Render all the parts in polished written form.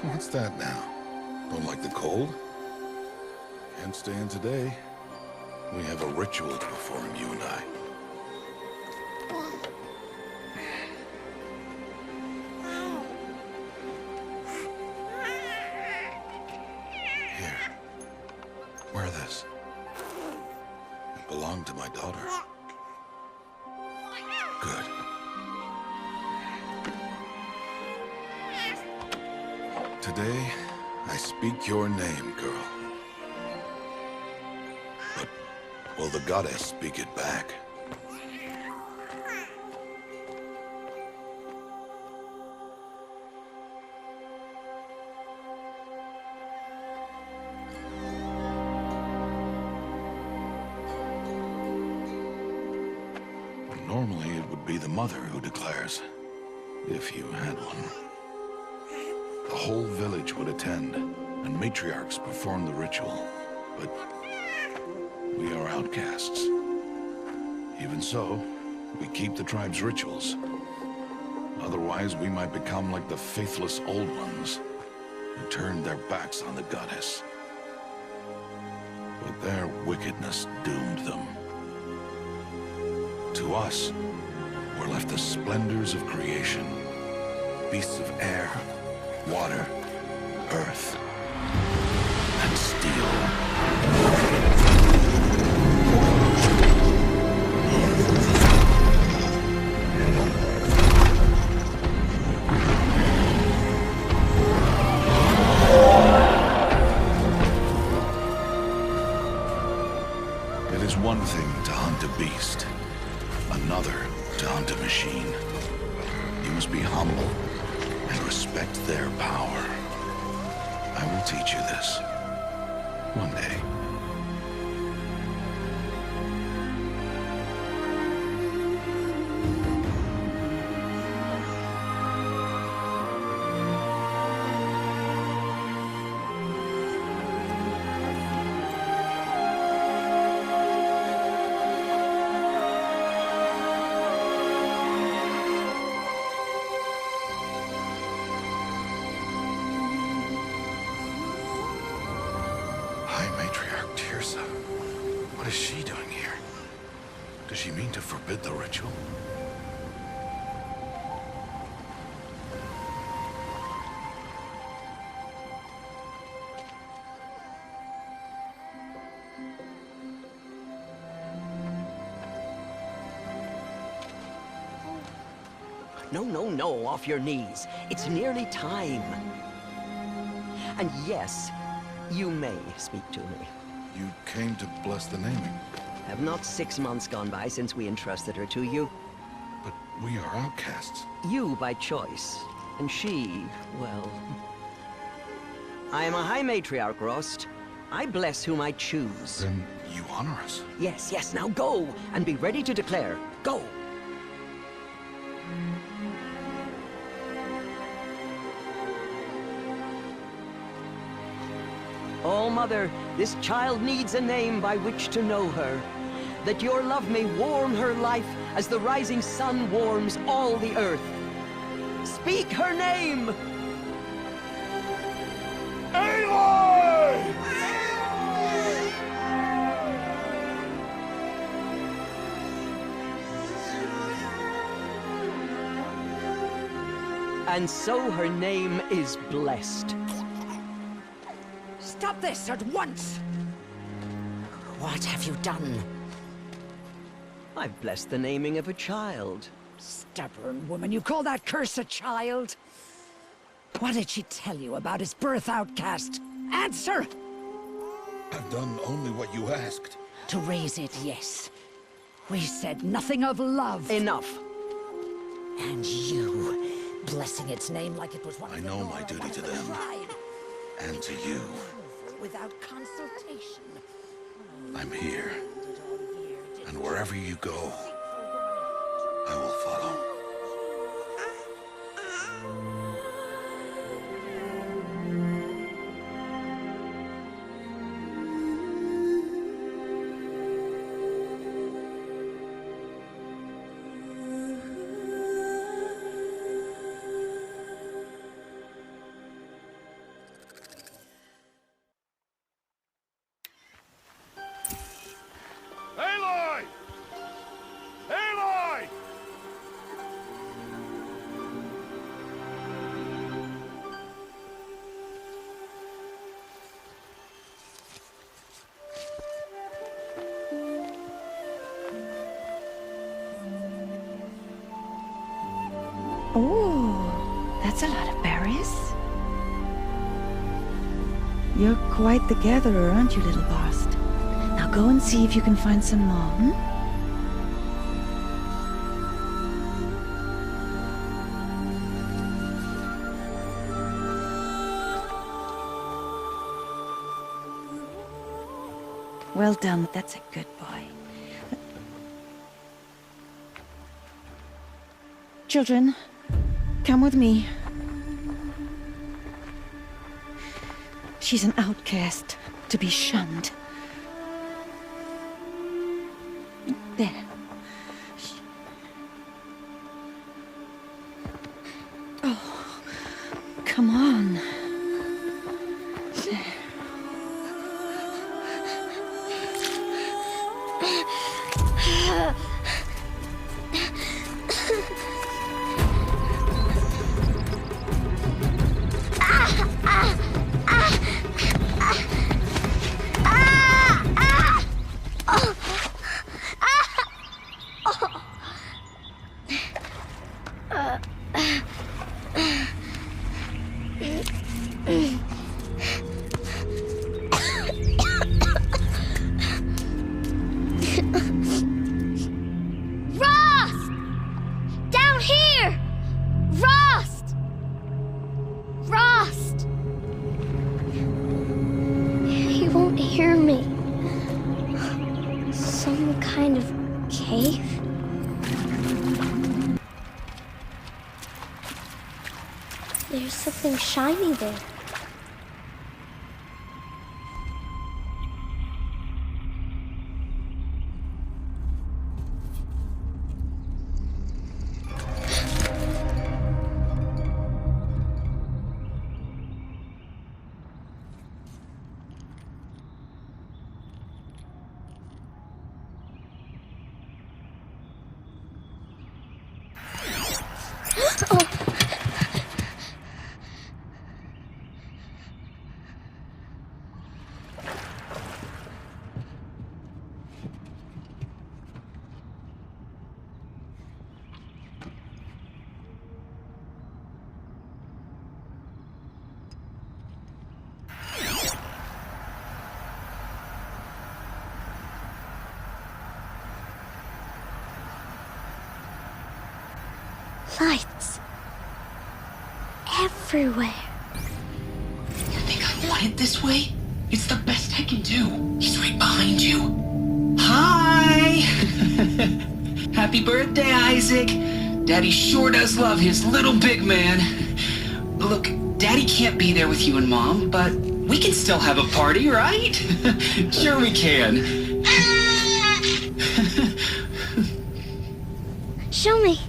What's that now? Don't like the cold? Can't stay in today. We have a ritual to perform, you and I. Here. Wear this. It belonged to my daughter. Good. Today, I speak your name, girl. But will the goddess speak it back? Normally, it would be the mother who declares, if you had one. The whole village would attend, and matriarchs perform the ritual. But we are outcasts. Even so, we keep the tribe's rituals. Otherwise, we might become like the faithless Old Ones, who turned their backs on the goddess. But their wickedness doomed them. To us, were left the splendors of creation, beasts of air, water, earth, and steel. It is one thing to hunt a beast, another to hunt a machine. You must be humble and respect their power. I will teach you this. One day. High Matriarch Teersa. What is she doing here? Does she mean to forbid the ritual? No, no, no, off your knees. It's nearly time. And yes, you may speak to me. You came to bless the naming, Have not 6 months gone by since we entrusted her to you? but we are outcasts. You by choice, and she, well... I am a High Matriarch, Rost. I bless whom I choose. Then you honor us. Yes, yes, now go, and be ready to declare. Go! Oh, Mother, this child needs a name by which to know her. That your love may warm her life as the rising sun warms all the earth. Speak her name! Aloy! And so her name is blessed. Stop this at once! What have you done? I've blessed the naming of a child. Stubborn woman, you call that curse a child? What did she tell you about his birth, outcast? Answer! I've done only what you asked. To raise it, yes. We said nothing of love. Enough. And you, blessing its name like it was one of I the know Nora, my duty one of to the them. tribe. And to you. Without consultation. I'm here. And wherever you go, I will follow. That's a lot of berries. You're quite the gatherer, aren't you, little Bast? Now go and see if you can find some more, hmm? Well done, that's a good boy. Children, come with me. She's an outcast, to be shunned. There. Oh, come on. There. Rost! Down here! Rost! Rost! He won't hear me. Some kind of cave? There's something shiny there. Lights. Everywhere. You think I want it this way? It's the best I can do. He's right behind you. Hi! Happy birthday, Isaac. Daddy sure does love his little big man. Look, Daddy can't be there with you and Mom, but we can still have a party, right? Sure we can. Show me.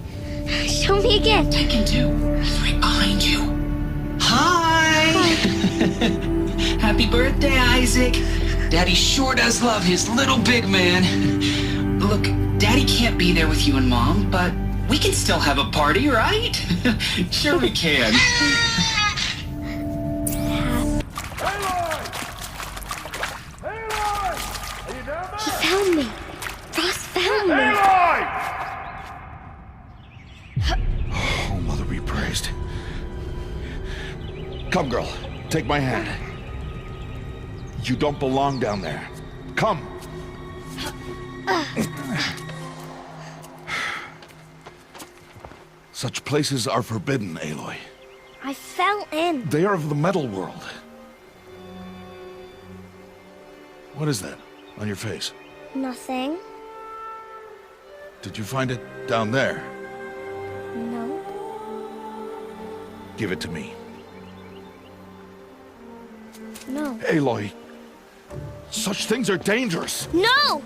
Show me again. I can do. He's right behind you. Hi! Happy birthday, Isaac. Daddy sure does love his little big man. Look, Daddy can't be there with you and Mom, but we can still have a party, right? Sure we can. He found me. Ross found me. Oh, Mother be praised. Come, girl. Take my hand. You don't belong down there. Come. Such places are forbidden, Aloy. I fell in. They are of the metal world. What is that on your face? Nothing. Did you find it down there? No. Give it to me. No. Aloy, such things are dangerous. No!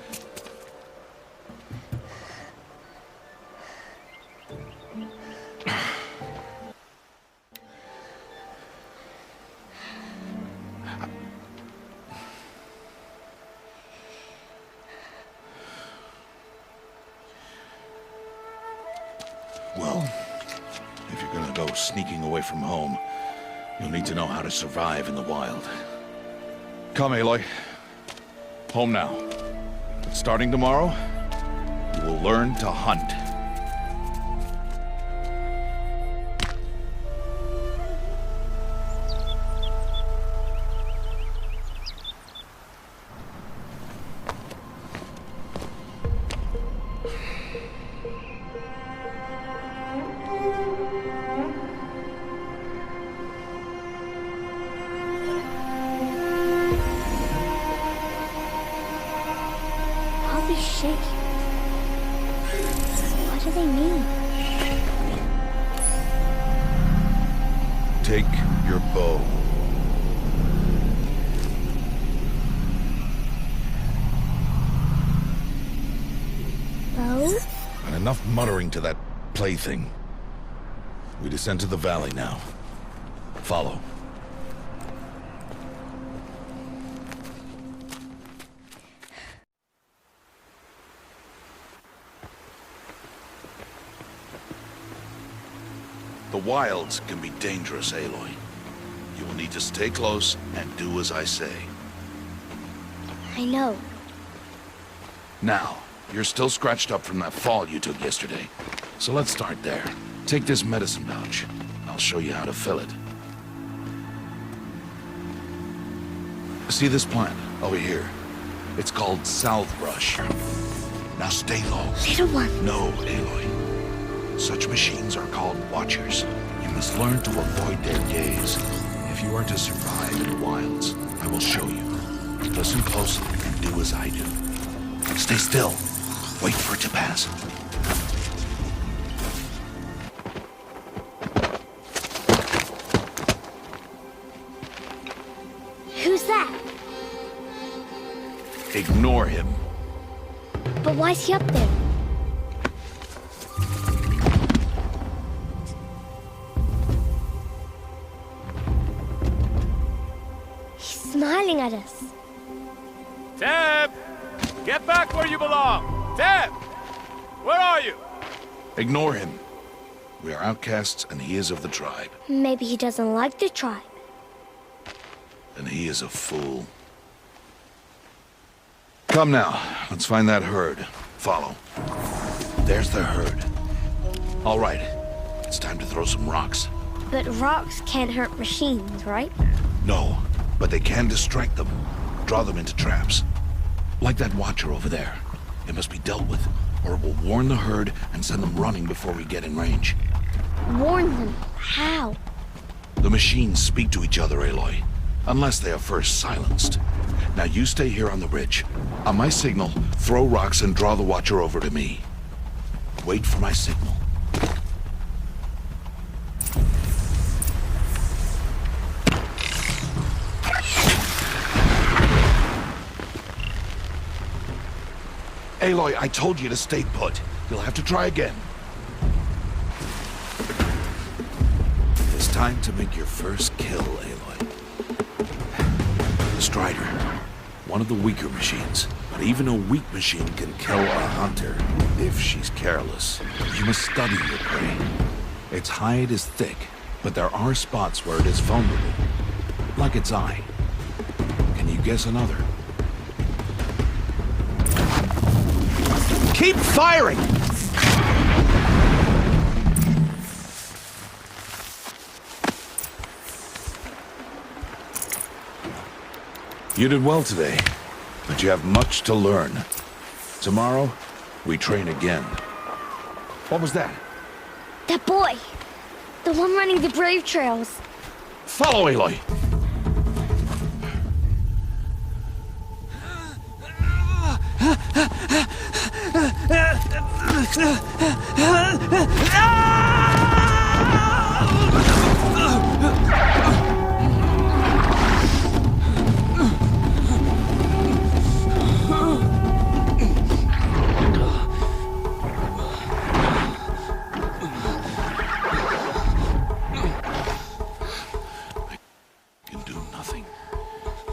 Well, if you're gonna go sneaking away from home, you'll need to know how to survive in the wild. Come, Aloy. Home now. But starting tomorrow, you will learn to hunt. do they mean? Take your bow. Bow? And enough muttering to that plaything. We descend to the valley now. Follow. The wilds can be dangerous, Aloy. You will need to stay close and do as I say. I know. Now, you're still scratched up from that fall you took yesterday. So let's start there. Take this medicine pouch. I'll show you how to fill it. See this plant over here? It's called salvebrush. Now stay low. Little one. No, Aloy. Such machines are called Watchers. You must learn to avoid their gaze. If you are to survive in the wilds, I will show you. Listen closely and do as I do. Stay still. Wait for it to pass. Who's that? Ignore him. But why's he up there? He's smiling at us. Teb! Get back where you belong! Teb! Where are you? Ignore him. We are outcasts and he is of the tribe. Maybe he doesn't like the tribe. And he is a fool. Come now, let's find that herd. Follow. There's the herd. All right, it's time to throw some rocks. But rocks can't hurt machines, right? No, but they can distract them. Draw them into traps. Like that watcher over there. It must be dealt with, or it will warn the herd and send them running before we get in range. Warn them. How? The machines speak to each other, Aloy. Unless they are first silenced. Now you stay here on the ridge. On my signal, throw rocks and draw the watcher over to me. Wait for my signal. Aloy, I told you to stay put. You'll have to try again. It's time to make your first kill, Aloy. Strider. One of the weaker machines. But even a weak machine can kill a hunter, if she's careless. You must study your prey. Its hide is thick, but there are spots where it is vulnerable. Like its eye. Can you guess another? Keep firing! You did well today, but you have much to learn. Tomorrow, we train again. What was that? That boy! The one running the brave trails. Follow, Aloy!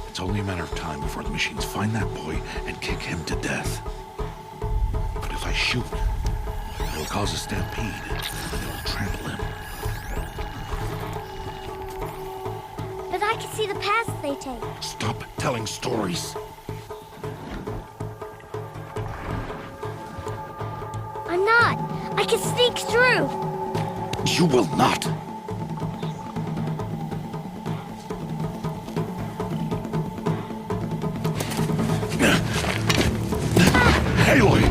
It's only a matter of time before the machines find that boy and kick him to death. But if I shoot, it'll cause a stampede, and it'll trample him. But I can see the paths they take. Stop telling stories. I'm not. I can sneak through. You will not. Aloy!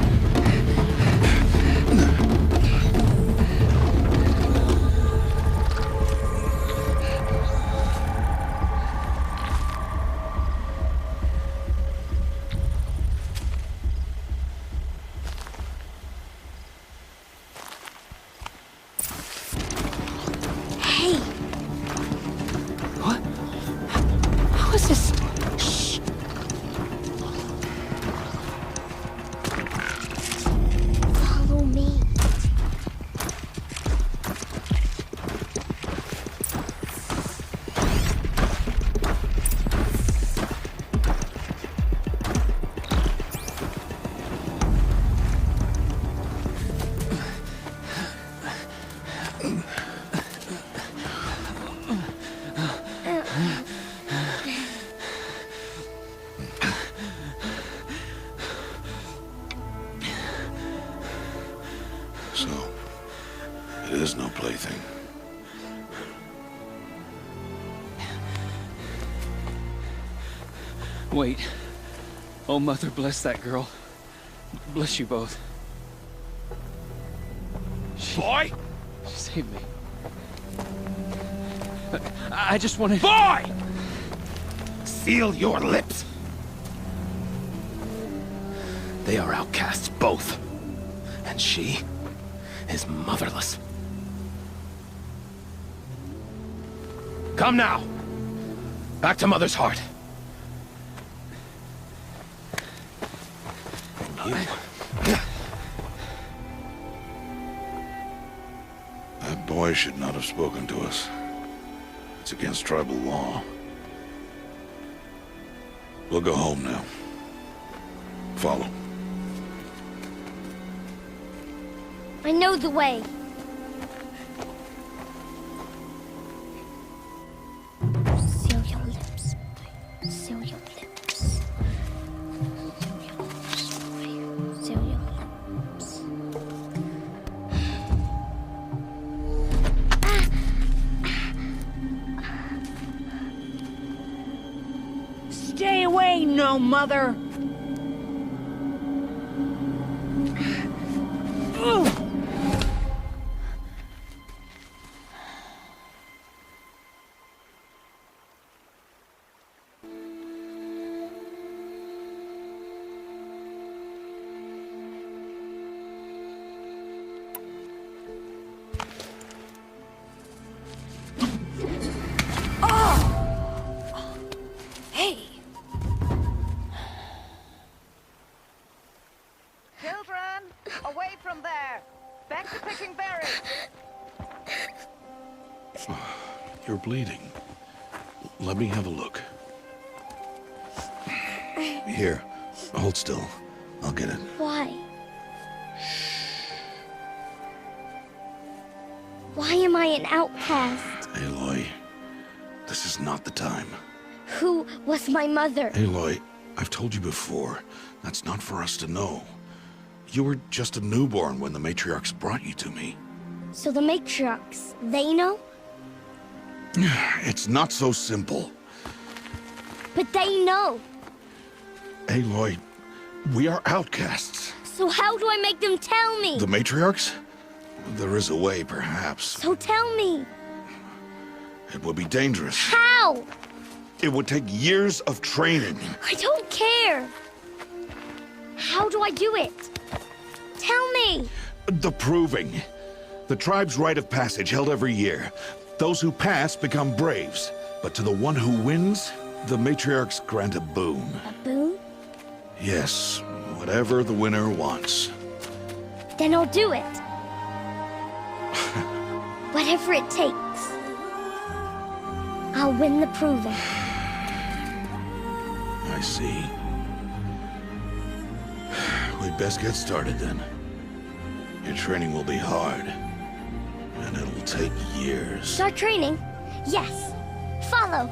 So, it is no plaything. Wait. Oh, Mother, bless that girl. Bless you both. Boy! She saved me. I just wanted... Boy! Seal your lips! They are outcasts, both. And she is motherless. Come now! Back to Mother's heart. That boy should not have spoken to us. It's against tribal law. We'll go home now. Follow. I know the way. Seal your lips. Seal your lips. Seal your lips. Stay away, no mother! Hey! Children, away from there! Back to picking berries! You're bleeding. Let me have a look. Here, hold still. I'll get it. Why? Why am I an outcast? Aloy, this is not the time. Who was my mother? Aloy, I've told you before, that's not for us to know. You were just a newborn when the matriarchs brought you to me. So the matriarchs, they know? It's not so simple. But they know. Aloy, we are outcasts. So how do I make them tell me? The matriarchs? There is a way, perhaps. So tell me. It would be dangerous. How? It would take years of training. I don't care. How do I do it? Tell me. The proving. The tribe's rite of passage held every year. Those who pass become braves. But to the one who wins, the matriarchs grant a boon. A boon? Yes, whatever the winner wants. Then I'll do it. Whatever it takes. I'll win the proving. I see. We'd best get started then. Your training will be hard. And it'll take years. Start training? Yes. Follow.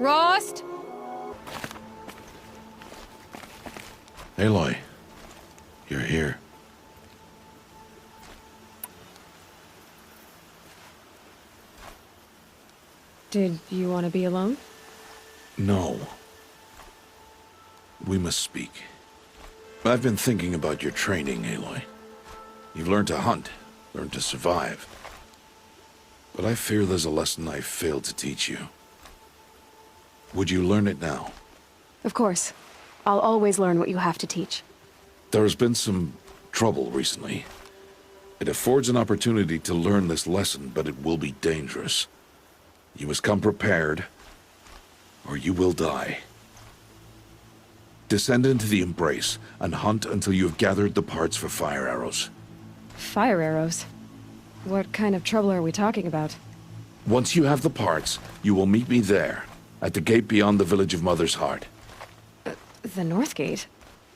Rost? Aloy, you're here. Did you want to be alone? No. We must speak. I've been thinking about your training, Aloy. You've learned to hunt, learned to survive. But I fear there's a lesson I failed to teach you. Would you learn it now? Of course. I'll always learn what you have to teach. There has been some trouble recently. It affords an opportunity to learn this lesson, but it will be dangerous. You must come prepared, or you will die. Descend into the Embrace, and hunt until you have gathered the parts for fire arrows. Fire arrows? What kind of trouble are we talking about? Once you have the parts, you will meet me there, at the gate beyond the village of Mother's Heart. The North Gate?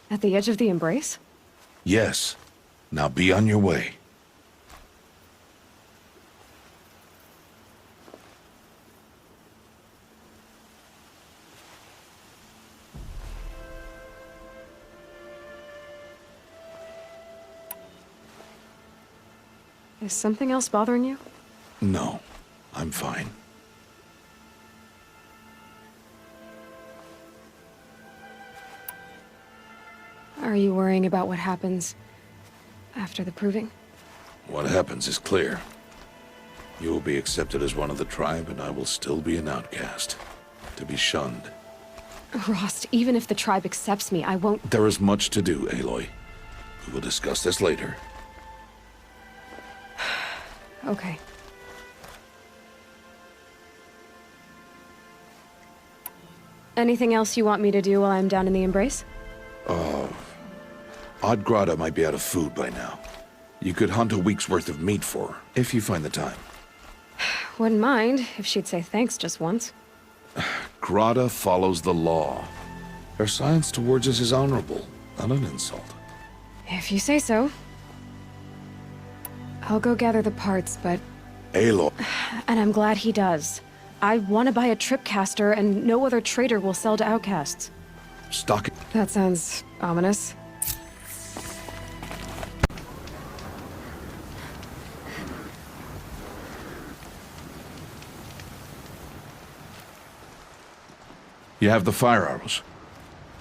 At the edge of the Embrace? Yes. Now be on your way. Is something else bothering you? No, I'm fine. Are you worrying about what happens after the proving? What happens is clear. You will be accepted as one of the tribe, and I will still be an outcast, to be shunned. Rost, even if the tribe accepts me, I won't— There is much to do, Aloy. We will discuss this later. Okay. Anything else you want me to do while I'm down in the Embrace? Oddgrada might be out of food by now. You could hunt a week's worth of meat for her, if you find the time. Wouldn't mind if she'd say thanks just once. Grada follows the law. Her science towards us is honorable, not an insult. If you say so. I'll go gather the parts, but— Aloy. And I'm glad he does. I want to buy a tripcaster, and no other trader will sell to outcasts. Stock. That sounds ominous. You have the fire arrows.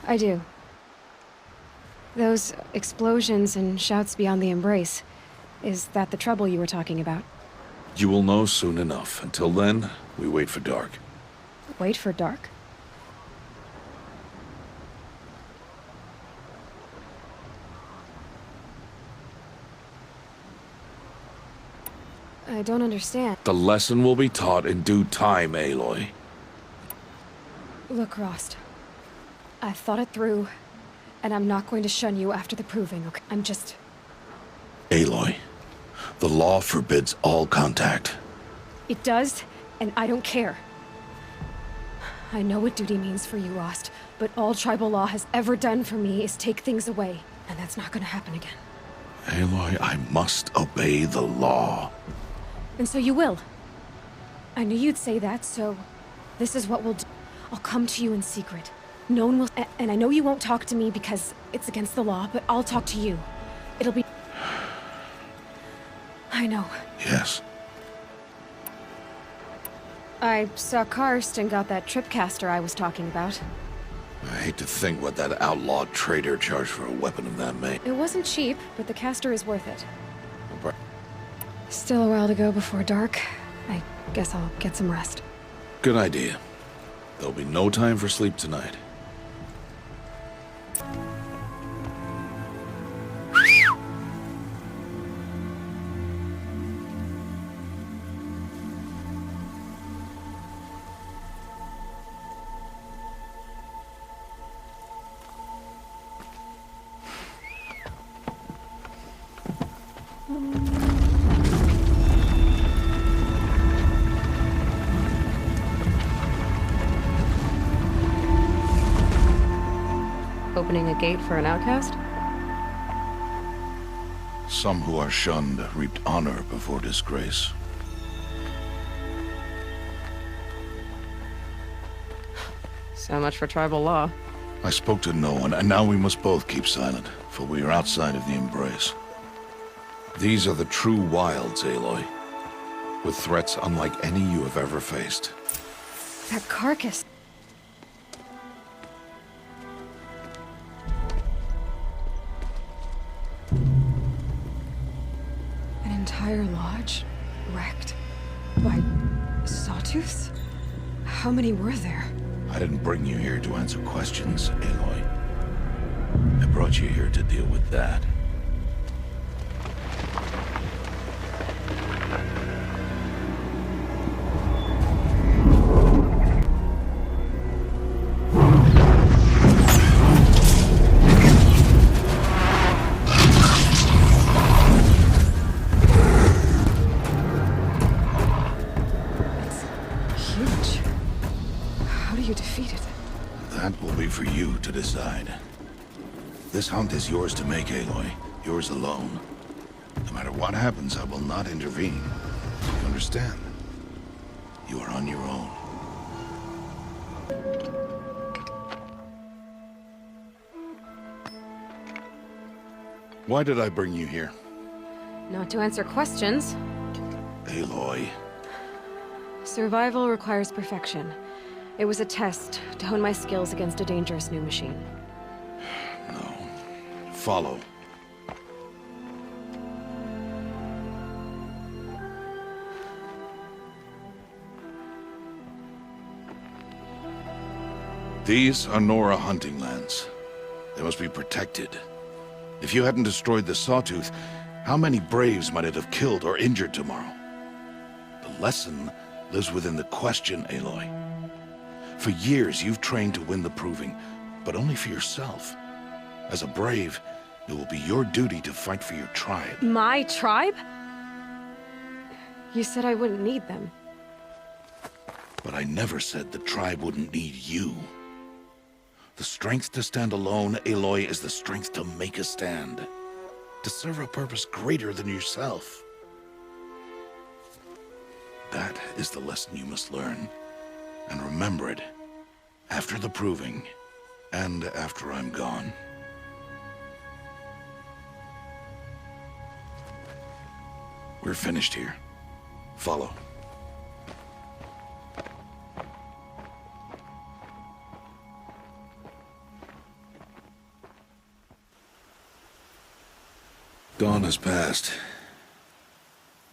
I do. Those explosions and shouts beyond the Embrace. Is that the trouble you were talking about? You will know soon enough. Until then, we wait for dark. Wait for dark? I don't understand. The lesson will be taught in due time, Aloy. Look, Rost. I've thought it through, and I'm not going to shun you after the proving, okay? I'm just— Aloy, the law forbids all contact. It does, and I don't care. I know what duty means for you, Rost, but all tribal law has ever done for me is take things away, and that's not gonna happen again. Aloy, I must obey the law. And so you will. I knew you'd say that, so this is what we'll do. I'll come to you in secret. No one will— and I know you won't talk to me because it's against the law, but I'll talk to you. It'll be— I know. Yes. I saw Karst and got that tripcaster I was talking about. I hate to think what that outlawed trader charged for a weapon of that make. It wasn't cheap, but the caster is worth it. Still a while to go before dark. I guess I'll get some rest. Good idea. There'll be no time for sleep tonight. Opening a gate for an outcast? Some who are shunned reaped honor before disgrace. So much for tribal law. I spoke to no one, and now we must both keep silent, for we are outside of the embrace. These are the true wilds, Aloy, with threats unlike any you have ever faced. That carcass. An entire lodge wrecked by sawtooths? How many were there? I didn't bring you here to answer questions, Aloy. I brought you here to deal with that. That will be for you to decide. This hunt is yours to make, Aloy. Yours alone. No matter what happens, I will not intervene. You understand? You are on your own. Why did I bring you here? Not to answer questions. Aloy. Survival requires perfection. It was a test to hone my skills against a dangerous new machine. No. Follow. These are Nora hunting lands. They must be protected. If you hadn't destroyed the Sawtooth, how many Braves might it have killed or injured tomorrow? The lesson lives within the question, Aloy. For years, you've trained to win the Proving, but only for yourself. As a Brave, it will be your duty to fight for your tribe. My tribe? You said I wouldn't need them. But I never said the tribe wouldn't need you. The strength to stand alone, Aloy, is the strength to make a stand. To serve a purpose greater than yourself. That is the lesson you must learn. And remember it, after the Proving, and after I'm gone. We're finished here. Follow. Dawn has passed.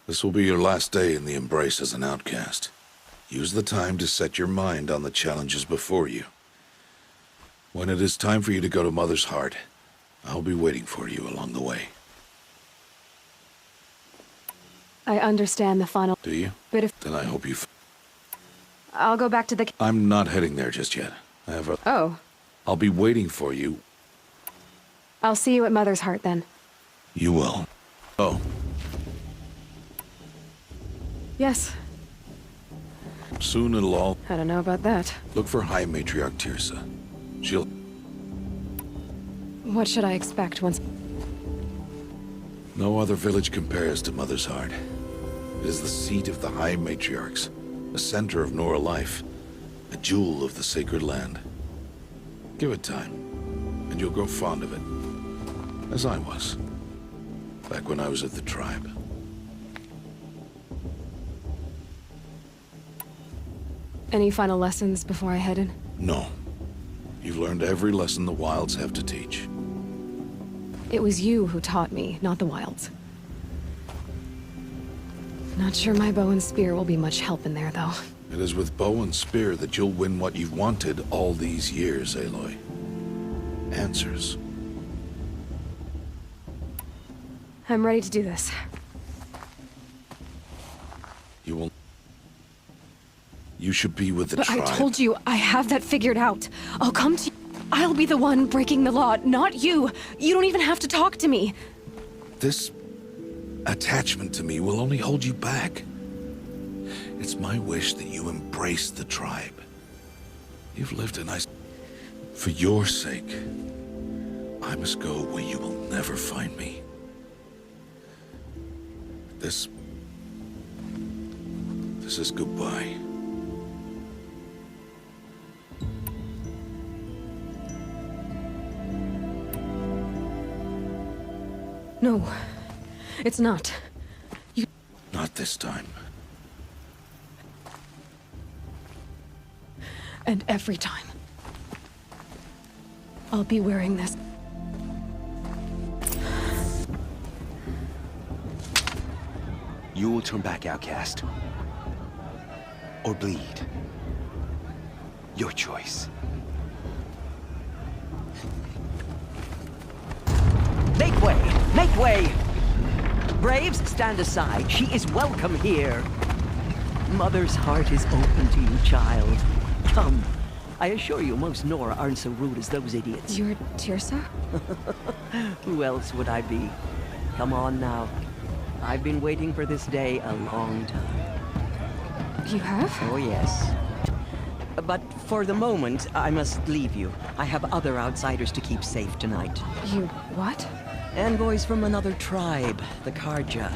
This will be your last day in the Embrace as an outcast. Use the time to set your mind on the challenges before you. When it is time for you to go to Mother's Heart, I'll be waiting for you along the way. I understand the final Do you? bit of... Then I hope you... I'll go back to the... I'm not heading there just yet. I have a... Oh. I'll be waiting for you. I'll see you at Mother's Heart, then. You will. Oh. Yes. Soon it'll all... I don't know about that. Look for High Matriarch Teersa. She'll... What should I expect once... No other village compares to Mother's Heart. It is the seat of the High Matriarchs, the center of Nora life, a jewel of the sacred land. Give it time, and you'll grow fond of it. As I was, back when I was at the tribe. Any final lessons before I head in? No. You've learned every lesson the Wilds have to teach. It was you who taught me, not the Wilds. Not sure my bow and spear will be much help in there, though. It is with bow and spear that you'll win what you've wanted all these years, Aloy. Answers. I'm ready to do this. You will... You should be with the But tribe. I told you, I have that figured out. I'll come to you. I'll be the one breaking the law, not you. You don't even have to talk to me. This attachment to me will only hold you back. It's my wish that you embrace the tribe. You've lived a nice... For your sake, I must go where you will never find me. This is goodbye. No, it's not. Not this time. And every time. I'll be wearing this. You will turn back, outcast. Or bleed. Your choice. Make way! Make way! Braves, stand aside. She is welcome here. Mother's heart is open to you, child. Come. I assure you, most Nora aren't so rude as those idiots. You're Tirsa? Who else would I be? Come on now. I've been waiting for this day a long time. You have? Oh, yes. But for the moment, I must leave you. I have other outsiders to keep safe tonight. You what? Envoys from another tribe, the Karja.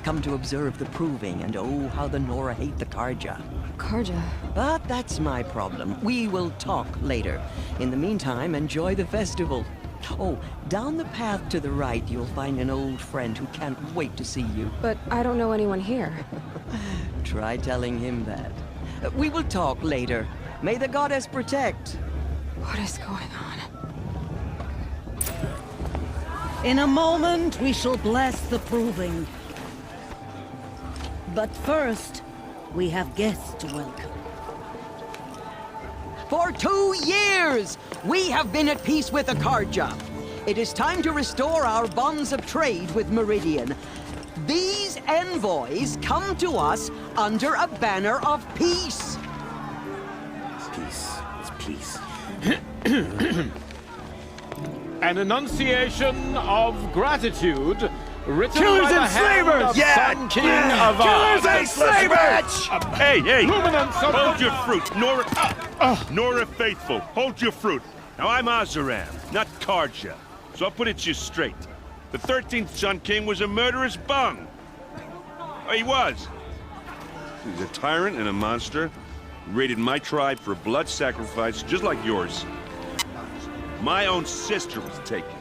Come to observe the proving, and oh, how the Nora hate the Karja. Karja? But that's my problem. We will talk later. In the meantime, enjoy the festival. Oh, down the path to the right, you'll find an old friend who can't wait to see you. But I don't know anyone here. Try telling him that. We will talk later. May the goddess protect. What is going on? In a moment, we shall bless the proving. But first, we have guests to welcome. For 2 years, we have been at peace with the Karja. It is time to restore our bonds of trade with Meridian. These envoys come to us under a banner of peace. Peace. It's peace. An enunciation of gratitude written Killers by the and hand slavers! of Yeah! Sun King Avad. Killers and slavers! Hey, hey! Luminance of Hold your fruit, Nora. Nora Faithful, hold your fruit. Now I'm Azaram, not Karja, so I'll put it to you straight. The 13th Sun King was a murderous bung. Oh, he was. He's a tyrant and a monster. Raided my tribe for blood sacrifice, just like yours. My own sister was taken.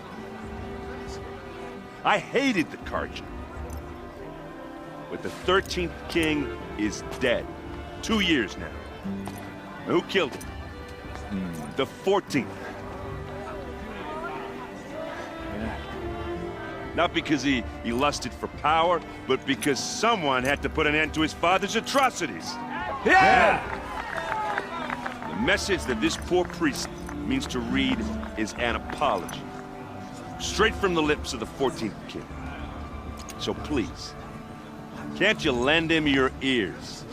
I hated the Karja. But the 13th king is dead. 2 years now. Who killed him? The 14th. Not because he lusted for power, but because someone had to put an end to his father's atrocities. Yeah! The message that this poor priest means to read is an apology. Straight from the lips of the 14th king. So please, can't you lend him your ears?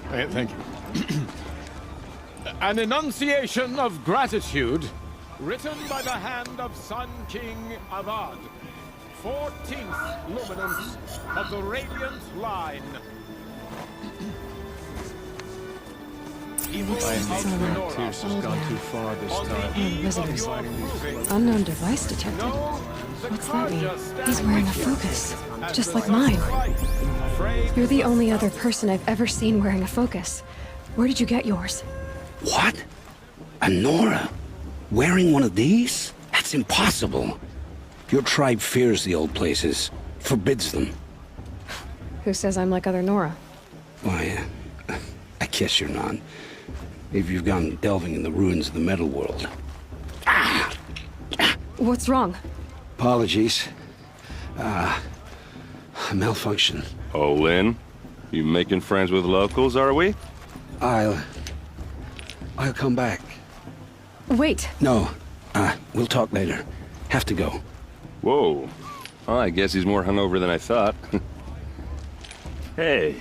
Thank you. An enunciation of gratitude written by the hand of Sun King Avad, 14th luminance of the Radiant Line. Tirsa's gone too far this time. Visitors. Unknown device detected. What's that mean? He's wearing a focus, just like mine. You're the only other person I've ever seen wearing a focus. Where did you get yours? What? A Nora? Wearing one of these? That's impossible. Your tribe fears the old places, forbids them. Who says I'm like other Nora? Why, I guess you're not. If you've gone delving in the ruins of the metal world. What's wrong? Apologies. A malfunction. Oh, Lynn? You making friends with locals, are we? I'll come back. Wait. No. We'll talk later. Have to go. Whoa. Well, I guess he's more hungover than I thought. Hey.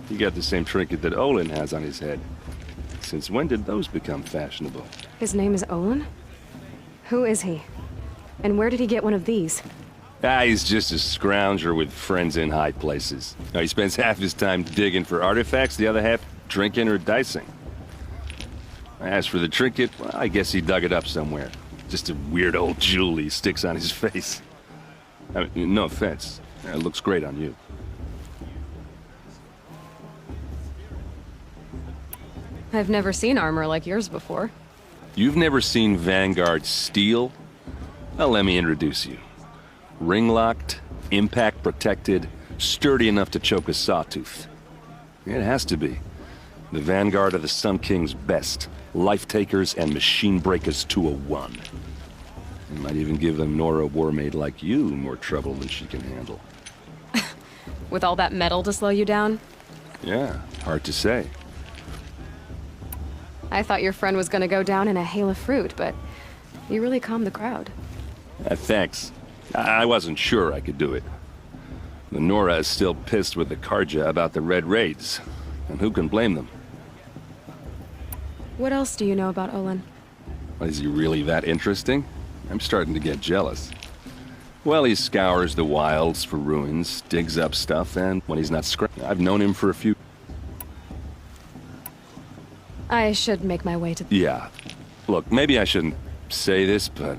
You got the same trinket that Olin has on his head. Since when did those become fashionable? His name is Olin? Who is he? And where did he get one of these? He's just a scrounger with friends in high places. He spends half his time digging for artifacts, the other half drinking or dicing. As for the trinket, well, I guess he dug it up somewhere. Just a weird old jewel he sticks on his face. I mean, no offense. It looks great on you. I've never seen armor like yours before. You've never seen Vanguard steel? Well, let me introduce you. Ring-locked, impact-protected, sturdy enough to choke a sawtooth. It has to be. The Vanguard of the Sun King's best. Life-takers and machine breakers to a one. It might even give a Nora Warmaid like you more trouble than she can handle. With all that metal to slow you down? Yeah, hard to say. I thought your friend was gonna go down in a hail of fruit, but you really calmed the crowd. Thanks. I wasn't sure I could do it. The Nora is still pissed with the Karja about the Red Raids, and who can blame them? What else do you know about Olin? Is he really that interesting? I'm starting to get jealous. Well, he scours the wilds for ruins, digs up stuff, and when he's not I've known him for a few... I should make my way to... Yeah. Look, maybe I shouldn't say this, but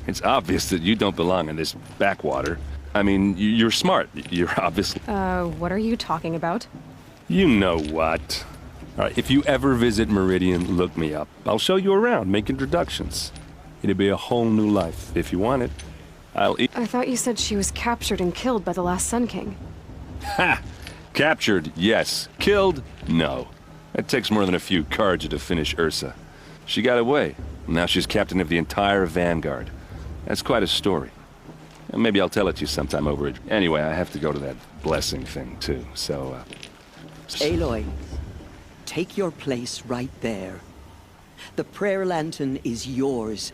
it's obvious that you don't belong in this backwater. I mean, you're smart. You're obviously... what are you talking about? You know what. All right, if you ever visit Meridian, look me up. I'll show you around, make introductions. It'll be a whole new life, if you want it. I thought you said she was captured and killed by the last Sun King. Ha! Captured, yes. Killed, no. It takes more than a few Karja to finish Ursa. She got away. Now she's captain of the entire Vanguard. That's quite a story. And maybe I'll tell it to you sometime over it. Anyway, I have to go to that blessing thing, too, so, Aloy, take your place right there. The prayer lantern is yours.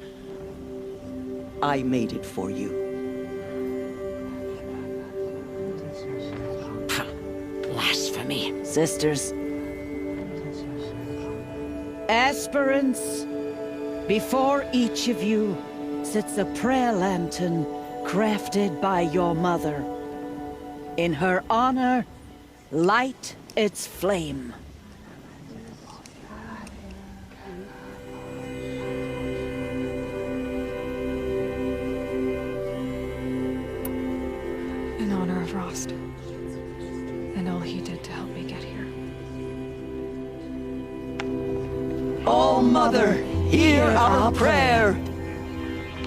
I made it for you. Blasphemy. Sisters. Aspirants, before each of you sits a prayer lantern crafted by your mother. In her honor, light its flame. In honor of Rost. And all he did to help me get here. All Mother, hear our prayer.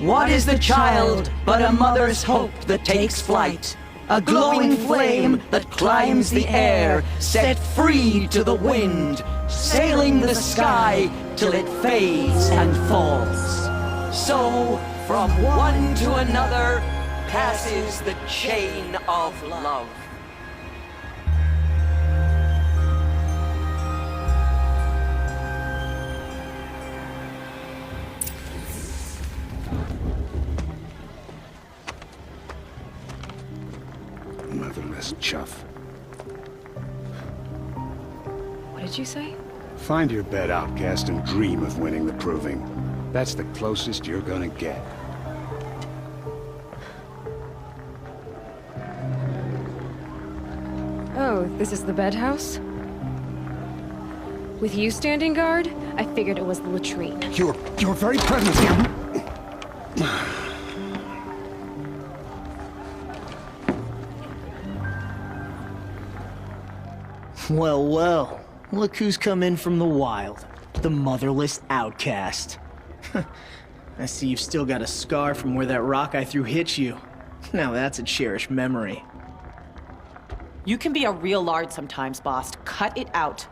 What is the child but a mother's hope that takes flight? A glowing flame that climbs the air, set free to the wind, sailing the sky till it fades and falls. So, from one to another, passes the chain of love. Motherless chuff. What did you say? Find your bed, outcast, and dream of winning the Proving. That's the closest you're gonna get. Oh, this is the bedhouse? With you standing guard, I figured it was the latrine. Your very presence here... Well, well. Look who's come in from the wild. The motherless outcast. I see you've still got a scar from where that rock I threw hit you. Now that's a cherished memory. You can be a real lard sometimes, boss. Cut it out.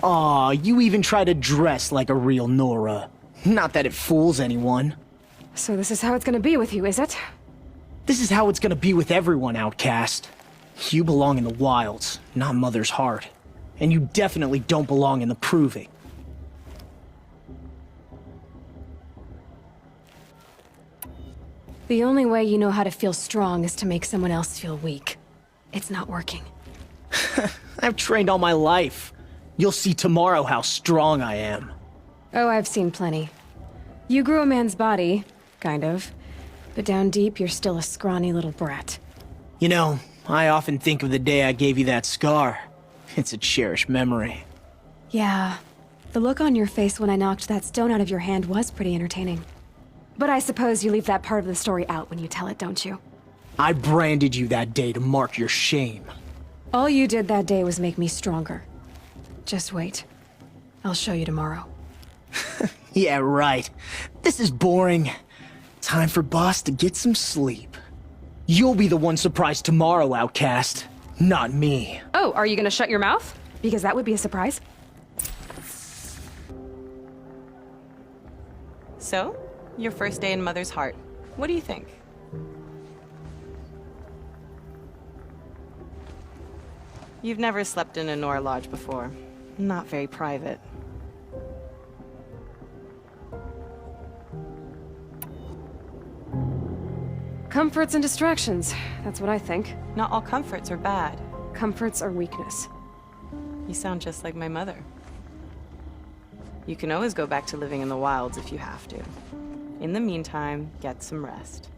Aw, you even try to dress like a real Nora. Not that it fools anyone. So this is how it's gonna be with you, is it? This is how it's gonna be with everyone, outcast. You belong in the wilds, not Mother's heart. And you definitely don't belong in the Proving. The only way you know how to feel strong is to make someone else feel weak. It's not working. I've trained all my life. You'll see tomorrow how strong I am. Oh, I've seen plenty. You grew a man's body, kind of. But down deep, you're still a scrawny little brat. You know, I often think of the day I gave you that scar. It's a cherished memory. Yeah. The look on your face when I knocked that stone out of your hand was pretty entertaining. But I suppose you leave that part of the story out when you tell it, don't you? I branded you that day to mark your shame. All you did that day was make me stronger. Just wait. I'll show you tomorrow. Yeah, right. This is boring. Time for Boss to get some sleep. You'll be the one surprised tomorrow, Outcast. Not me. Oh, are you gonna shut your mouth? Because that would be a surprise. So, your first day in Mother's Heart. What do you think? You've never slept in a Nora Lodge before. Not very private. Comforts and distractions. That's what I think. Not all comforts are bad. Comforts are weakness. You sound just like my mother. You can always go back to living in the wilds if you have to. In the meantime, get some rest.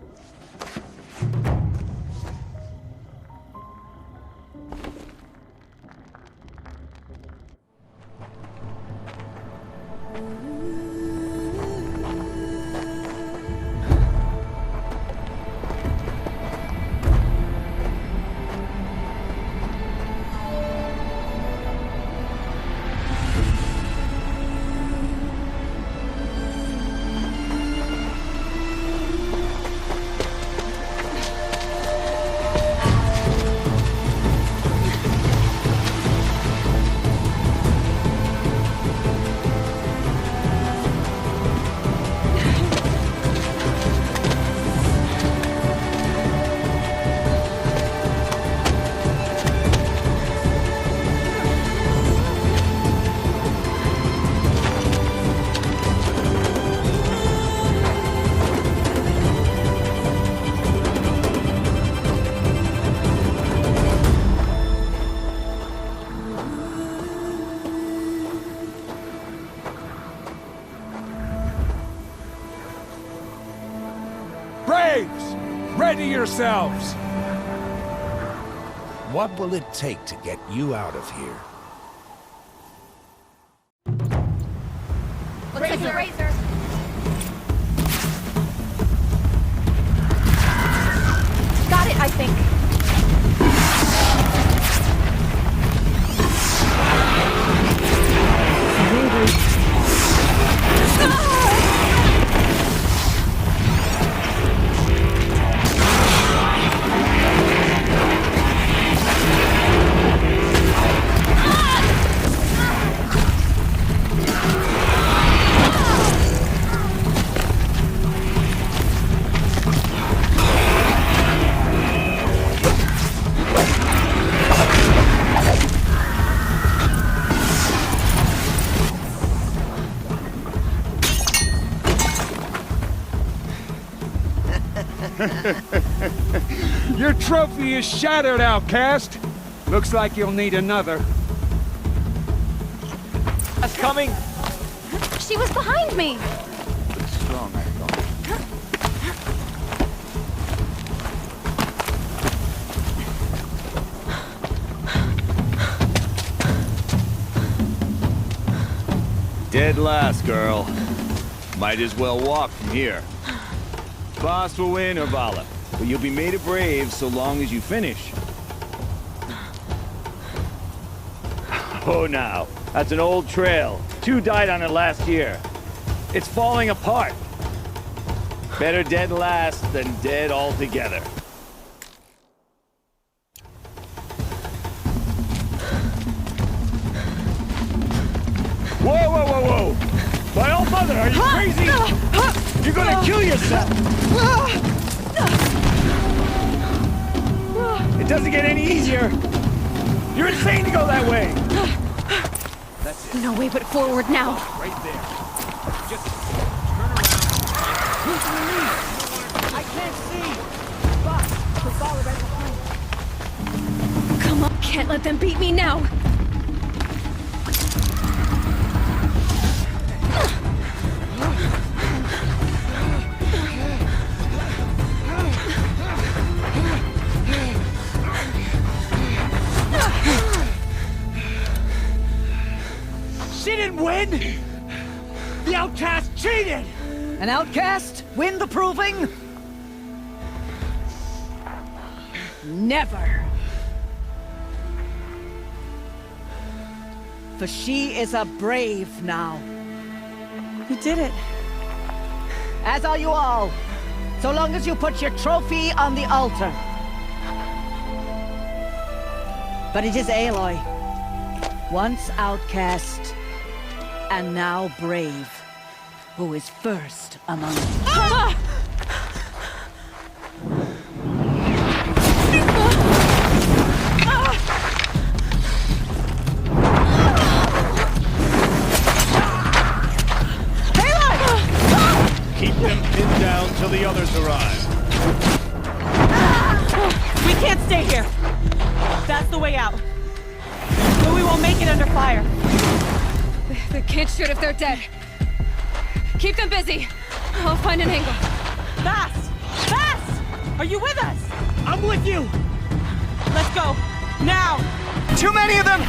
Braves! Ready yourselves! What will it take to get you out of here? Looks like a razor. Got it, I think. Your trophy is shattered, Outcast. Looks like you'll need another. That's coming! She was behind me! Strong, I thought. Dead last, girl. Might as well walk from here. Boss will win, or Vala, but you'll be made a brave so long as you finish. Oh, now, that's an old trail. 2 died on it last year. It's falling apart. Better dead last than dead altogether. Whoa, whoa, whoa, whoa! My old mother, are you crazy? You're gonna kill yourself! It doesn't get any easier! You're insane to go that way! That's it. No way but forward now. Right there. Just Who's in the lead? I can't see! Boss, the ball right behind. Come on, can't let them beat me now. She didn't win! The Outcast cheated! An outcast? Win the proving? Never! For she is a brave now. You did it. As are you all. So long as you put your trophy on the altar. But it is Aloy. Once outcast, and now brave, who is first among us. Keep them pinned down till the others arrive. We can't stay here. That's the way out. But we won't make it under fire. They can't shoot if they're dead. Keep them busy. I'll find an angle. Fast! Fast! Are you with us? I'm with you! Let's go. Now! Too many of them!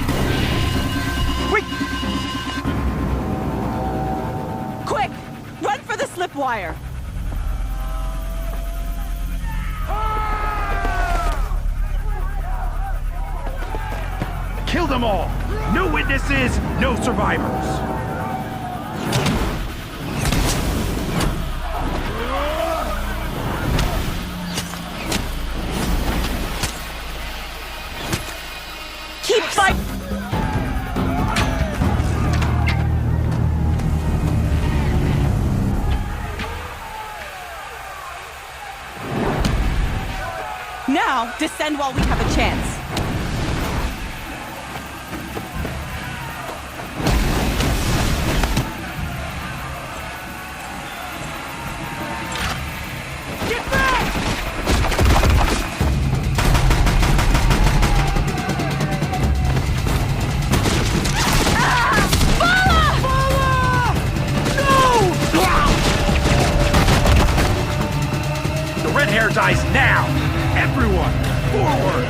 Quick! Run for the slip wire! Kill them all! No witnesses, no survivors! Keep fighting! Now, descend while we have a chance. Get back! The red hair dies now! Everyone, forward!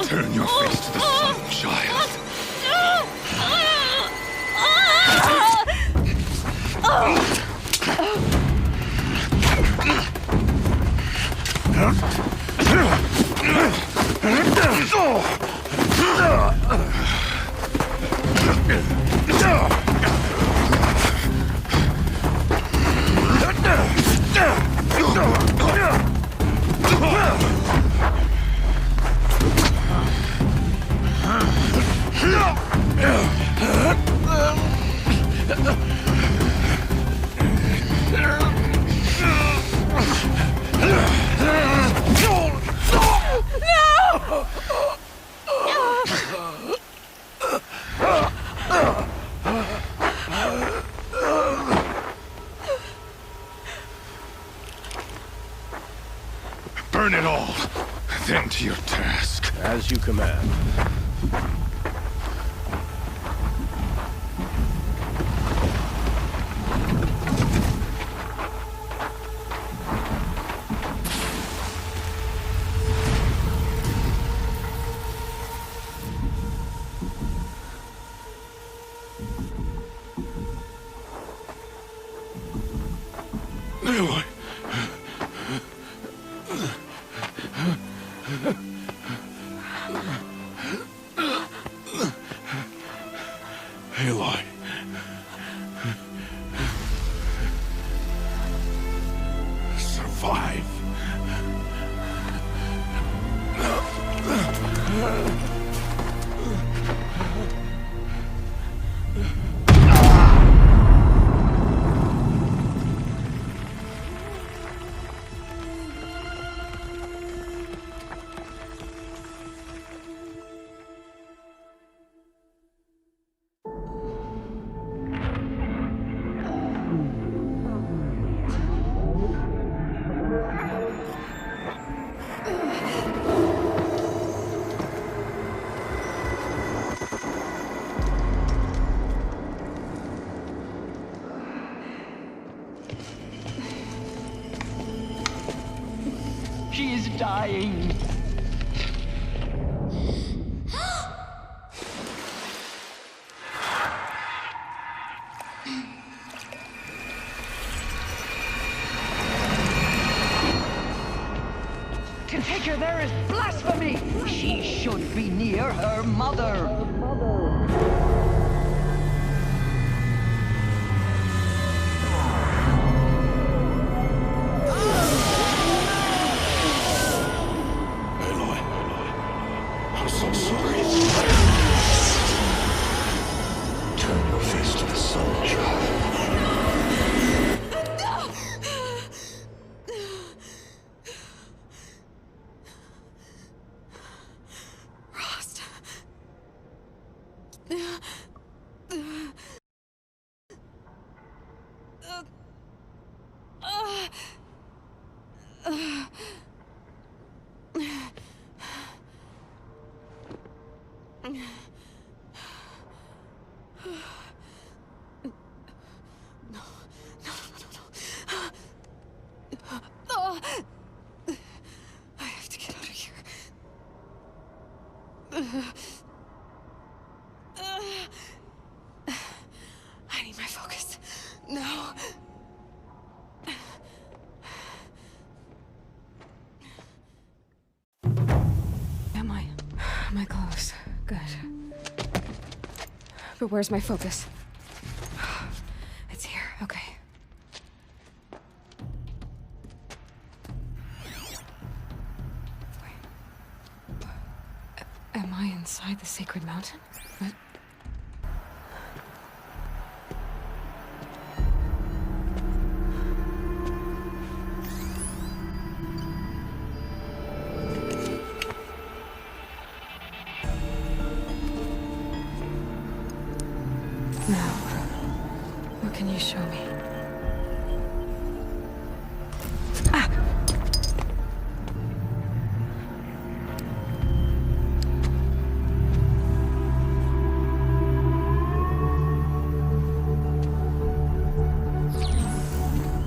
Turn your face to the sun, child. Burn it all, then to your task. As you command. Aloy. Aloy. Survive. She is dying. To take her there is blasphemy! She should be near her mother. Aloy, I'm so sorry. Turn your face to the sun, child. I have to get out of here. I need my focus. No. Am I close? Good. But where's my focus? It's here. Okay. Am I inside the sacred mountain? What? Now, what can you show me? Ah!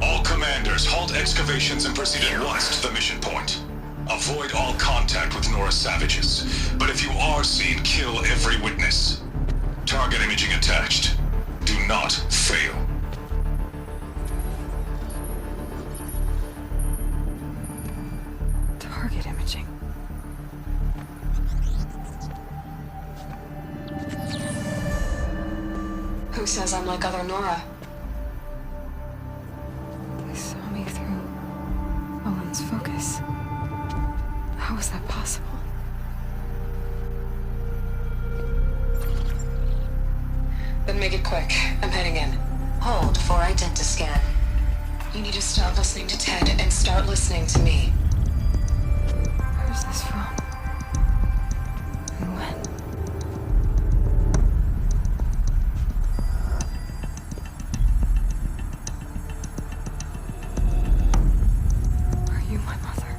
All commanders, halt excavations and proceed at once to the mission point. Avoid all contact with Nora savages, but if you are seen, kill every witness. Target imaging attached. Do not fail. Target imaging. Who says I'm like other Nora? They saw me through Owen's focus. How is that possible? Then make it quick. I'm heading in. Hold for identiscan. You need to stop listening to Ted and start listening to me. Where's this from? And when? Are you my mother?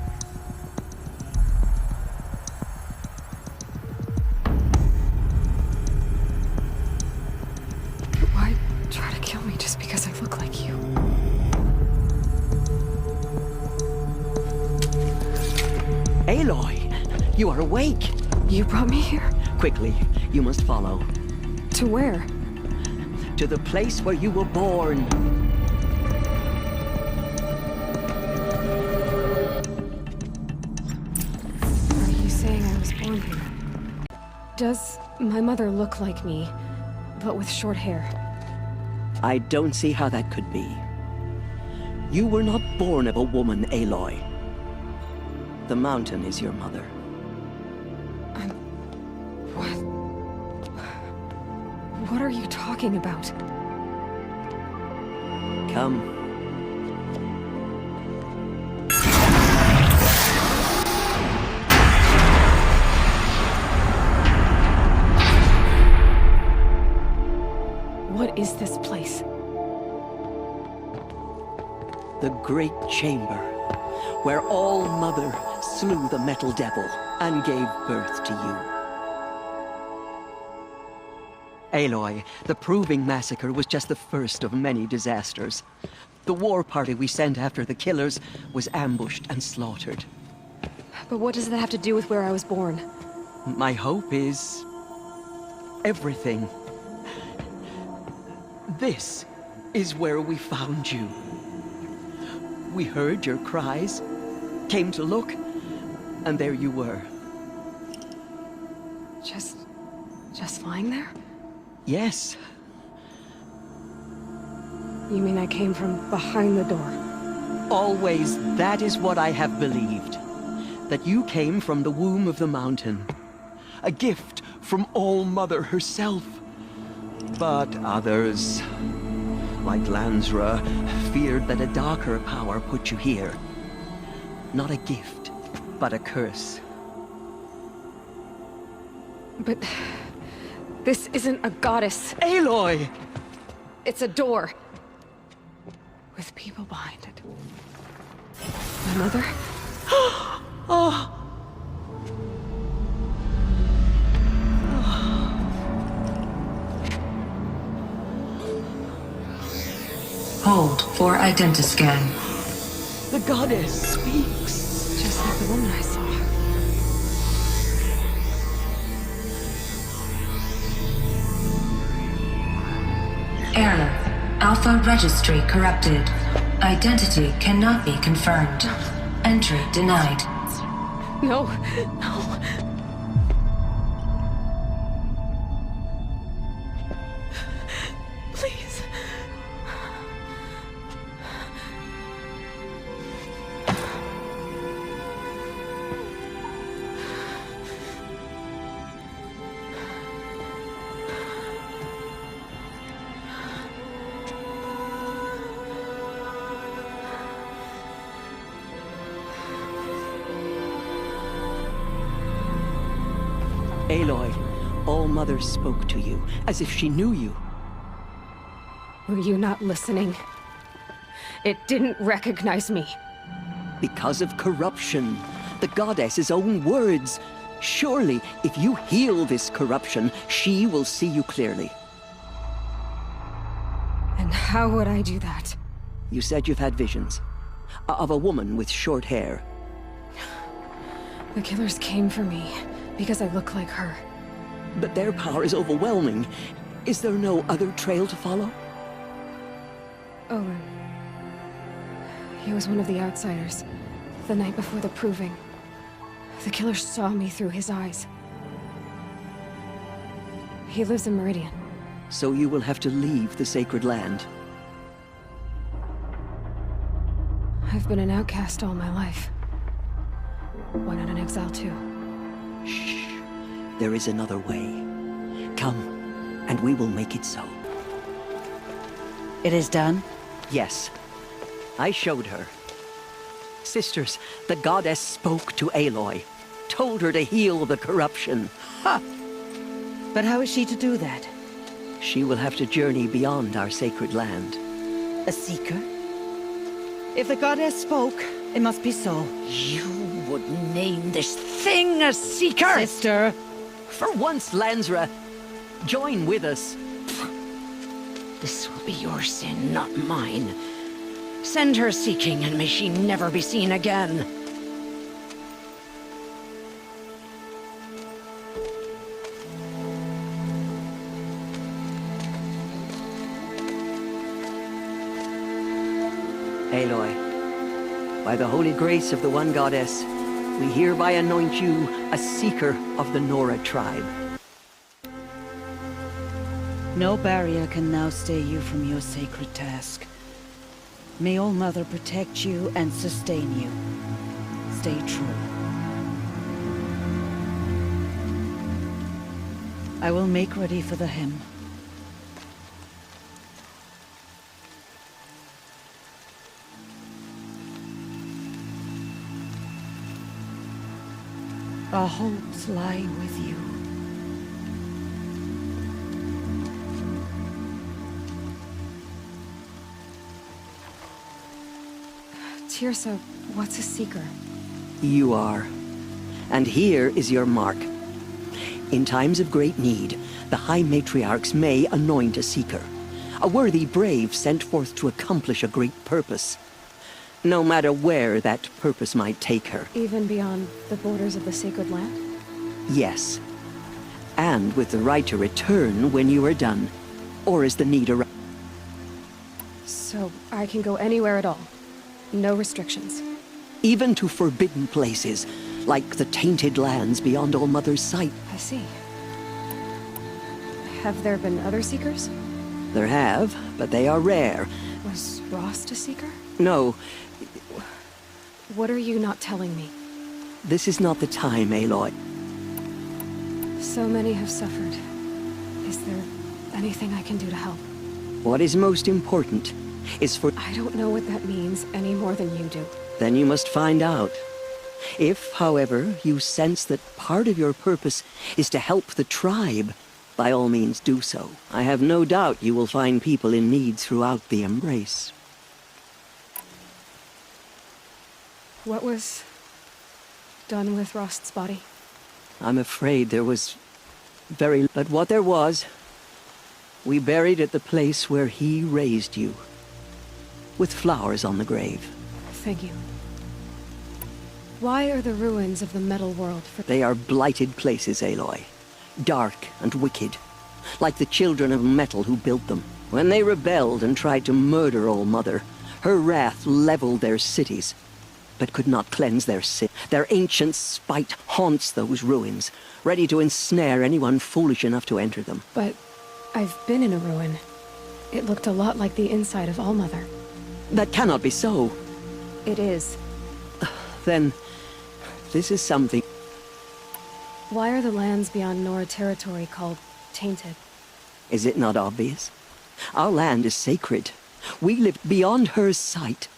Why try to kill me just because I look like you? Aloy, you are awake. You brought me here? Quickly, you must follow. To where? To the place where you were born. Are you saying I was born here? Does my mother look like me, but with short hair? I don't see how that could be. You were not born of a woman, Aloy. The mountain is your mother. What are you talking about? Come. What is this place? The Great Chamber, where All Mother slew the Metal Devil and gave birth to you. Aloy, the Proving Massacre was just the first of many disasters. The war party we sent after the killers was ambushed and slaughtered. But what does that have to do with where I was born? My hope is... everything. This is where we found you. We heard your cries, came to look, and there you were. Just lying there? Yes. You mean I came from behind the door? Always, that is what I have believed. That you came from the womb of the mountain. A gift from All-Mother herself. But others, like Lansra, feared that a darker power put you here. Not a gift, but a curse. But... this isn't a goddess. Aloy! It's a door. With people behind it. My mother? Oh! Hold for identiscan. The goddess speaks. Just like the woman I saw. Error. Alpha registry corrupted. Identity cannot be confirmed. Entry denied. No, no. Please. Aloy, All-Mother spoke to you, as if she knew you. Were you not listening? It didn't recognize me. Because of corruption. The goddess's own words. Surely, if you heal this corruption, she will see you clearly. And how would I do that? You said you've had visions. Of a woman with short hair. The killers came for me. Because I look like her. But their power is overwhelming. Is there no other trail to follow? Owen. He was one of the outsiders. The night before the proving. The killer saw me through his eyes. He lives in Meridian. So you will have to leave the sacred land. I've been an outcast all my life. Why not an exile too? Shh. There is another way. Come, and we will make it so. It is done? Yes. I showed her. Sisters, the goddess spoke to Aloy. Told her to heal the corruption. Ha! But how is she to do that? She will have to journey beyond our sacred land. A seeker? If the goddess spoke, it must be so. You would name this thing a seeker? Sister! For once, Lansra, join with us. This will be your sin, not mine. Send her seeking, and may she never be seen again. Aloy, by the holy grace of the One Goddess, we hereby anoint you a seeker of the Nora tribe. No barrier can now stay you from your sacred task. May All-Mother protect you and sustain you. Stay true. I will make ready for the hymn. Our hopes lie with you. Teersa, what's a seeker? You are. And here is your mark. In times of great need, the High Matriarchs may anoint a seeker. A worthy brave sent forth to accomplish a great purpose. no matter where that purpose might take her. Even beyond the borders of the sacred land? Yes. And with the right to return when you are done, or as the need arises. So I can go anywhere at all? No restrictions? Even to forbidden places, like the tainted lands beyond All-Mother's sight. I see. Have there been other Seekers? There have, but they are rare. Was Rost a Seeker? No. What are you not telling me? This is not the time, Aloy. So many have suffered. Is there anything I can do to help? What is most important is for... I don't know what that means any more than you do. Then you must find out. If, however, you sense that part of your purpose is to help the tribe, by all means do so. I have no doubt you will find people in need throughout the Embrace. What was done with Rost's body? I'm afraid there was but what there was, we buried at the place where he raised you, with flowers on the grave. Thank you. Why are the ruins of the metal world for... They are blighted places, Aloy. Dark and wicked, like the children of metal who built them. When they rebelled and tried to murder All-Mother, her wrath leveled their cities, but could not cleanse their sin. Their ancient spite haunts those ruins, ready to ensnare anyone foolish enough to enter them. But I've been in a ruin. It looked a lot like the inside of All-Mother. That cannot be so. It is. Then, this is something... Why are the lands beyond Nora territory called tainted? Is it not obvious? Our land is sacred. We live beyond her sight.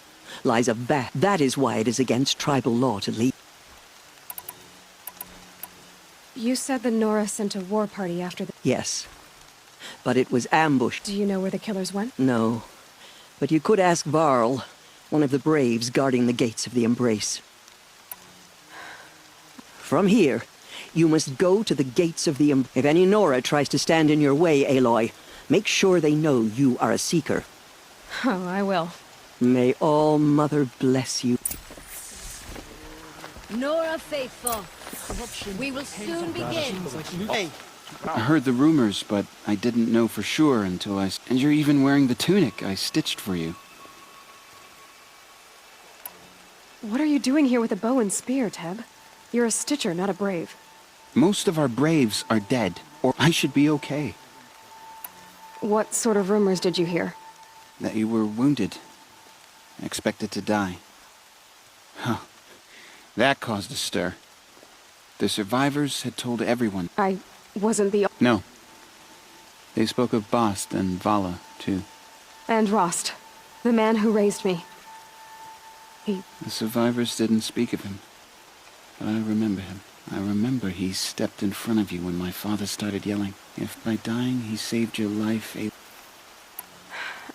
Lies a vast... That is why it is against tribal law to leave. You said the Nora sent a war party after the... Yes. But it was ambushed. Do you know where the killers went? No. But you could ask Varl, one of the braves guarding the gates of the Embrace. From here, you must go to the gates of the Embrace. If any Nora tries to stand in your way, Aloy, make sure they know you are a Seeker. Oh, I will. May All-Mother bless you. Nora faithful, we will soon begin. Hey. I heard the rumors, but I didn't know for sure until I... And you're even wearing the tunic I stitched for you. What are you doing here with a bow and spear, Teb? You're a Stitcher, not a Brave. Most of our Braves are dead, or I should be okay. What sort of rumors did you hear? That you were wounded. Expected to die. Huh. That caused a stir. The survivors had told everyone. I wasn't the... No. They spoke of Bast and Vala, too. And Rost, the man who raised me. The survivors didn't speak of him. But I remember him. I remember he stepped in front of you when my father started yelling. If by dying he saved your life,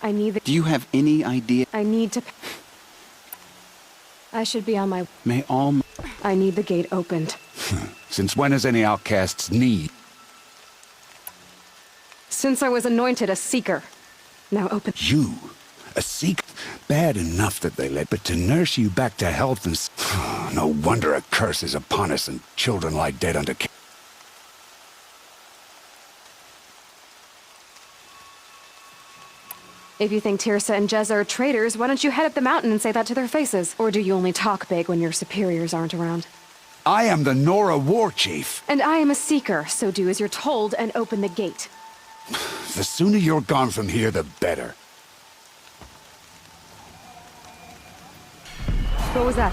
I need the... Do you have any idea? I need to... I should be on my... May all... I need the gate opened. Since when has any outcasts need? Since I was anointed a Seeker. Now open... You? A Seeker? Bad enough that they let, but to nurse you back to health and... No wonder a curse is upon us and children lie dead under... If you think Tirsa and Jezza are traitors, why don't you head up the mountain and say that to their faces? Or do you only talk big when your superiors aren't around? I am the Nora War Chief. And I am a Seeker, so do as you're told and open the gate. The sooner you're gone from here, the better. What was that?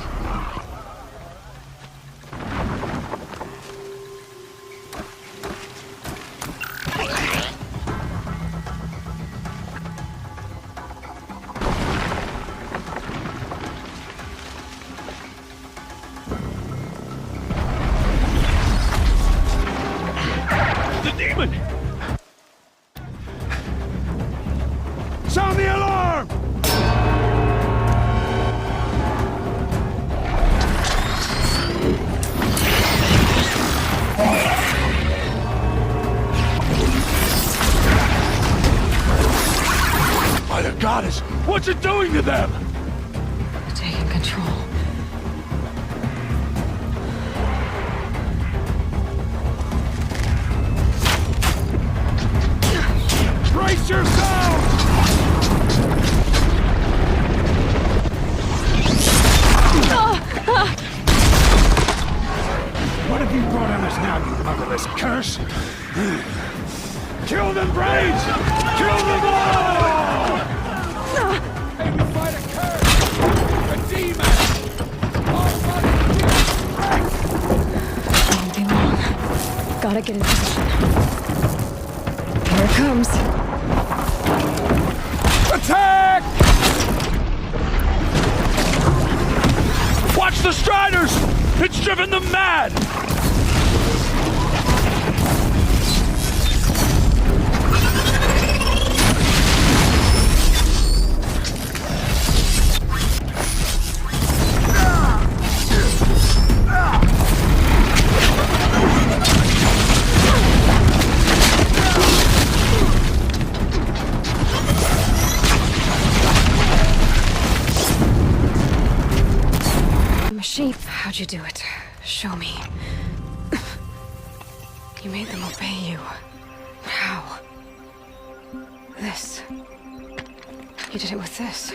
The demon! Sound the alarm! By the goddess, what's it doing to them? Take What have you brought on us now, you motherless curse? Kill them, Braves! Kill them all! Hey, we fight a curse! A demon! Won't be long. Gotta get in position. Here it comes. Attack! Watch the Striders! It's driven them mad! I'm a sheep. How'd you do it? Show me. You made them obey you. How? This. You did it with this.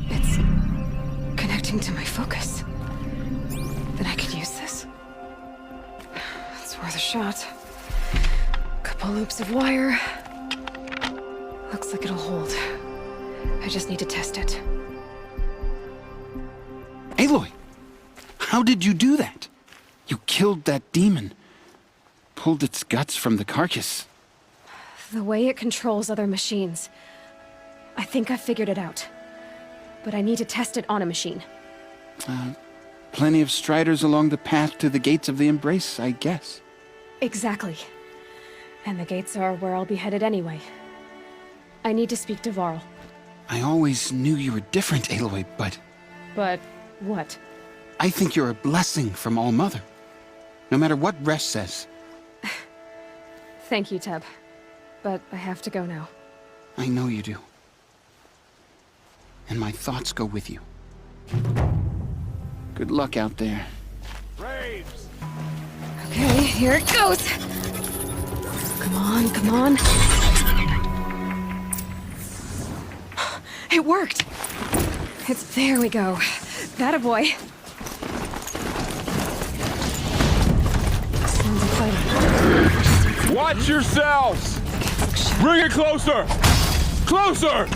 It's connecting to my focus. Then I could use this. It's worth a shot. Couple loops of wire. Looks like it'll hold. I just need to test it. Aloy! How did you do that? You killed that demon. Pulled its guts from the carcass. The way it controls other machines. I think I figured it out. But I need to test it on a machine. Plenty of Striders along the path to the gates of the Embrace, I guess. Exactly. And the gates are where I'll be headed anyway. I need to speak to Varl. I always knew you were different, Aloy, but... But what? I think you're a blessing from All-Mother. No matter what Resh says. Thank you, Teb. But I have to go now. I know you do. And my thoughts go with you. Good luck out there. Braves! Okay, here it goes! Come on, come on. It worked! There we go. That boy. Sounds like fighting. Watch yourselves! Bring it closer! Closer!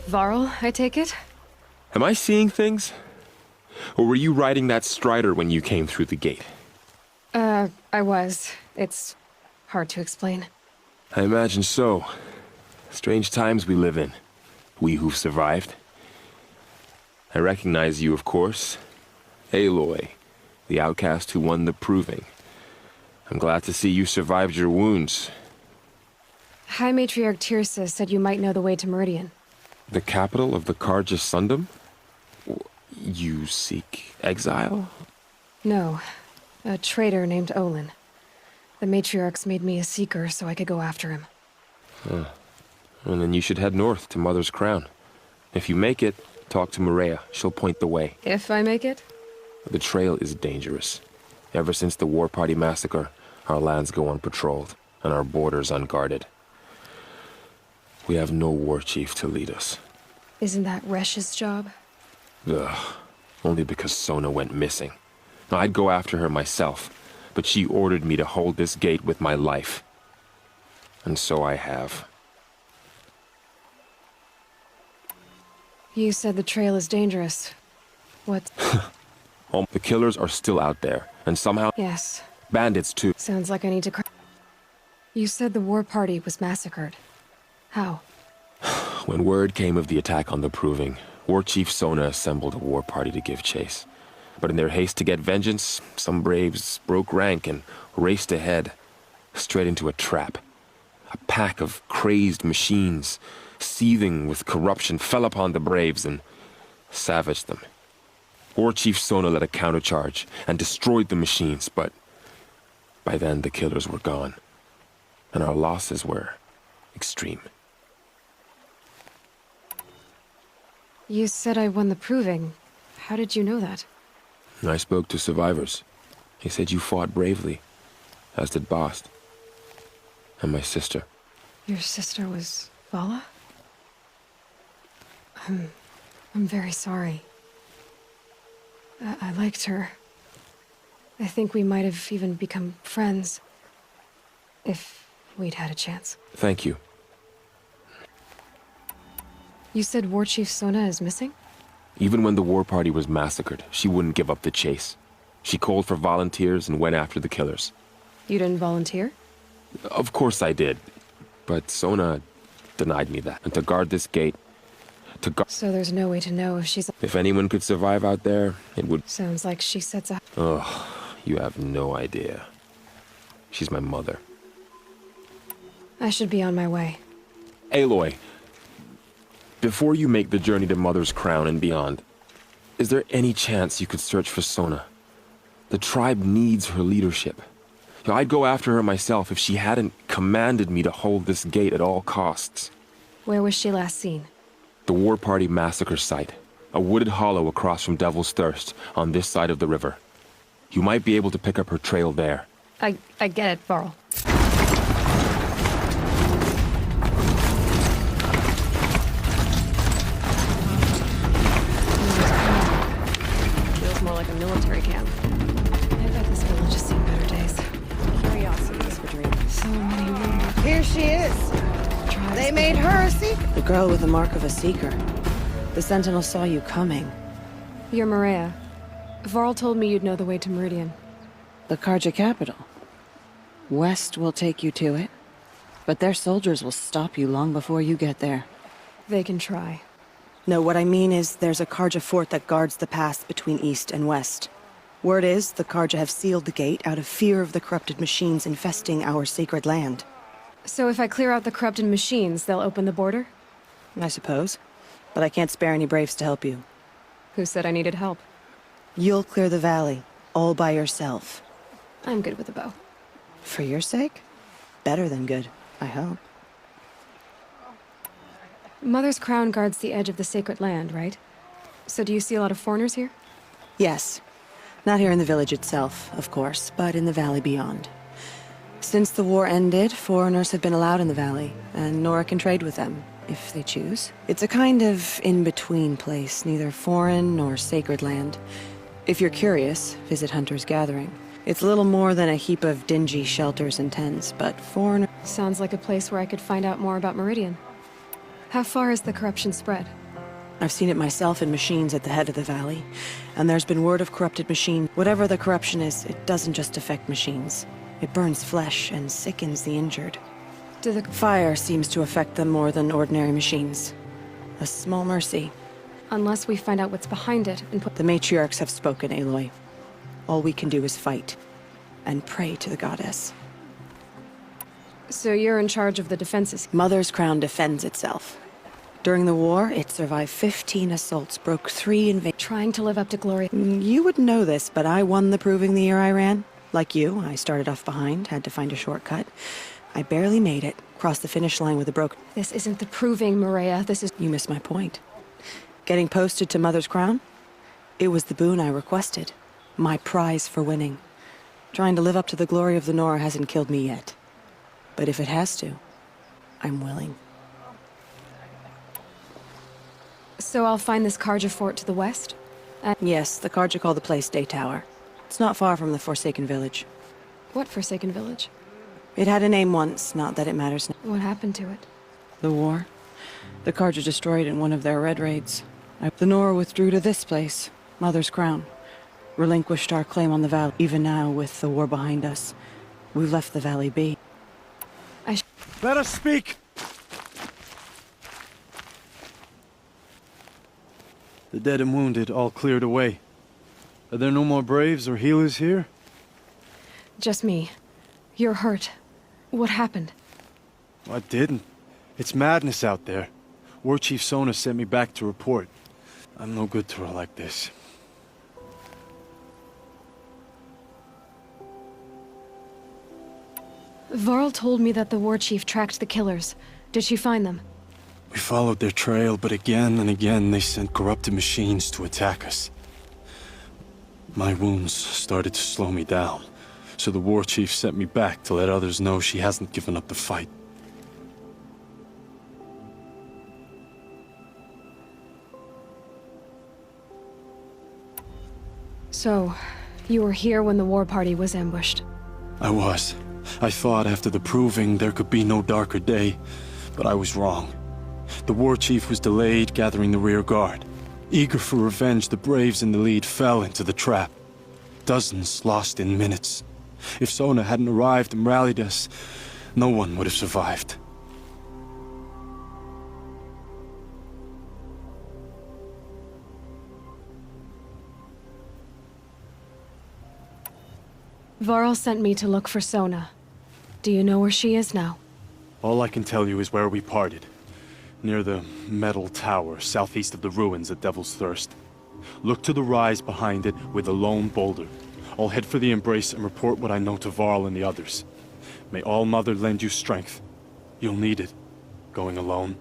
Varl, I take it? Am I seeing things? Or were you riding that Strider when you came through the gate? I was. It's hard to explain. I imagine so. Strange times we live in. We who've survived. I recognize you, of course. Aloy, the outcast who won the Proving. I'm glad to see you survived your wounds. High Matriarch Tirsa said you might know the way to Meridian. The capital of the Carja Sundom? You seek exile? No. A traitor named Olin. The Matriarchs made me a seeker so I could go after him. And then you should head north to Mother's Crown. If you make it, talk to Maria. She'll point the way. If I make it? The trail is dangerous. Ever since the War Party massacre, our lands go unpatrolled, and our borders unguarded. We have no war chief to lead us. Isn't that Resh's job? Ugh. Only because Sona went missing. I'd go after her myself, but she ordered me to hold this gate with my life. And so I have. You said the trail is dangerous. What? The killers are still out there, and somehow... Yes. Bandits, too. Sounds like I need to cry. You said the war party was massacred. How? When word came of the attack on the Proving, War Chief Sona assembled a war party to give chase. But in their haste to get vengeance, some braves broke rank and raced ahead, straight into a trap. A pack of crazed machines, seething with corruption, fell upon the braves and savaged them. War Chief Sona led a countercharge and destroyed the machines, but by then the killers were gone, and our losses were extreme. You said I won the Proving. How did you know that? I spoke to survivors. They said you fought bravely, as did Bast. and my sister. Your sister was Vala? I'm very sorry. I liked her. I think we might have even become friends. If we'd had a chance. Thank you. You said War Chief Sona is missing? Even when the war party was massacred, she wouldn't give up the chase. She called for volunteers and went after the killers. You didn't volunteer? Of course I did. But Sona denied me that. And to guard this gate, to guard... So there's no way to know if she's... If anyone could survive out there, it would... Sounds like she sets a... Ugh, you have no idea. She's my mother. I should be on my way. Aloy, before you make the journey to Mother's Crown and beyond, is there any chance you could search for Sona? The tribe needs her leadership. I'd go after her myself if she hadn't commanded me to hold this gate at all costs. Where was she last seen? The war party massacre site. A wooded hollow across from Devil's Thirst, on this side of the river. You might be able to pick up her trail there. I get it, Varl. Feels more like a military camp. I bet this village has seen better days. Curiosity is for dreaming. So many rumors. Here she is. They made her a seeker. The girl with the mark of a seeker. The Sentinel saw you coming. You're Maria. Varl told me you'd know the way to Meridian. The Carja capital. West will take you to it, but their soldiers will stop you long before you get there. They can try. No, what I mean is there's a Carja fort that guards the pass between East and West. Word is, the Carja have sealed the gate out of fear of the corrupted machines infesting our sacred land. So if I clear out the corrupted machines, they'll open the border? I suppose. But I can't spare any braves to help you. Who said I needed help? You'll clear the valley, all by yourself. I'm good with a bow. For your sake? Better than good, I hope. Mother's Crown guards the edge of the sacred land, right? So do you see a lot of foreigners here? Yes. Not here in the village itself, of course, but in the valley beyond. Since the war ended, foreigners have been allowed in the valley, and Nora can trade with them, if they choose. It's a kind of in-between place, neither foreign nor sacred land. If you're curious, visit Hunter's Gathering. It's little more than a heap of dingy shelters and tents, but foreigner... Sounds like a place where I could find out more about Meridian. How far has the corruption spread? I've seen it myself in machines at the head of the valley, and there's been word of corrupted machines. Whatever the corruption is, it doesn't just affect machines. It burns flesh and sickens the injured. Fire seems to affect them more than ordinary machines. A small mercy. Unless we find out what's behind it and put... The matriarchs have spoken, Aloy. All we can do is fight, and pray to the goddess. So you're in charge of the defenses? Mother's Crown defends itself. During the war, it survived 15 assaults, broke 3 invasions. Trying to live up to glory. You wouldn't know this, but I won the proving the year I ran. Like you, I started off behind, had to find a shortcut. I barely made it, crossed the finish line with a broken... This isn't the proving, Maria. This is... You missed my point. Getting posted to Mother's Crown? It was the boon I requested. My prize for winning. Trying to live up to the glory of the Nora hasn't killed me yet. But if it has to, I'm willing. So I'll find this Carja fort to the west? Yes, the Carja call the place Day Tower. It's not far from the Forsaken Village. What Forsaken Village? It had a name once, not that it matters now. What happened to it? The war. The Carja destroyed it in one of their red raids. The Nora withdrew to this place, Mother's Crown. Relinquished our claim on the valley. Even now, with the war behind us, we've left the valley be. Let us speak! The dead and wounded all cleared away. Are there no more braves or healers here? Just me. You're hurt. What happened? I didn't. It's madness out there. War Chief Sona sent me back to report. I'm no good to her like this. Varl told me that the war chief tracked the killers. Did she find them? We followed their trail, but again and again they sent corrupted machines to attack us. My wounds started to slow me down, So the war chief sent me back to let others know she hasn't given up the fight. So, you were here when the war party was ambushed? I was. I thought after the proving there could be no darker day, but I was wrong. The war chief was delayed gathering the rear guard. Eager for revenge, the braves in the lead fell into the trap. Dozens lost in minutes. If Sona hadn't arrived and rallied us, no one would have survived. Varl sent me to look for Sona. Do you know where she is now? All I can tell you is where we parted. Near the metal tower, southeast of the ruins at Devil's Thirst. Look to the rise behind it with a lone boulder. I'll head for the Embrace and report what I know to Varl and the others. May All Mother lend you strength. You'll need it, going alone.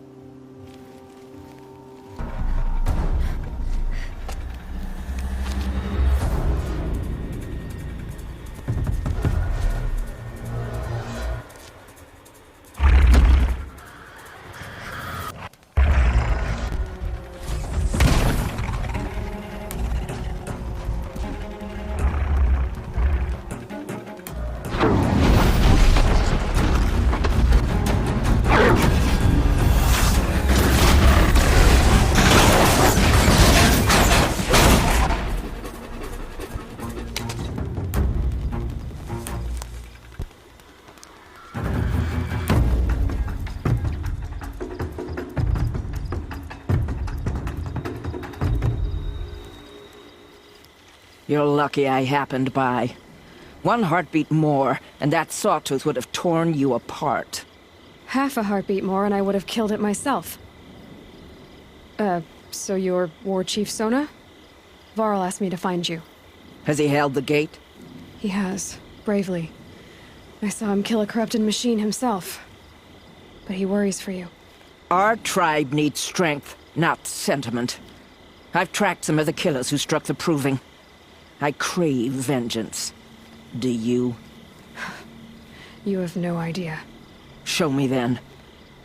You're lucky I happened by. One heartbeat more, and that sawtooth would have torn you apart. Half a heartbeat more and I would have killed it myself. So you're War Chief Sona? Varl asked me to find you. Has he held the gate? He has, bravely. I saw him kill a corrupted machine himself. But he worries for you. Our tribe needs strength, not sentiment. I've tracked some of the killers who struck the Proving. I crave vengeance. Do you? You have no idea. Show me then.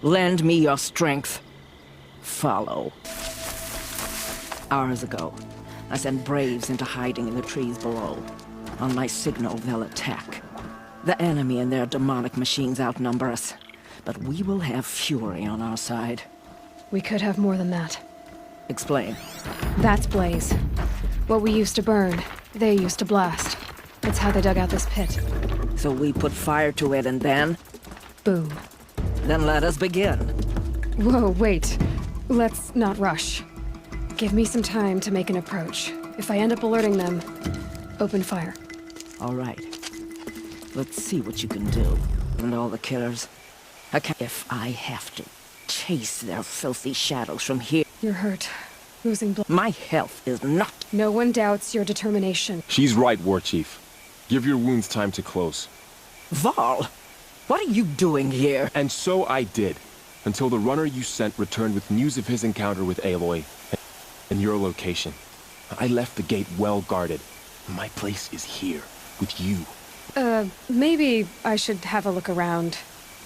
Lend me your strength. Follow. Hours ago, I sent braves into hiding in the trees below. On my signal, they'll attack. The enemy and their demonic machines outnumber us, but we will have fury on our side. We could have more than that. Explain. That's Blaze. What we used to burn, they used to blast. It's how they dug out this pit. So we put fire to it and then? Boom. Then let us begin. Whoa, wait. Let's not rush. Give me some time to make an approach. If I end up alerting them, open fire. All right. Let's see what you can do. And all the killers. If I have to chase their filthy shadows from here. You're hurt. Losing blood. My health is not. No one doubts your determination. She's right, War Chief. Give your wounds time to close. Varl, what are you doing here? And so I did, until the runner you sent returned with news of his encounter with Aloy and your location. I left the gate well guarded. My place is here, with you. Maybe I should have a look around.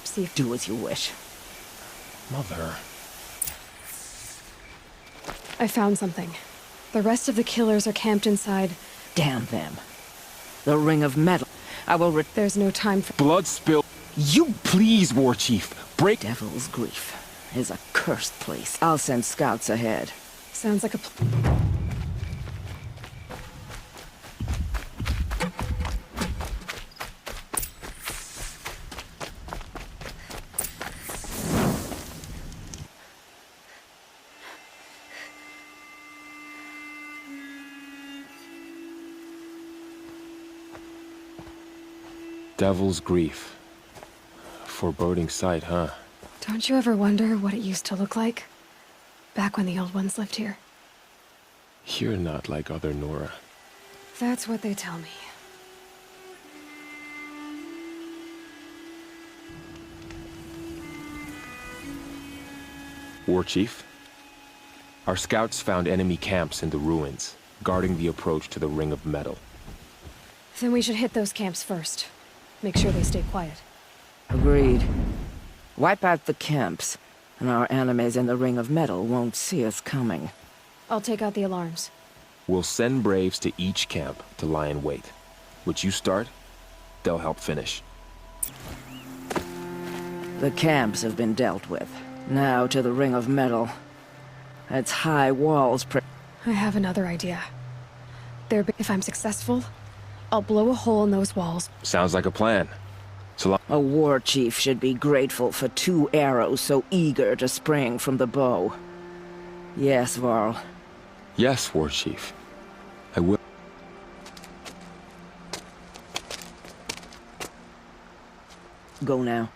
See if... Do as you wish. Mother... I found something. The rest of the killers are camped inside. Damn them. The Ring of Metal. I will There's no time for... Blood spill... You please, War Chief. Break... Devil's Grief is a cursed place. I'll send scouts ahead. Sounds like a... Devil's Grief. Foreboding sight, huh? Don't you ever wonder what it used to look like? Back when the old ones lived here. You're not like other Nora. That's what they tell me. War Chief? Our scouts found enemy camps in the ruins, guarding the approach to the Ring of Metal. Then we should hit those camps first. Make sure they stay quiet. Agreed. Wipe out the camps, and our enemies in the Ring of Metal won't see us coming. I'll take out the alarms. We'll send Braves to each camp to lie in wait. What you start, they'll help finish. The camps have been dealt with. Now to the Ring of Metal. Its high walls I have another idea. If I'm successful, I'll blow a hole in those walls. Sounds like a plan. A war chief should be grateful for 2 arrows so eager to spring from the bow. Yes, Varl. Yes, War Chief. I will. Go now.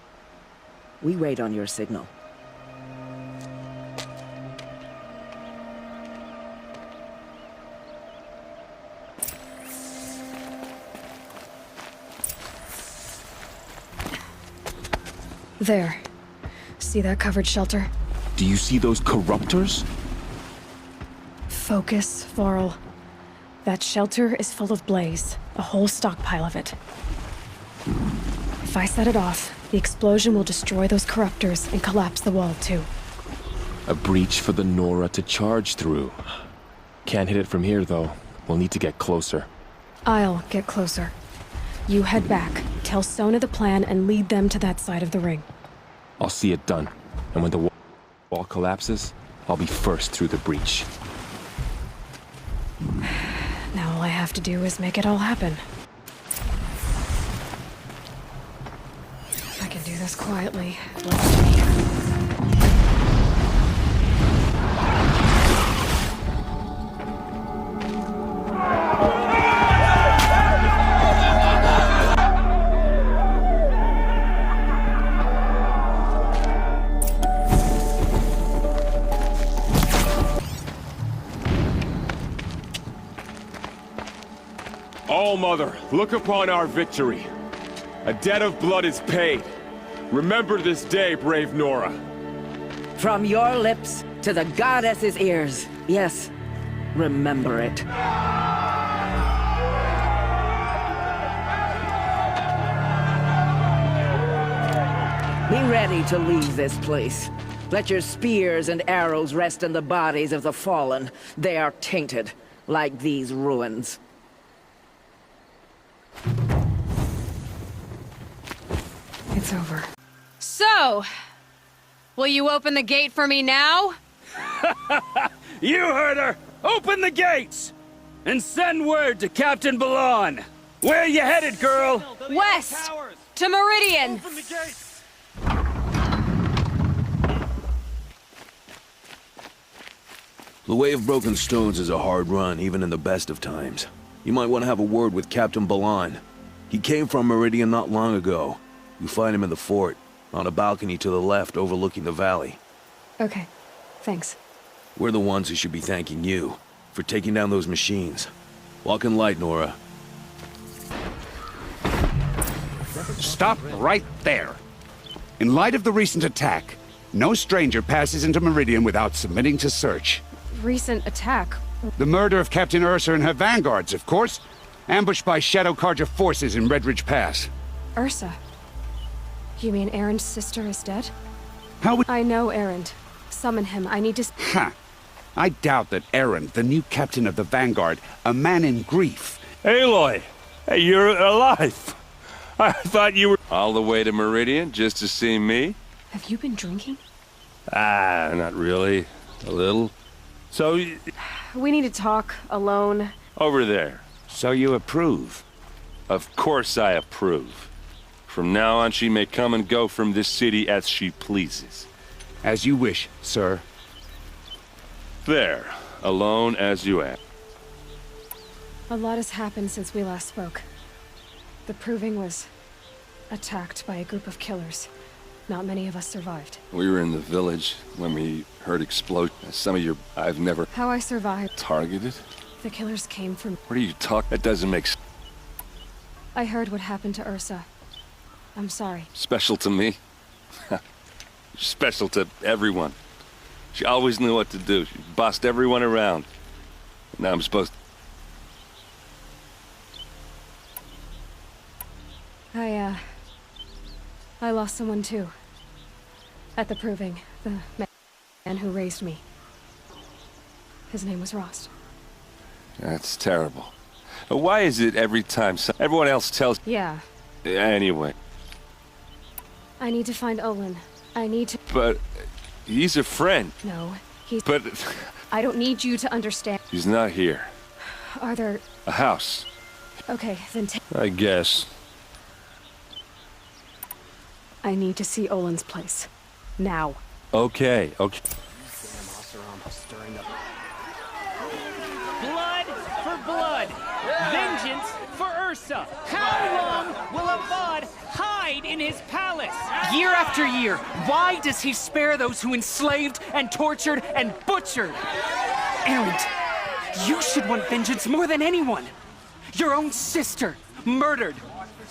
We wait on your signal. There. See that covered shelter? Do you see those corruptors? Focus, Varl. That shelter is full of blaze. A whole stockpile of it. If I set it off, the explosion will destroy those corruptors and collapse the wall, too. A breach for the Nora to charge through. Can't hit it from here, though. We'll need to get closer. I'll get closer. You head back, tell Sona the plan, and lead them to that side of the ring. I'll see it done. And when the wall collapses, I'll be first through the breach. Now all I have to do is make it all happen. I can do this quietly. Let's me. All-Mother, look upon our victory. A debt of blood is paid. Remember this day, brave Nora. From your lips to the goddess's ears. Yes, remember it. Be ready to leave this place. Let your spears and arrows rest in the bodies of the fallen. They are tainted, like these ruins. It's over. So, will you open the gate for me now? You heard her! Open the gates! And send word to Captain Balan. Where you headed, girl? West! To Meridian! The Way of Broken Stones is a hard run, even in the best of times. You might want to have a word with Captain Balan. He came from Meridian not long ago. You find him in the fort, on a balcony to the left overlooking the valley. Okay, thanks. We're the ones who should be thanking you for taking down those machines. Walk in light, Nora. Stop right there. In light of the recent attack, no stranger passes into Meridian without submitting to search. Recent attack? The murder of Captain Ursa and her vanguards, of course. Ambushed by Shadow Carja forces in Redridge Pass. Ursa? You mean Erend's sister is dead? How would— I know Erend. Summon him. I need to— Ha! I doubt that Erend, the new captain of the Vanguard, a man in grief— Aloy! Hey, you're alive! I thought you were— All the way to Meridian just to see me? Have you been drinking? Not really. A little. So, We need to talk, alone. over there. So you approve? Of course I approve. From now on, she may come and go from this city as she pleases. As you wish, sir. There. Alone as you am. A lot has happened since we last spoke. The Proving was attacked by a group of killers. Not many of us survived. We were in the village when we heard explosion. Some of your... I've never... How I survived. Targeted? The killers came from... What are you talking... That doesn't make... I heard what happened to Ursa. I'm sorry. Special to me? Special to everyone. She always knew what to do. She bossed everyone around. Now I'm supposed I lost someone too. At the Proving, the man who raised me. His name was Rost. That's terrible. Why is it every time everyone else tells... Yeah. Anyway. I need to find Olin. I need to... But he's a friend. No, he's... But... I don't need you to understand. He's not here. Are there... A house. Okay, then I guess. I need to see Olin's place. Now. Okay. Blood for blood. Vengeance for Ursa. How long will Avad hide in his palace? Year after year, why does he spare those who enslaved and tortured and butchered? Erend, you should want vengeance more than anyone. Your own sister, murdered.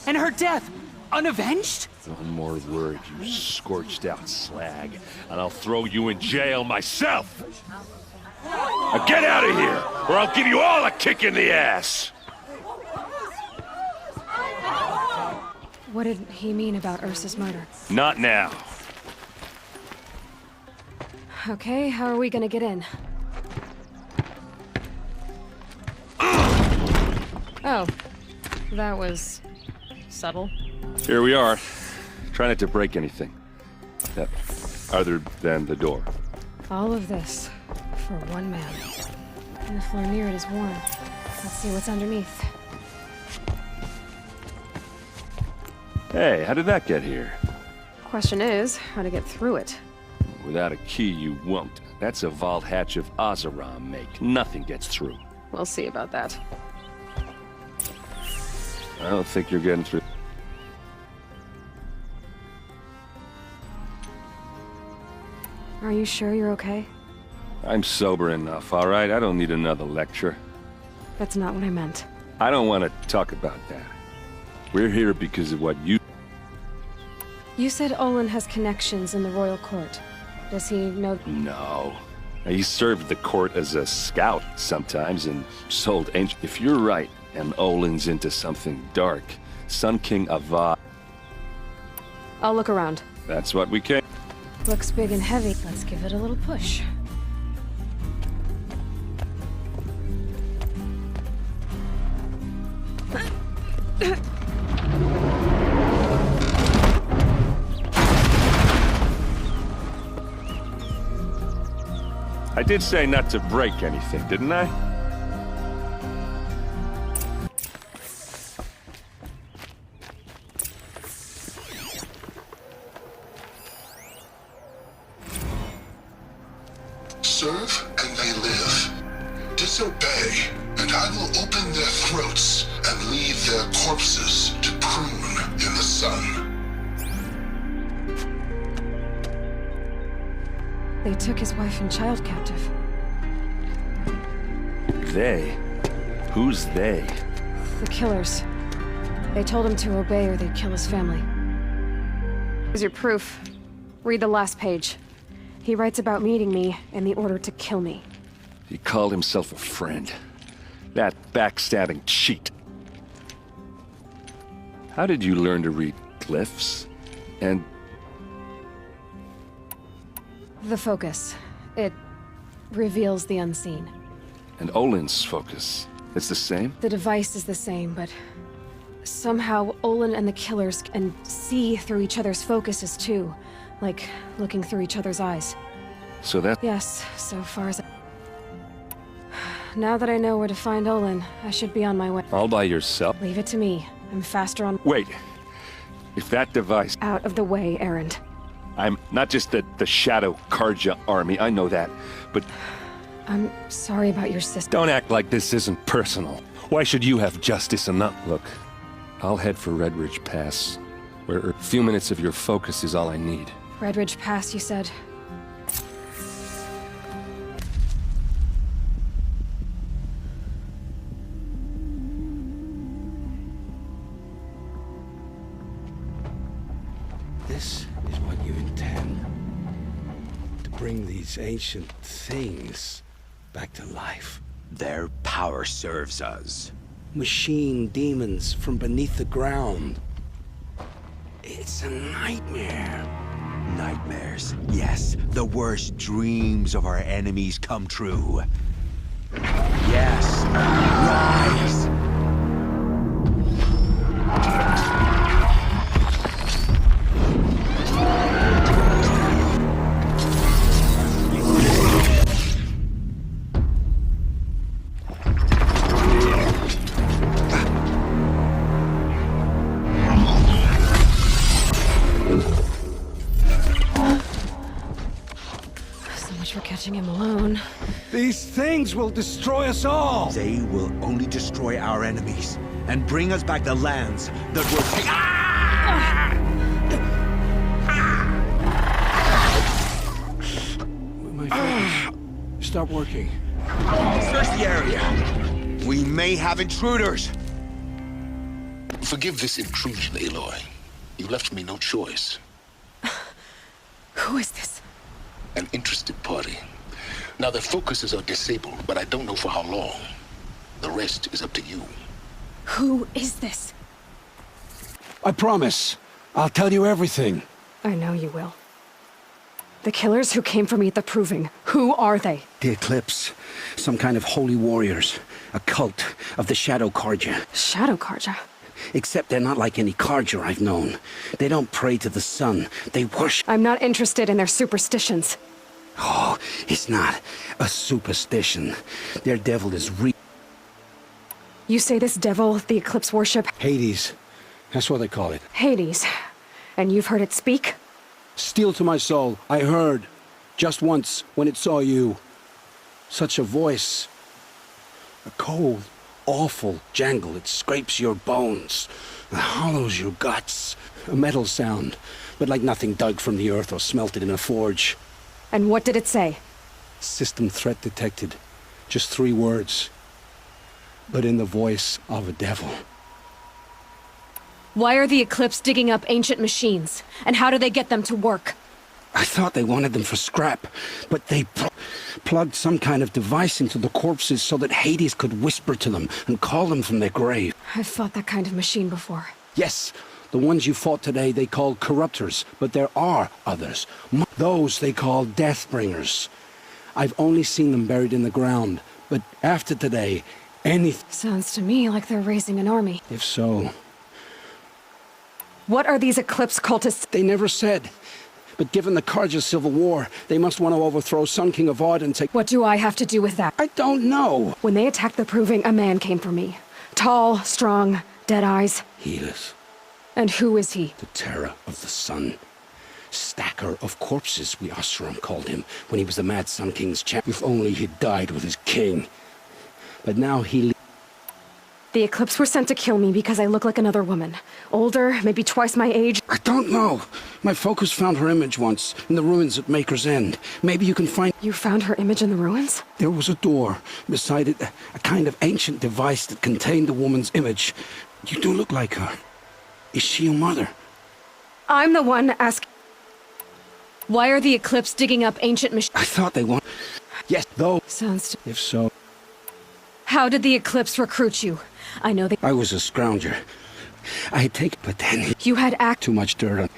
And her death, unavenged? One more word, you scorched out slag, and I'll throw you in jail myself! Now get out of here, or I'll give you all a kick in the ass! What did he mean about Ursa's murder? Not now. Okay, how are we gonna get in? Oh, that was subtle. Here we are. Try not to break anything. Other than the door. All of this for one man. And the floor near it is warm. Let's see what's underneath. Hey, how did that get here? Question is, how to get through it. Without a key, you won't. That's a vault hatch of Oseram make. Nothing gets through. We'll see about that. I don't think you're getting through. Are you sure you're okay? I'm sober enough, all right? I don't need another lecture. That's not what I meant. I don't want to talk about that. We're here because of what you... You said Olin has connections in the royal court. Does he know... No. He served the court as a scout sometimes and sold ancient... If you're right, and Olin's into something dark, Sun King Avad... I'll look around. That's what we came... Looks big and heavy. Let's give it a little push. I did say not to break anything, didn't I? Serve and they live. Disobey, and I will open their throats and leave their corpses to prune in the sun. They took his wife and child captive. They? Who's they? The killers. They told him to obey or they'd kill his family. Here's your proof. Read the last page. He writes about meeting me and the order to kill me. He called himself a friend. That backstabbing cheat. How did you learn to read glyphs? And... The focus. It reveals the unseen. And Olin's focus. It's the same? The device is the same, but... somehow Olin and the killers can see through each other's focuses too. Like looking through each other's eyes. So that... Yes, so far as Now that I know where to find Olin, I should be on my way. All by yourself? Leave it to me. I'm faster on... Wait. If that device... Out of the way, Erend. I'm not just the Shadow Karja army, I know that, but... I'm sorry about your sister. Don't act like this isn't personal. Why should you have justice and not... Look, I'll head for Redridge Pass, where a few minutes of your focus is all I need. Redridge Pass, you said? This is what you intend. To bring these ancient things back to life. Their power serves us. Machine demons from beneath the ground. It's a nightmare. Nightmares. Yes, the worst dreams of our enemies come true. Yes, rise! For catching him alone. These things will destroy us all! They will only destroy our enemies and bring us back the lands that will take. My focus. Stop working. Search the area. We may have intruders. Forgive this intrusion, Aloy. You left me no choice. Who is this? An interested party. Now their focuses are disabled, but I don't know for how long. The rest is up to you. Who is this? I promise. I'll tell you everything. I know you will. The killers who came for me at the Proving, who are they? The Eclipse. Some kind of holy warriors. A cult of the Shadow Carja. Shadow Carja? Except they're not like any Carja I've known. They don't pray to the sun. They worship. I'm not interested in their superstitions. Oh, it's not a superstition. Their devil is real. You say this devil, the Eclipse worship? Hades. That's what they call it. Hades. And you've heard it speak? Steel to my soul. I heard. Just once, when it saw you. Such a voice. A cold, awful jangle. It scrapes your bones. It hollows your guts. A metal sound, but like nothing dug from the earth or smelted in a forge. And what did it say? System threat detected. Just 3 words. But in the voice of a devil. Why are the Eclipse digging up ancient machines? And how do they get them to work? I thought they wanted them for scrap, but they plugged some kind of device into the corpses so that Hades could whisper to them and call them from their grave. I've fought that kind of machine before. Yes, the ones you fought today they call corruptors, but there are others. Those they call Deathbringers. I've only seen them buried in the ground, but after today, anything... Sounds to me like they're raising an army. If so... What are these Eclipse cultists? They never said. But given the Carja civil war, they must want to overthrow Sun King Avad and take... What do I have to do with that? I don't know. When they attacked the Proving, a man came for me. Tall, strong, dead eyes. Helis. And who is he? The terror of the sun. Stacker of corpses, we Oseram called him, when he was the Mad Sun King's champ. If only he'd died with his king. But now he... The Eclipse were sent to kill me because I look like another woman. Older, maybe twice my age. I don't know. My focus found her image once, in the ruins at Maker's End. Maybe you can find... You found her image in the ruins? There was a door. Beside it, a kind of ancient device that contained the woman's image. You do look like her. Is she your mother? I'm the one asking... Why are the Eclipse digging up ancient machines? I thought they wanted... Yes, though... Sounds... If so... How did the Eclipse recruit you? I know they... I was a scrounger. I had taken... But then... You had Too much dirt on...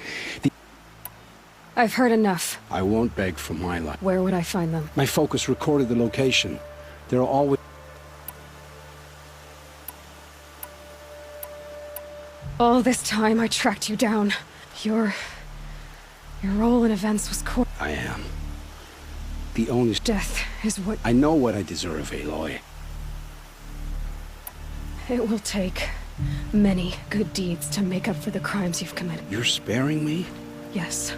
I've heard enough. I won't beg for my life. Where would I find them? My focus recorded the location. There are always... All this time I tracked you down. Your role in events was core. I am. The only... Death is what... I know what I deserve, Aloy. It will take many good deeds to make up for the crimes you've committed. You're sparing me? Yes.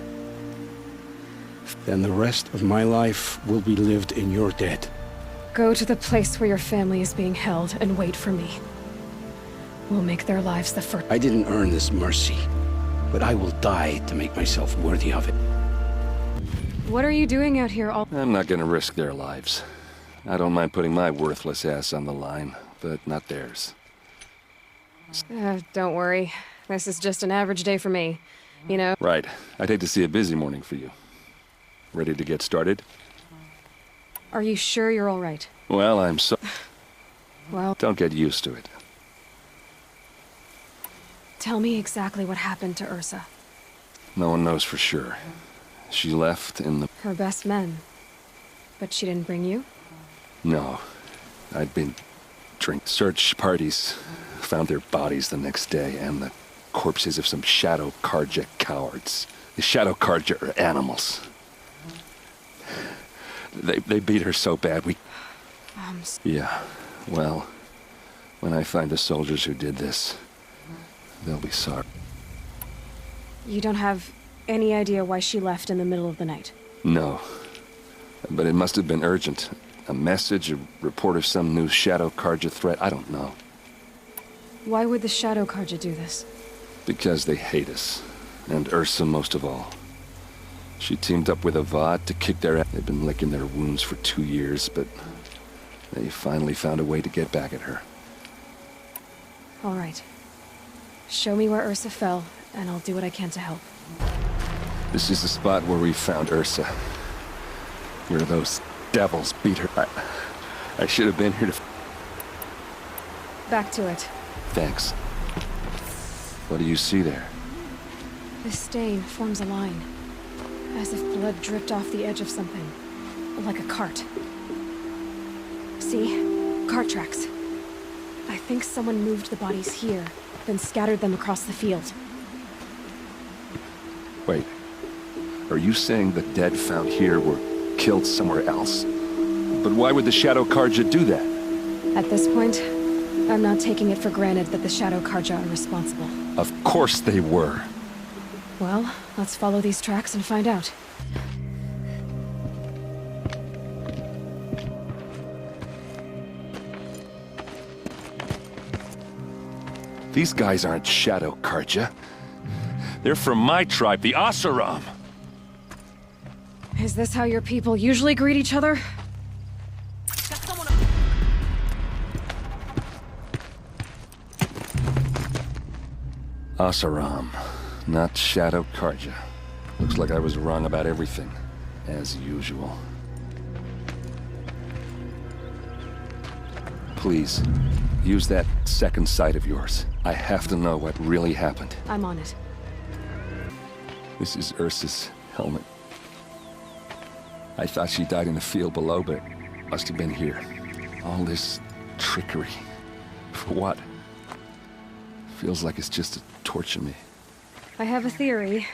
Then the rest of my life will be lived in your debt. Go to the place where your family is being held and wait for me. We'll make their lives the first. I didn't earn this mercy, but I will die to make myself worthy of it. What are you doing out here all... I'm not gonna risk their lives. I don't mind putting my worthless ass on the line, but not theirs. Don't worry. This is just an average day for me. You know? Right. I'd hate to see a busy morning for you. Ready to get started? Are you sure you're all right? Well, I'm so... Well... Don't get used to it. Tell me exactly what happened to Ursa. No one knows for sure. She left in the... Her best men. But she didn't bring you? No. I'd been search parties. Found their bodies the next day, and the corpses of some Shadow Carja cowards. The Shadow Carja are animals. They beat her so bad we... Yeah, well, when I find the soldiers who did this, they'll be sorry. You don't have any idea why she left in the middle of the night? No. But it must have been urgent. A message, a report of some new Shadow Carja threat, I don't know. Why would the Shadow Carja do this? Because they hate us. And Ursa most of all. She teamed up with Avad to kick their ass. They've been licking their wounds for 2 years, but they finally found a way to get back at her. All right. Show me where Ursa fell, and I'll do what I can to help. This is the spot where we found Ursa. Where those devils beat her. I should have been here to... Back to it. Thanks. What do you see there? This stain forms a line. As if blood dripped off the edge of something. Like a cart. See? Cart tracks. I think someone moved the bodies here, then scattered them across the field. Wait. Are you saying the dead found here were killed somewhere else? But why would the Shadow Carja do that? At this point, I'm not taking it for granted that the Shadow Carja are responsible. Of course they were. Well, let's follow these tracks and find out. These guys aren't Shadow Carja. They're from my tribe, the Oseram. Is this how your people usually greet each other? Oseram, not Shadow Carja. Looks like I was wrong about everything, as usual. Please, use that second sight of yours. I have to know what really happened. I'm on it. This is Ursa's helmet. I thought she died in the field below, but must have been here. All this trickery. For what? Feels like it's just to torture me. I have a theory.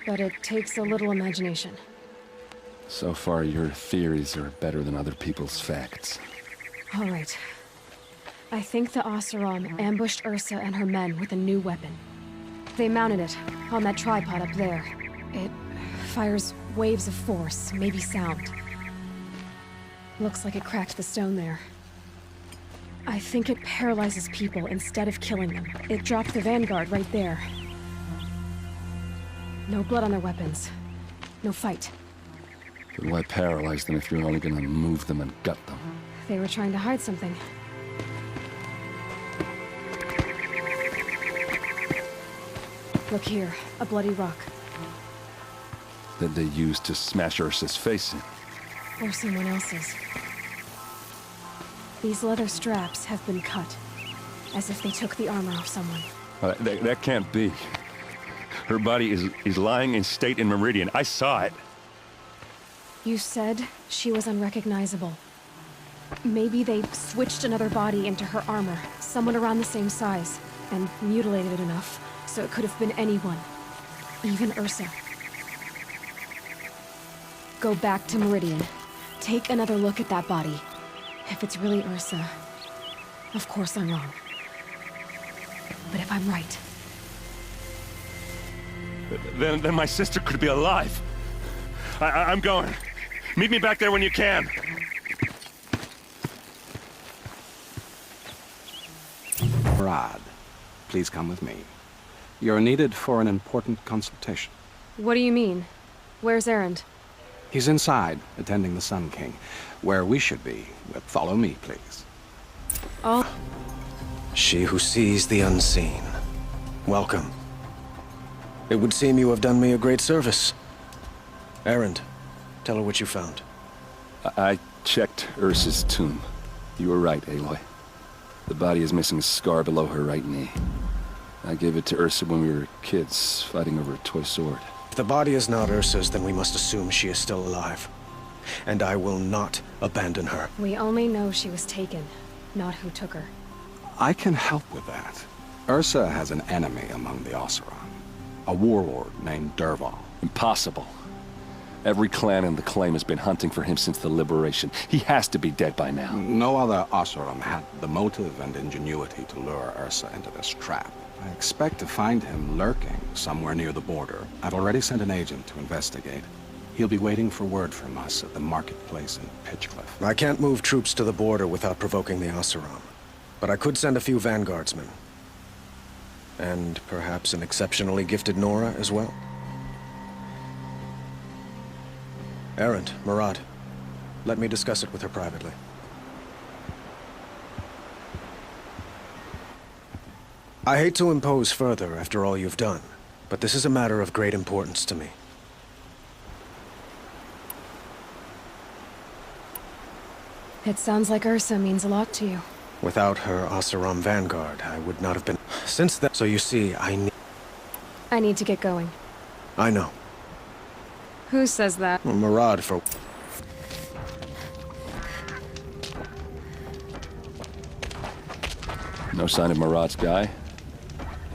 But it takes a little imagination. So far, your theories are better than other people's facts. All right. I think the Oseram ambushed Ursa and her men with a new weapon. They mounted it on that tripod up there. It fires waves of force, maybe sound. Looks like it cracked the stone there. I think it paralyzes people instead of killing them. It dropped the vanguard right there. No blood on their weapons. No fight. Then why paralyze them if you're only gonna move them and gut them? They were trying to hide something. Look here, a bloody rock. That they used to smash Ursa's face in. Or someone else's. These leather straps have been cut, as if they took the armor off someone. That can't be. Her body is lying in state in Meridian. I saw it. You said she was unrecognizable. Maybe they switched another body into her armor, someone around the same size, and mutilated it enough so it could have been anyone. Even Ursa. Go back to Meridian. Take another look at that body. If it's really Ursa, of course I'm wrong. But if I'm right... Then my sister could be alive. I'm going. Meet me back there when you can. Rod, please come with me. You're needed for an important consultation. What do you mean? Where's Erend? He's inside, attending the Sun King. Where we should be. Follow me, please. Oh. She who sees the unseen. Welcome. It would seem you have done me a great service. Erend, tell her what you found. I checked Ursa's tomb. You were right, Aloy. The body is missing a scar below her right knee. I gave it to Ursa when we were kids, fighting over a toy sword. If the body is not Ursa's, then we must assume she is still alive. And I will not abandon her. We only know she was taken, not who took her. I can help with that. Ursa has an enemy among the Oseram. A warlord named Dervahl. Impossible. Every clan in the Claim has been hunting for him since the Liberation. He has to be dead by now. No other Oseram had the motive and ingenuity to lure Ursa into this trap. I expect to find him lurking somewhere near the border. I've already sent an agent to investigate. He'll be waiting for word from us at the marketplace in Pitchcliff. I can't move troops to the border without provoking the Oseram. But I could send a few vanguardsmen. And perhaps an exceptionally gifted Nora as well. Erend, Murad, let me discuss it with her privately. I hate to impose further after all you've done, but this is a matter of great importance to me. It sounds like Ursa means a lot to you. Without her Oseram vanguard, I would not have been... Since then... So you see, I need to get going. I know. Who says that? Well, Murad for... No sign of Murad's guy.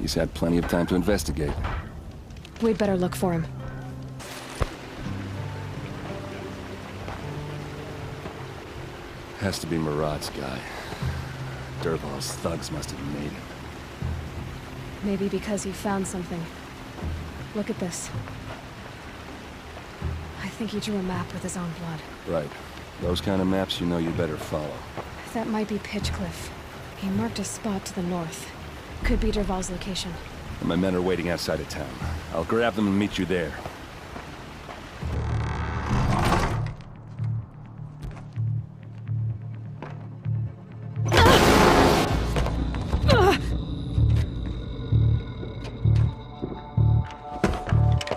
He's had plenty of time to investigate. We'd better look for him. Has to be Murad's guy. Dervahl's thugs must have made him. Maybe because he found something. Look at this. I think he drew a map with his own blood. Right. Those kind of maps you know you better follow. That might be Pitchcliff. He marked a spot to the north. Could be Dervahl's location. And my men are waiting outside of town. I'll grab them and meet you there.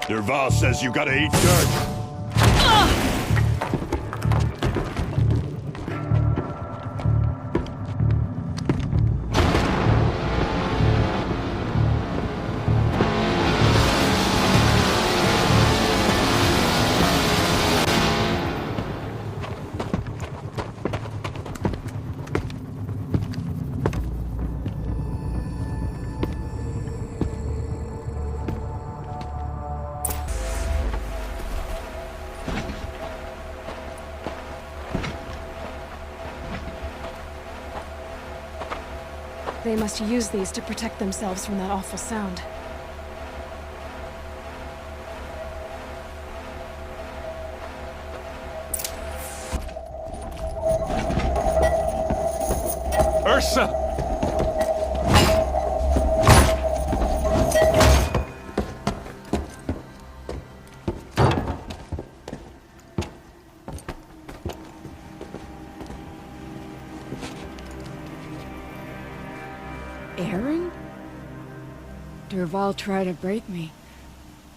Dervahl says you gotta eat dirt. They must use these to protect themselves from that awful sound. Ursa! Erend? Dervahl tried to break me.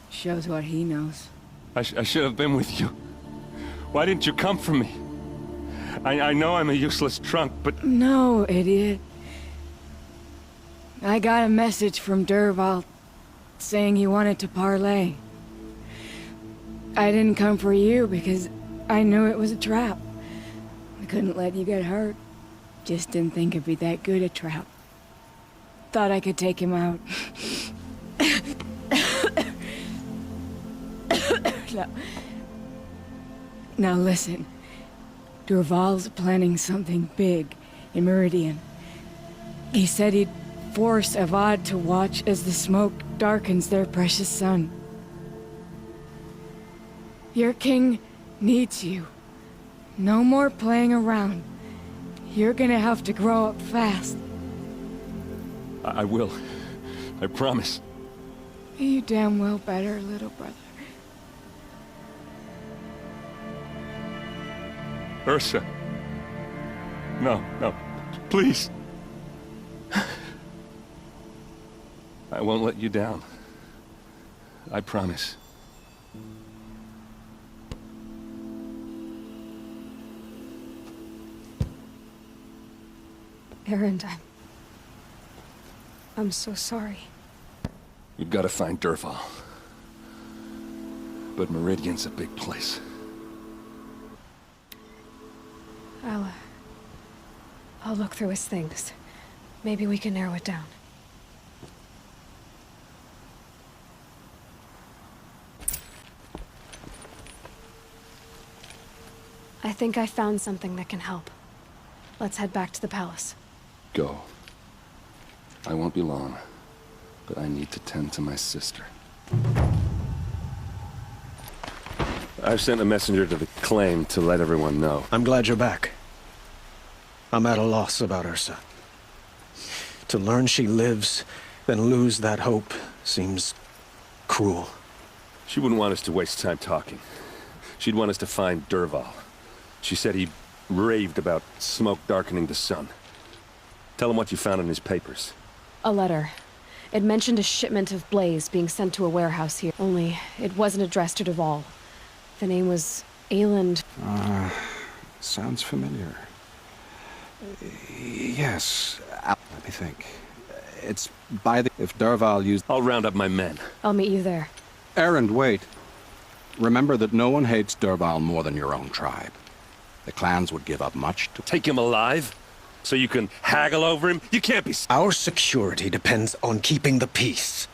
Shows what he knows. I should have been with you. Why didn't you come for me? I know I'm a useless trunk, but... No, idiot. I got a message from Dervahl saying he wanted to parley. I didn't come for you because I knew it was a trap. I couldn't let you get hurt. Just didn't think it'd be that good a trap. Thought I could take him out. Now listen. Dervahl's planning something big in Meridian. He said he'd force Avad to watch as the smoke darkens their precious sun. Your king needs you. No more playing around. You're gonna have to grow up fast. I will. I promise. You damn well better, little brother. Ursa. No, no. Please. I won't let you down. I promise. Erend, I'm so sorry. We've got to find Dervahl. But Meridian's a big place. I'll look through his things. Maybe we can narrow it down. I think I found something that can help. Let's head back to the palace. Go. I won't be long, but I need to tend to my sister. I've sent a messenger to the claim to let everyone know. I'm glad you're back. I'm at a loss about Ursa. To learn she lives, then lose that hope, seems cruel. She wouldn't want us to waste time talking. She'd want us to find Dervahl. She said he raved about smoke darkening the sun. Tell him what you found in his papers. A letter. It mentioned a shipment of blaze being sent to a warehouse here. Only, it wasn't addressed to Dervahl. The name was Ayland. Sounds familiar. Yes. Let me think. It's by the... If Dervahl used... I'll round up my men. I'll meet you there. Erend, wait. Remember that no one hates Dervahl more than your own tribe. The clans would give up much to... Take him alive? So you can haggle over him? You can't be... Our security depends on keeping the peace.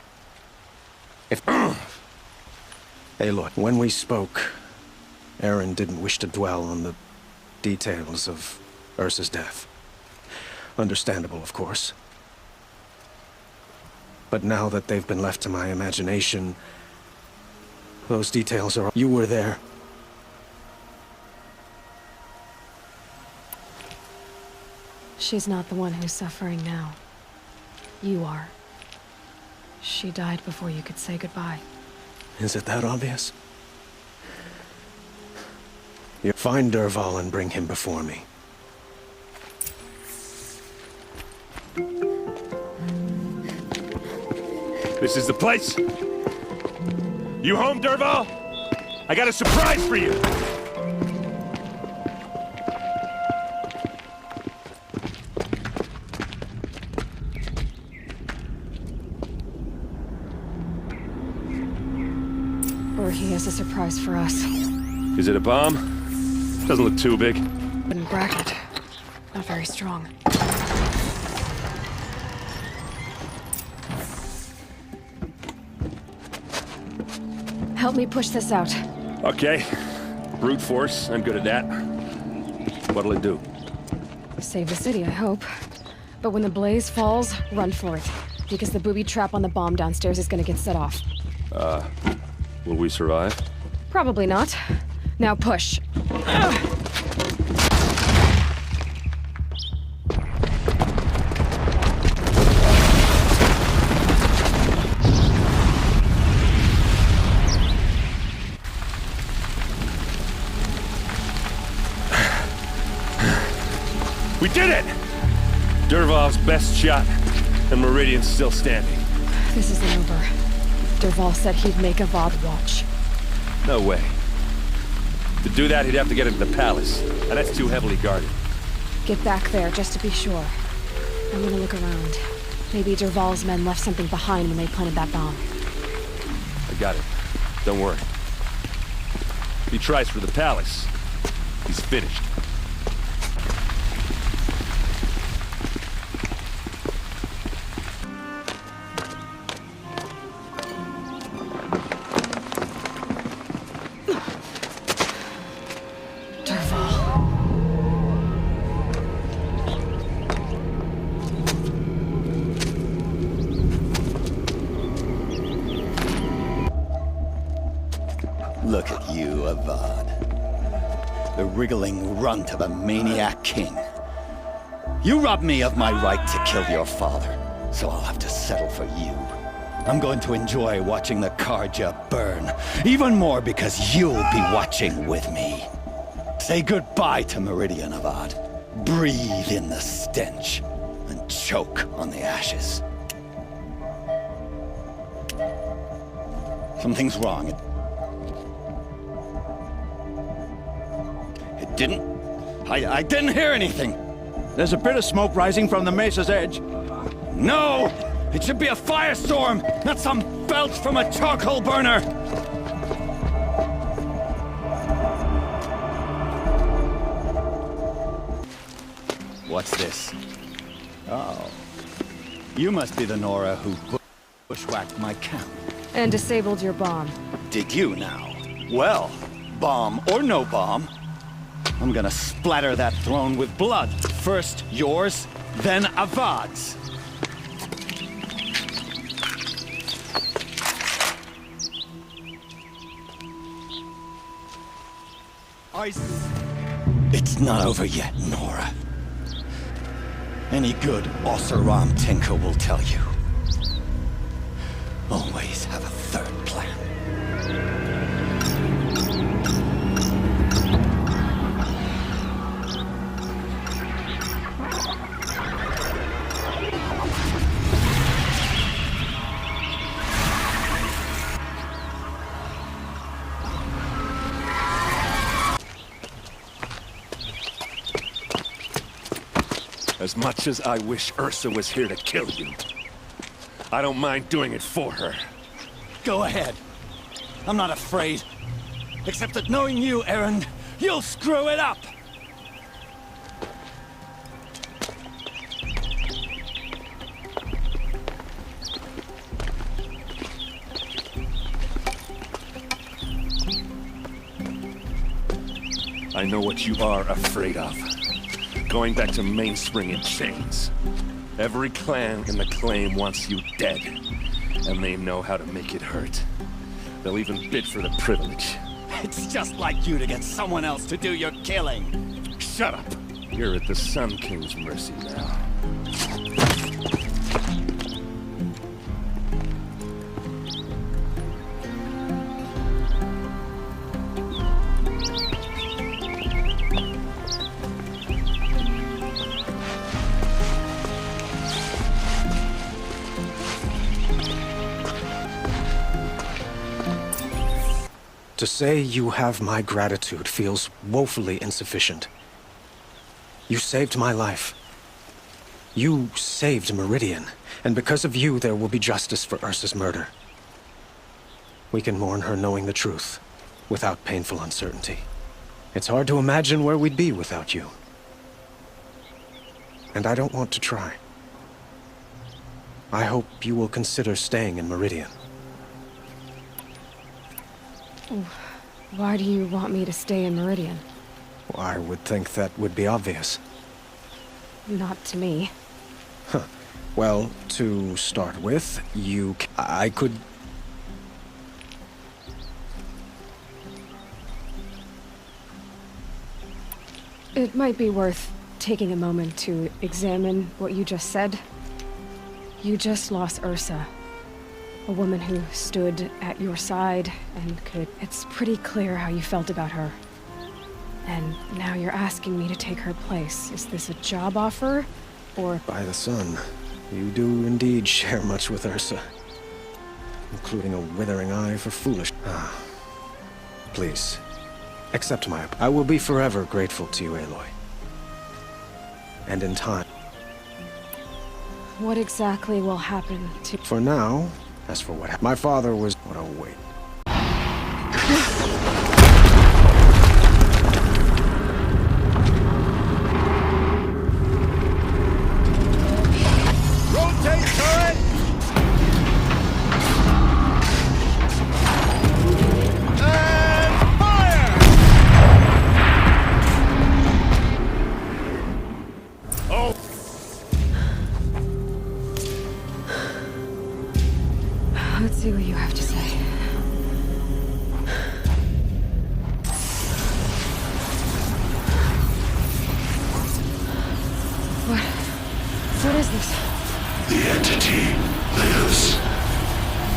If... Aloy, when we spoke, Erend didn't wish to dwell on the details of Ursa's death. Understandable, of course. But now that they've been left to my imagination, those details are... You were there. She's not the one who's suffering now. You are. She died before you could say goodbye. Is it that obvious? You find Dervahl and bring him before me. This is the place? You home, Dervahl? I got a surprise for you! Or he has a surprise for us. Is it a bomb? Doesn't look too big. Wooden bracket. Not very strong. Help me push this out. Okay. Brute force, I'm good at that. What'll it do? Save the city, I hope. But when the blaze falls, run for it. Because the booby trap on the bomb downstairs is gonna get set off. Will we survive? Probably not. Now push. We did it! Dervahl's best shot, and Meridian's still standing. This isn't over. Dervahl said he'd make Avad watch. No way. To do that, he'd have to get into the palace, and that's too heavily guarded. Get back there, just to be sure. I'm gonna look around. Maybe Dervahl's men left something behind when they planted that bomb. I got it. Don't worry. If he tries for the palace, he's finished. Look at you, Avad. The wriggling runt of a maniac king. You robbed me of my right to kill your father, so I'll have to settle for you. I'm going to enjoy watching the Carja burn, even more because you'll be watching with me. Say goodbye to Meridian, Avad. Breathe in the stench, and choke on the ashes. Something's wrong. I didn't hear anything. There's a bit of smoke rising from the mesa's edge. No! It should be a firestorm, not some squelch from a charcoal burner! What's this? Oh. You must be the Nora who bushwhacked my camp. And disabled your bomb. Did you now? Well, bomb or no bomb, I'm gonna splatter that throne with blood. First yours, then Avad's. It's not over yet, Nora. Any good Oseram tinker will tell you. Always have a third plan. As much as I wish Ursa was here to kill you, I don't mind doing it for her. Go ahead. I'm not afraid. Except that knowing you, Erend, you'll screw it up! I know what you are afraid of. Going back to Mainspring in chains. Every clan in the claim wants you dead, and they know how to make it hurt. They'll even bid for the privilege. It's just like you to get someone else to do your killing. Shut up! You're at the Sun King's mercy now. To say you have my gratitude feels woefully insufficient. You saved my life. You saved Meridian, and because of you there will be justice for Ursa's murder. We can mourn her knowing the truth, without painful uncertainty. It's hard to imagine where we'd be without you. And I don't want to try. I hope you will consider staying in Meridian. Why do you want me to stay in Meridian? I would think that would be obvious. Not to me. Huh. Well, to start with, I could... It might be worth taking a moment to examine what you just said. You just lost Ursa. A woman who stood at your side and could... It's pretty clear how you felt about her. And now you're asking me to take her place. Is this a job offer, or... By the sun, you do indeed share much with Ursa. Including a withering eye for foolish... Please, accept my... I will be forever grateful to you, Aloy. And in time... What exactly will happen to... For now... As for what my father was... What a wait. Rotate turret! And fire! Oh! Let's see what you have to say. What is this? The entity lives.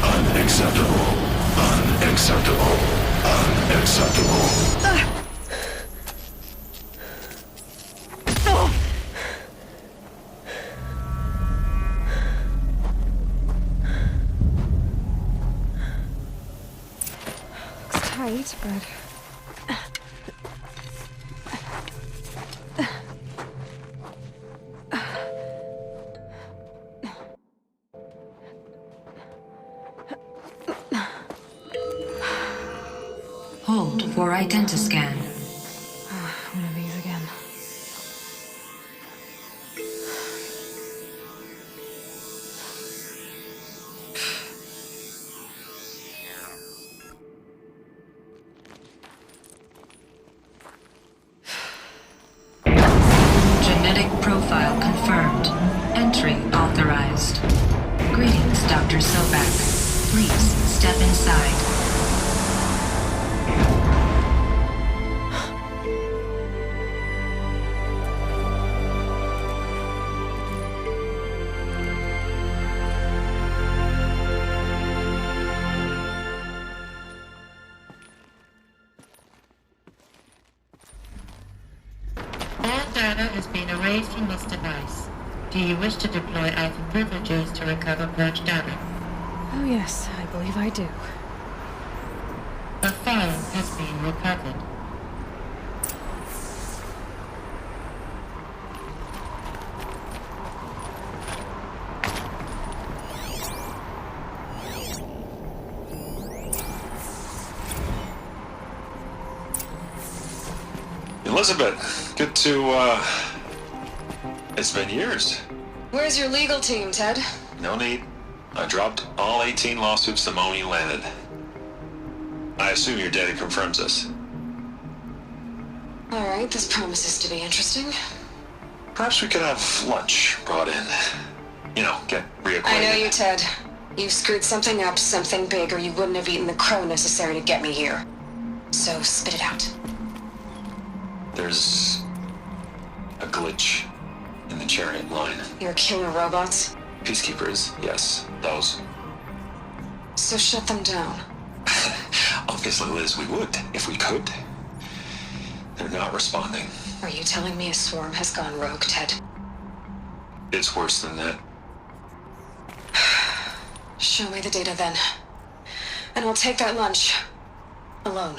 Unacceptable. Unacceptable. Unacceptable. Tight, but... Hold for identiscan. One of these again. Genetic profile confirmed. Entry authorized. Greetings, Dr. Sobek. Please step inside. All data is being erased from this device. Do you wish to deploy Item privileges to recover purged data? Oh yes, I believe I do. A file has been recovered. Elizabeth, good to, It's been years. Where's your legal team, Ted? No need. I dropped all 18 lawsuits the moment you landed. I assume your data confirms this. All right, this promises to be interesting. Perhaps we could have lunch brought in. You know, get reacquainted. I know you, Ted. You've screwed something up, something big, or you wouldn't have eaten the crow necessary to get me here. So spit it out. There's a glitch in the chariot line. Your killer robots? Peacekeepers, yes, those. So shut them down. Obviously, Liz, we would, if we could. They're not responding. Are you telling me a swarm has gone rogue, Ted? It's worse than that. Show me the data then. And I'll take that lunch. Alone.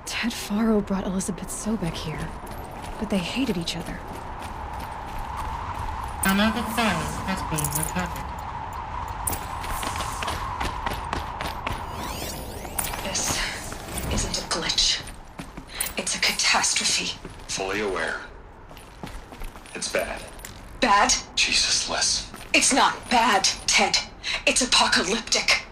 Ted Faro brought Elizabeth Sobek here, but they hated each other. Another file has been recovered. This isn't a glitch. It's a catastrophe. Fully aware. It's bad. Bad? Jesus, Liz. It's not bad, Ted. It's apocalyptic.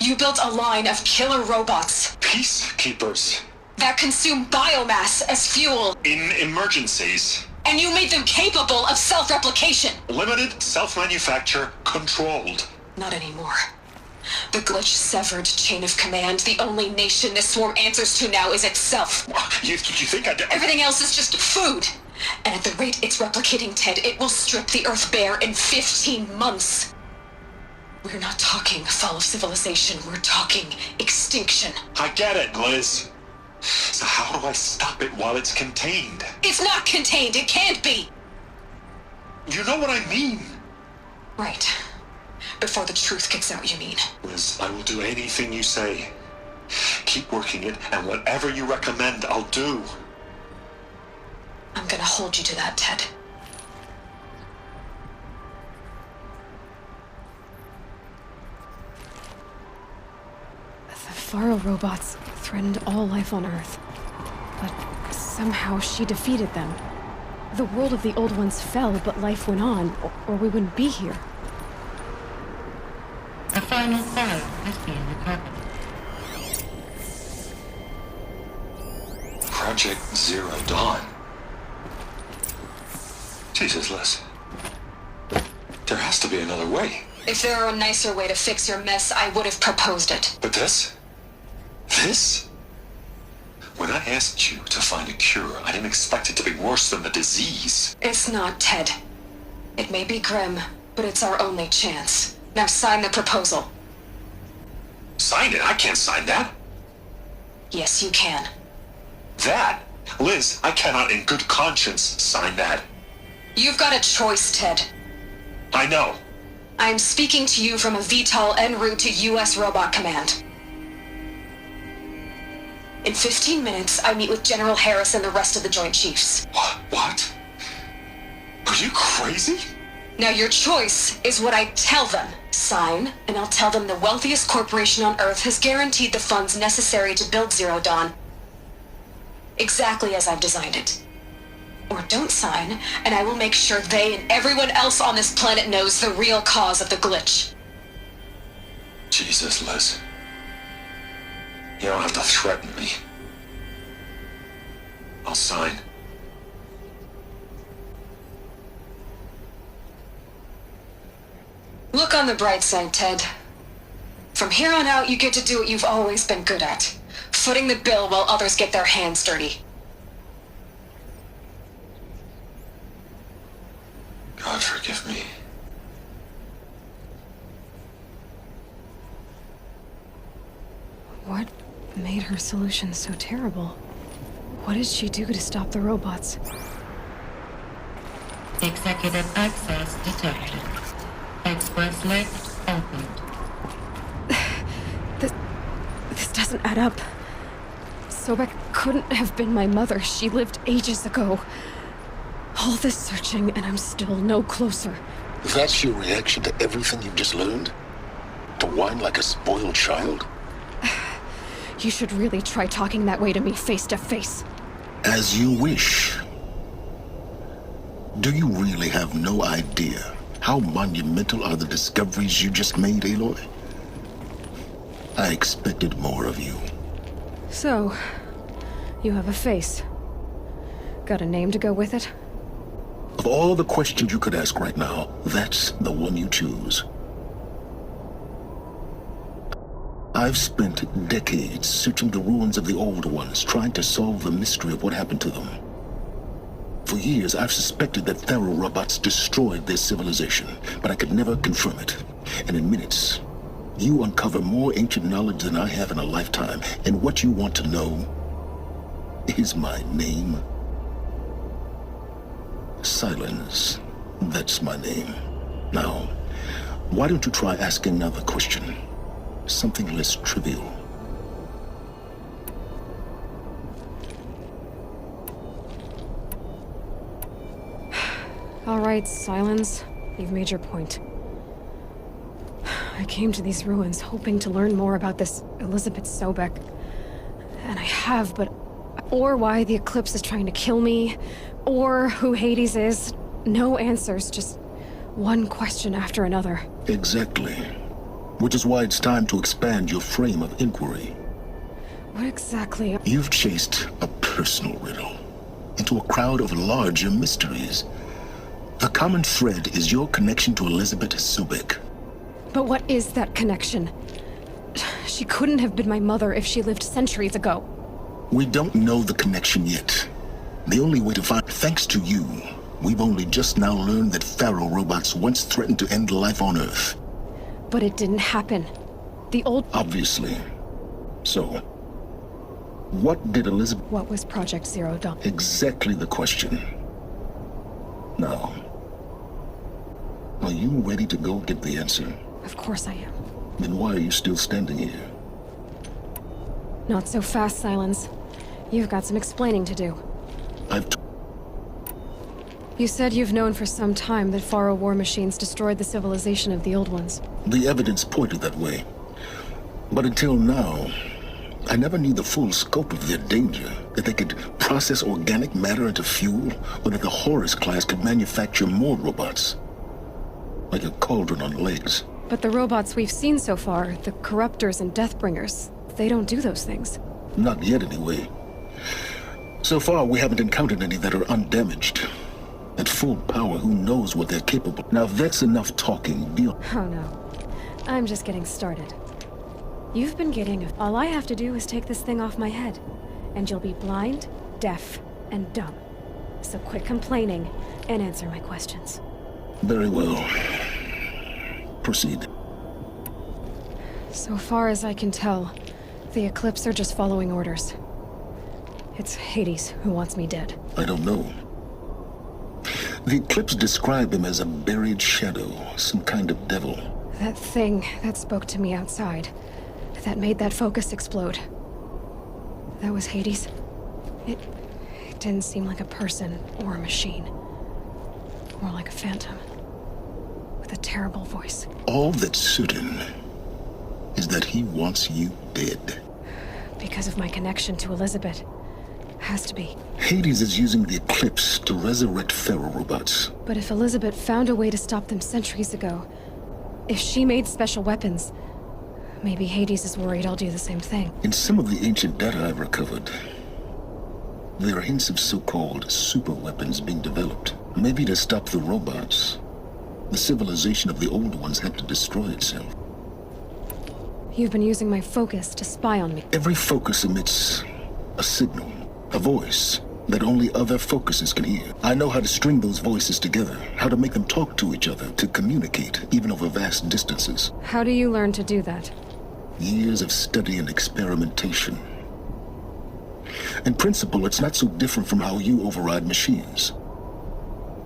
You built a line of killer robots. Peacekeepers. That consume biomass as fuel. In emergencies. And you made them capable of self-replication. Limited, self-manufacture, controlled. Not anymore. The glitch severed chain of command. The only nation this swarm answers to now is itself. You think I did? Everything else is just food. And at the rate it's replicating, Ted, it will strip the Earth bare in 15 months. We're not talking fall of civilization. We're talking extinction. I get it, Liz. So how do I stop it while it's contained? It's not contained. It can't be. You know what I mean. Right. Before the truth gets out, you mean? Liz, I will do anything you say. Keep working it, and whatever you recommend, I'll do. I'm gonna hold you to that, Ted. The Faro robots threatened all life on Earth. But somehow she defeated them. The world of the Old Ones fell, but life went on, or we wouldn't be here. A final file has been recovered. Project Zero Dawn. Jesus, Liz. There has to be another way. If there were a nicer way to fix your mess, I would have proposed it. But this? This? When I asked you to find a cure, I didn't expect it to be worse than the disease. It's not, Ted. It may be grim, but it's our only chance. Now sign the proposal. Sign it? I can't sign that. Yes, you can. That? Liz, I cannot in good conscience sign that. You've got a choice, Ted. I know. I'm speaking to you from a VTOL en route to U.S. Robot Command. In 15 minutes, I meet with General Harris and the rest of the Joint Chiefs. What? Are you crazy? Now your choice is what I tell them. Sign, and I'll tell them the wealthiest corporation on Earth has guaranteed the funds necessary to build Zero Dawn. Exactly as I've designed it. Or don't sign, and I will make sure they and everyone else on this planet knows the real cause of the glitch. Jesus, Liz. You don't have to threaten me. I'll sign. Look on the bright side, Ted. From here on out, you get to do what you've always been good at. Footing the bill while others get their hands dirty. God forgive me. What made her solution so terrible? What did she do to stop the robots? Executive access detected. Express lift opened. This doesn't add up. Sobek couldn't have been my mother. She lived ages ago. All this searching, and I'm still no closer. That's your reaction to everything you've just learned? To whine like a spoiled child? You should really try talking that way to me face to face. As you wish. Do you really have no idea how monumental are the discoveries you just made, Aloy? I expected more of you. So, you have a face. Got a name to go with it? Of all the questions you could ask right now, that's the one you choose. I've spent decades searching the ruins of the old ones, trying to solve the mystery of what happened to them. For years, I've suspected that Tharo robots destroyed their civilization, but I could never confirm it. And in minutes, you uncover more ancient knowledge than I have in a lifetime, and what you want to know is my name. Silence. That's my name. Now, why don't you try asking another question? Something less trivial. All right, Silence. You've made your point. I came to these ruins hoping to learn more about this Elizabeth Sobek. And I have, but... Or why the Eclipse is trying to kill me, or who Hades is. No answers, just one question after another. Exactly. Which is why it's time to expand your frame of inquiry. What exactly? You've chased a personal riddle into a crowd of larger mysteries. The common thread is your connection to Elizabeth Sobek. But what is that connection? She couldn't have been my mother if she lived centuries ago. We don't know the connection yet. The only way to find... Thanks to you, we've only just now learned that Tharo robots once threatened to end life on Earth. But it didn't happen. The old... Obviously. So, what did Elizabeth... What was Project Zero Dawn? Exactly the question. Now, are you ready to go get the answer? Of course I am. Then why are you still standing here? Not so fast, Silence. You've got some explaining to do. You said you've known for some time that Faro war machines destroyed the civilization of the old ones. The evidence pointed that way. But until now, I never knew the full scope of their danger. That they could process organic matter into fuel, or that the Horus class could manufacture more robots. Like a cauldron on legs. But the robots we've seen so far, the Corruptors and Deathbringers, they don't do those things. Not yet, anyway. So far, we haven't encountered any that are undamaged. At full power, who knows what they're capable. Now, that's enough talking. Deal. Oh no. I'm just getting started. You've been getting... All I have to do is take this thing off my head. And you'll be blind, deaf, and dumb. So quit complaining and answer my questions. Very well. Proceed. So far as I can tell, the Eclipse are just following orders. It's Hades who wants me dead. I don't know. The Eclipse described him as a buried shadow, some kind of devil. That thing that spoke to me outside, that made that focus explode. That was Hades. It didn't seem like a person or a machine. More like a phantom. The terrible voice. All that's certain is that he wants you dead. Because of my connection to Elizabeth. Has to be. Hades is using the Eclipse to resurrect feral robots. But if Elizabeth found a way to stop them centuries ago, if she made special weapons, maybe Hades is worried I'll do the same thing. In some of the ancient data I've recovered, there are hints of so-called super weapons being developed. Maybe to stop the robots, the civilization of the old ones had to destroy itself. You've been using my focus to spy on me. Every focus emits a signal, a voice that only other focuses can hear. I know how to string those voices together, how to make them talk to each other, to communicate, even over vast distances. How do you learn to do that? Years of study and experimentation. In principle, it's not so different from how you override machines.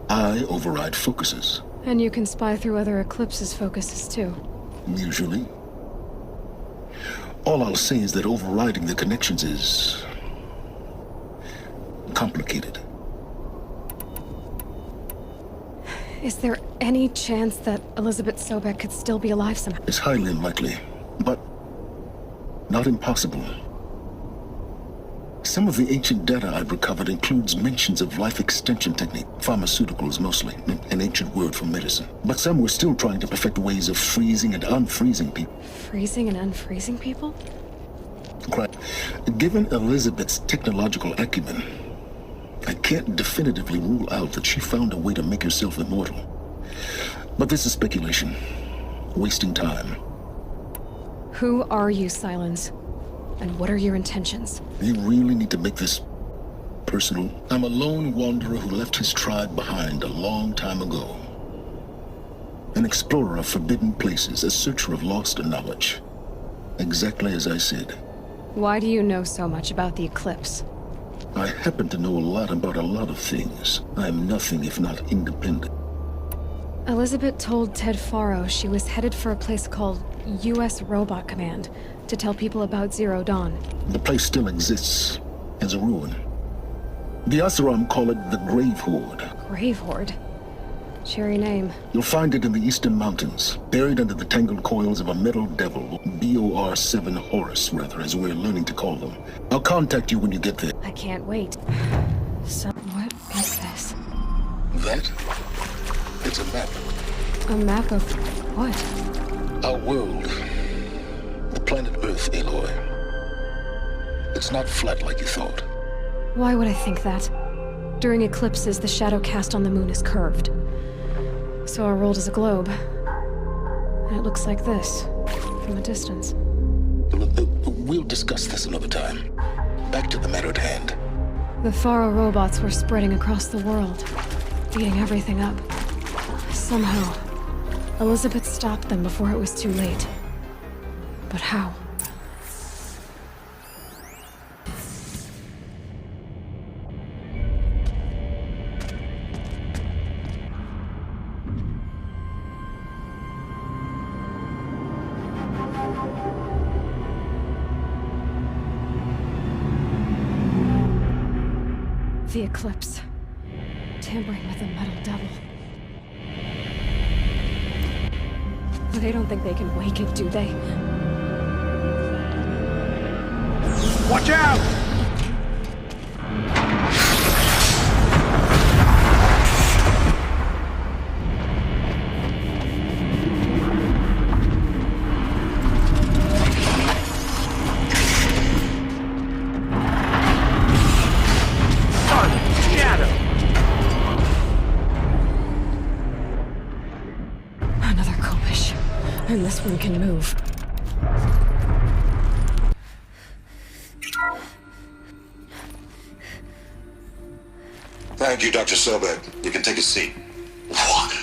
I override focuses. And you can spy through other Eclipse's focuses too. Usually. All I'll say is that overriding the connections is complicated. Is there any chance that Elizabeth Sobek could still be alive somehow? It's highly unlikely, but not impossible. Some of the ancient data I've recovered includes mentions of life extension technique, pharmaceuticals mostly, an ancient word for medicine. But some were still trying to perfect ways of freezing and unfreezing people. Freezing and unfreezing people? Correct. Given Elizabeth's technological acumen, I can't definitively rule out that she found a way to make herself immortal. But this is speculation. Wasting time. Who are you, Silence? And what are your intentions? You really need to make this personal. I'm a lone wanderer who left his tribe behind a long time ago. An explorer of forbidden places, a searcher of lost knowledge. Exactly as I said. Why do you know so much about the Eclipse? I happen to know a lot about a lot of things. I am nothing if not independent. Elizabeth told Ted Faro she was headed for a place called U.S. Robot Command to tell people about Zero Dawn. The place still exists as a ruin. The Oseram call it the Grave Horde. Grave Horde? Cheery name. You'll find it in the Eastern Mountains, buried under the tangled coils of a metal devil, BOR-7 Horus, rather, as we're learning to call them. I'll contact you when you get there. I can't wait. So, what is this? That? It's a map. A map of what? Our world. The planet Earth, Aloy. It's not flat like you thought. Why would I think that? During eclipses, the shadow cast on the moon is curved. So our world is a globe. And it looks like this, from a distance. We'll discuss this another time. Back to the matter at hand. The Faro robots were spreading across the world, eating everything up. Somehow, Elizabeth stopped them before it was too late. But how? The Eclipse. Tampering with the metal devil. They don't think they can wake it, do they? Watch out! Another Kopish. And this one can move. Thank you, Dr. Sobek. You can take a seat. What?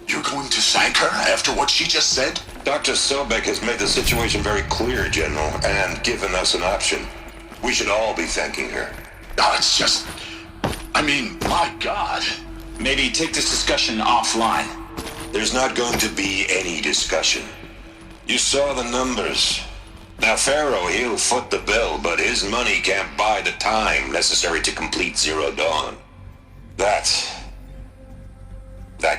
You're going to thank her after what she just said? Dr. Sobek has made the situation very clear, General, and given us an option. We should all be thanking her. No, it's just... I mean, my God. Maybe take this discussion offline. There's not going to be any discussion. You saw the numbers. Now, Pharaoh, he'll foot the bill, but his money can't buy the time necessary to complete Zero Dawn. That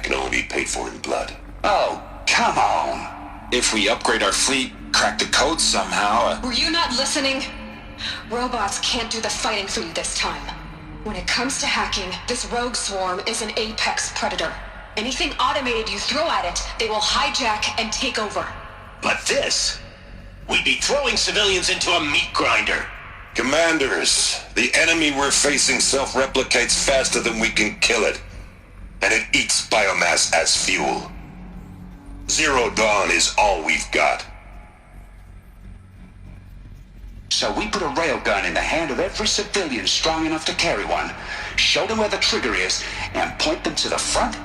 can only be paid for in blood. Oh, come on. If we upgrade our fleet, crack the code somehow... Were you not listening? Robots can't do the fighting for you this time. When it comes to hacking, this rogue swarm is an apex predator. Anything automated you throw at it, they will hijack and take over. But this... we'd be throwing civilians into a meat grinder. Commanders, the enemy we're facing self-replicates faster than we can kill it. And it eats biomass as fuel. Zero Dawn is all we've got. So we put a railgun in the hand of every civilian strong enough to carry one, show them where the trigger is, and point them to the front?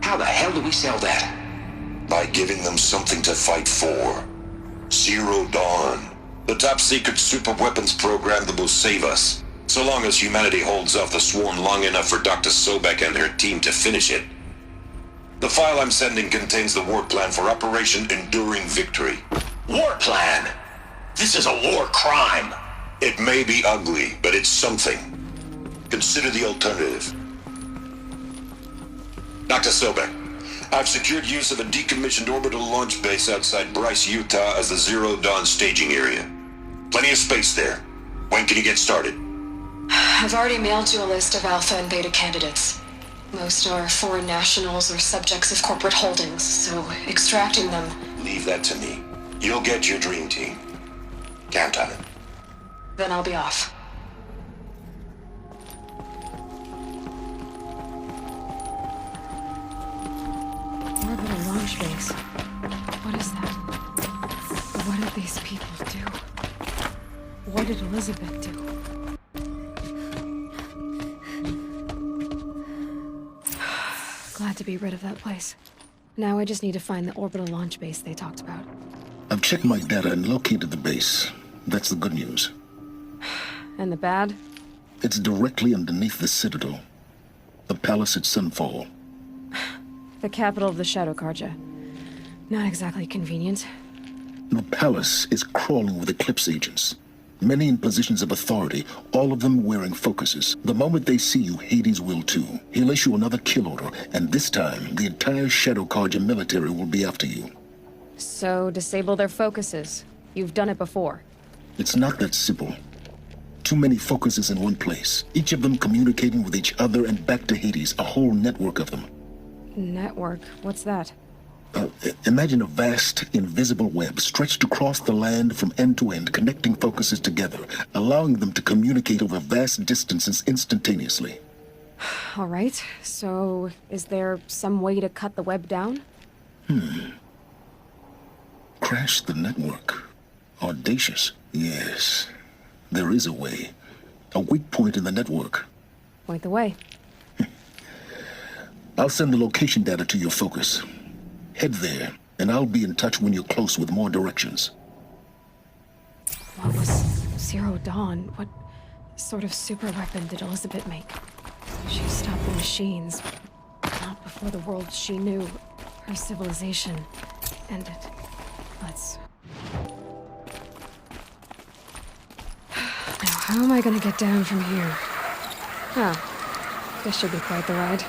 How the hell do we sell that? By giving them something to fight for. Zero Dawn. The top-secret superweapons program that will save us. So long as humanity holds off the swarm long enough for Dr. Sobek and her team to finish it. The file I'm sending contains the war plan for Operation Enduring Victory. War plan? This is a war crime. It may be ugly, but it's something. Consider the alternative. Dr. Sobek, I've secured use of a decommissioned orbital launch base outside Bryce, Utah as the Zero Dawn staging area. Plenty of space there. When can you get started? I've already mailed you a list of Alpha and Beta candidates. Most are foreign nationals or subjects of corporate holdings, so extracting them... Leave that to me. You'll get your dream team. Count on it. Then I'll be off. Orbital launch base. What is that? What did these people do? What did Elizabeth do? Glad to be rid of that place. Now I just need to find the orbital launch base they talked about. I've checked my data and located the base. That's the good news. And the bad? It's directly underneath the Citadel. The palace at Sunfall. The capital of the Shadow Carja. Not exactly convenient. The palace is crawling with Eclipse agents. Many in positions of authority, all of them wearing focuses. The moment they see you, Hades will too. He'll issue another kill order, and this time, the entire Shadow Carja military will be after you. So, disable their focuses. You've done it before. It's not that simple. Too many focuses in one place, each of them communicating with each other and back to Hades, a whole network of them. Network? What's that? Imagine a vast, invisible web stretched across the land from end to end, connecting focuses together, allowing them to communicate over vast distances instantaneously. All right, so is there some way to cut the web down? Crash the network. Audacious. Yes, there is a way. A weak point in the network. Point the way. I'll send the location data to your focus. Head there, and I'll be in touch when you're close with more directions. What was Zero Dawn? What sort of super weapon did Elizabeth make? She stopped the machines, but not before the world she knew, her civilization, ended. Let's... Now, how am I gonna get down from here? Oh, this should be quite the ride.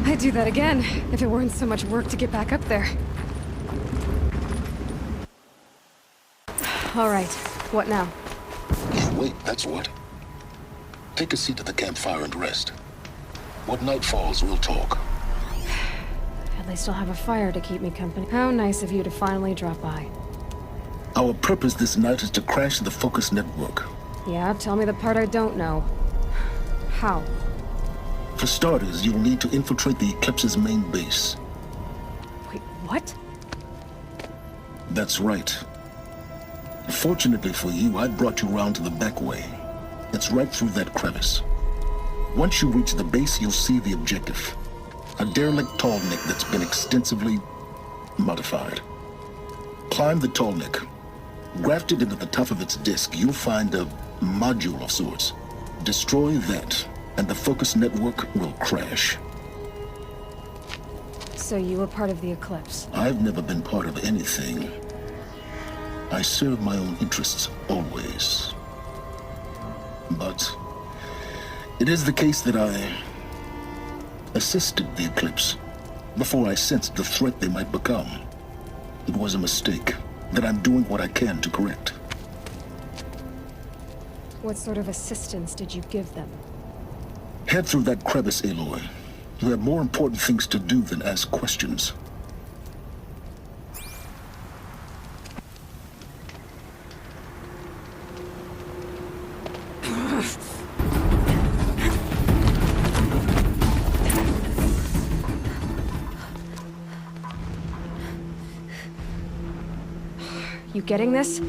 I'd do that again, if it weren't so much work to get back up there. All right, what now? Wait, that's what. Take a seat at the campfire and rest. When night falls, we'll talk. At least I'll have a fire to keep me company. How nice of you to finally drop by. Our purpose this night is to crash the Focus network. Yeah, tell me the part I don't know. How? For starters, you'll need to infiltrate the Eclipse's main base. Wait, what? That's right. Fortunately for you, I brought you round to the back way. It's right through that crevice. Once you reach the base, you'll see the objective. A derelict tallneck that's been extensively modified. Climb the tallneck. Grafted into the top of its disk, you'll find a module of sorts. Destroy that, and the Focus network will crash. So you were part of the Eclipse? I've never been part of anything. I serve my own interests, always. But it is the case that I assisted the Eclipse before I sensed the threat they might become. It was a mistake that I'm doing what I can to correct. What sort of assistance did you give them? Head through that crevice, Aloy. You have more important things to do than ask questions. You getting this?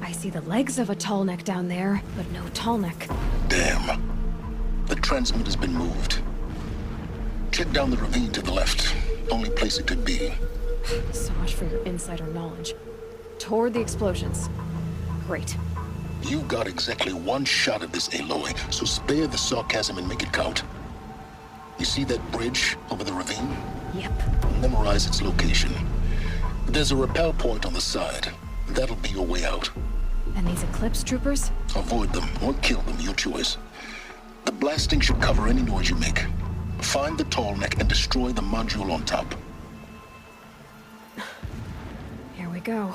I see the legs of a Tallneck down there, but no Tallneck. Damn. The transmit has been moved. Check down the ravine to the left. Only place it could be. So much for your insider knowledge. Toward the explosions. Great. You got exactly one shot at this, Aloy, so spare the sarcasm and make it count. You see that bridge over the ravine? Yep. Memorize its location. There's a rappel point on the side. That'll be your way out. And these Eclipse troopers? Avoid them or kill them, your choice. The blasting should cover any noise you make. Find the Tallneck and destroy the module on top. Here we go.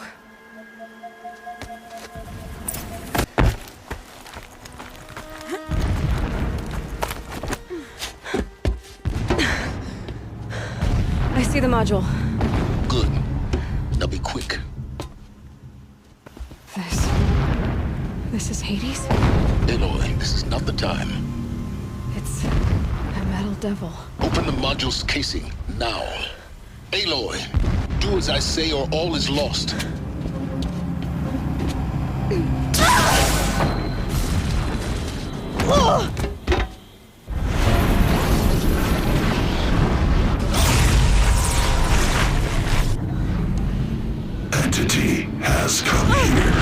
I see the module. Good. Now be quick. This is Hades? Aloy, this is not the time. It's a metal devil. Open the module's casing, now. Aloy, do as I say or all is lost. Entity has come here.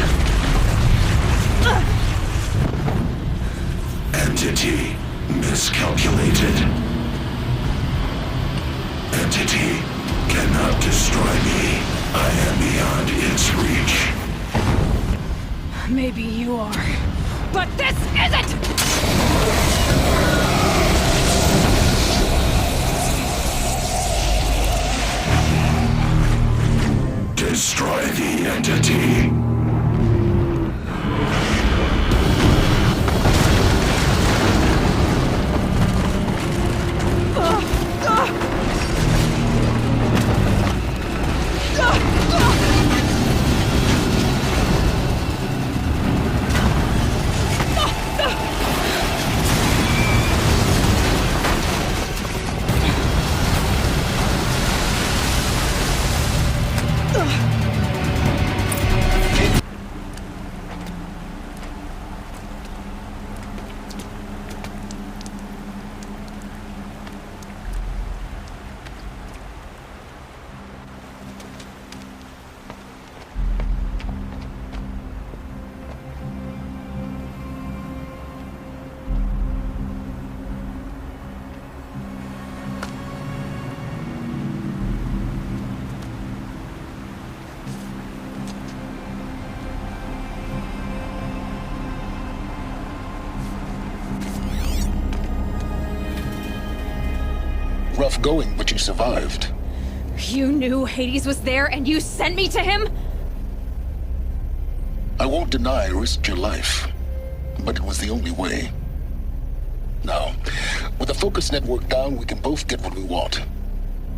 Entity miscalculated. Entity cannot destroy me. I am beyond its reach. Maybe you are, but this isn't! Destroy the entity. Rough going, but you survived. You knew Hades was there and you sent me to him? I won't deny I risked your life, but it was the only way. Now, with the focus network down, we can both get what we want.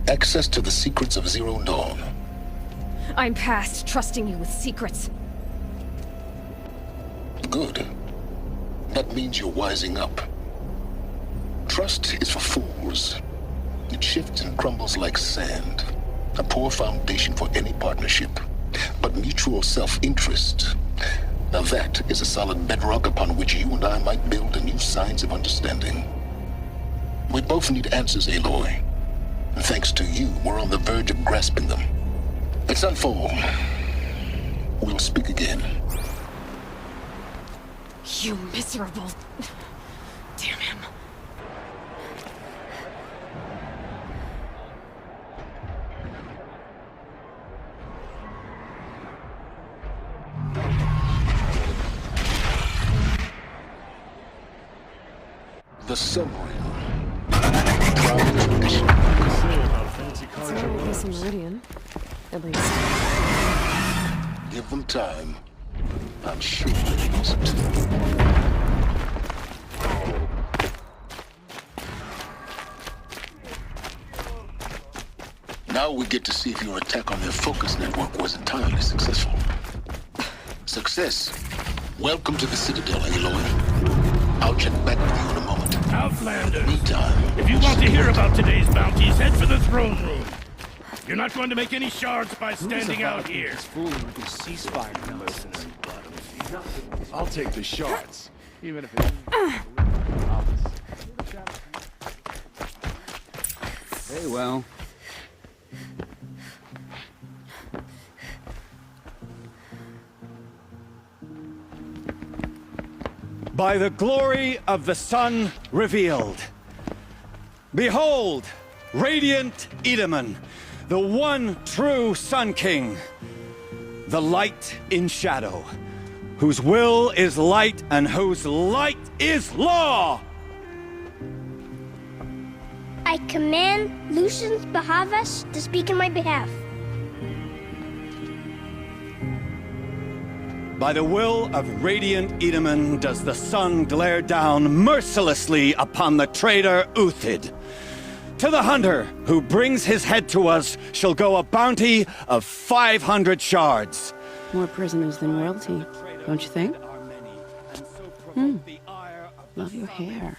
Access to the secrets of Zero Dawn. I'm past trusting you with secrets. Good. That means you're wising up. Trust is for fools. It shifts and crumbles like sand. A poor foundation for any partnership. But mutual self-interest, now that is a solid bedrock upon which you and I might build a new science of understanding. We both need answers, Aloy. And thanks to you, we're on the verge of grasping them. Let's unfold. We'll speak again. You miserable... Damn him. The submarine. It's not a piece of Meridian, at least. Give them time. I'm sure they wasn't. Now we get to see if your attack on their focus network was entirely successful. Success. Welcome to the Citadel, Aloy. I'll check back with you in a moment. Outlander. Meantime, If you want to hear about today's bounties, head for the throne room. You're not going to make any shards by standing out here. Fooling with the ceasefire nonsense. I'll take the shards, even if it's... Hey, well. By the glory of the sun revealed. Behold, radiant Edaman, the one true Sun King, the light in shadow, whose will is light and whose light is law! I command Lucius Bahavas to speak in my behalf. By the will of radiant Edaman does the sun glare down mercilessly upon the traitor Uthid. To the hunter who brings his head to us shall go a bounty of 500 shards. More prisoners than royalty, don't you think? Love your hair.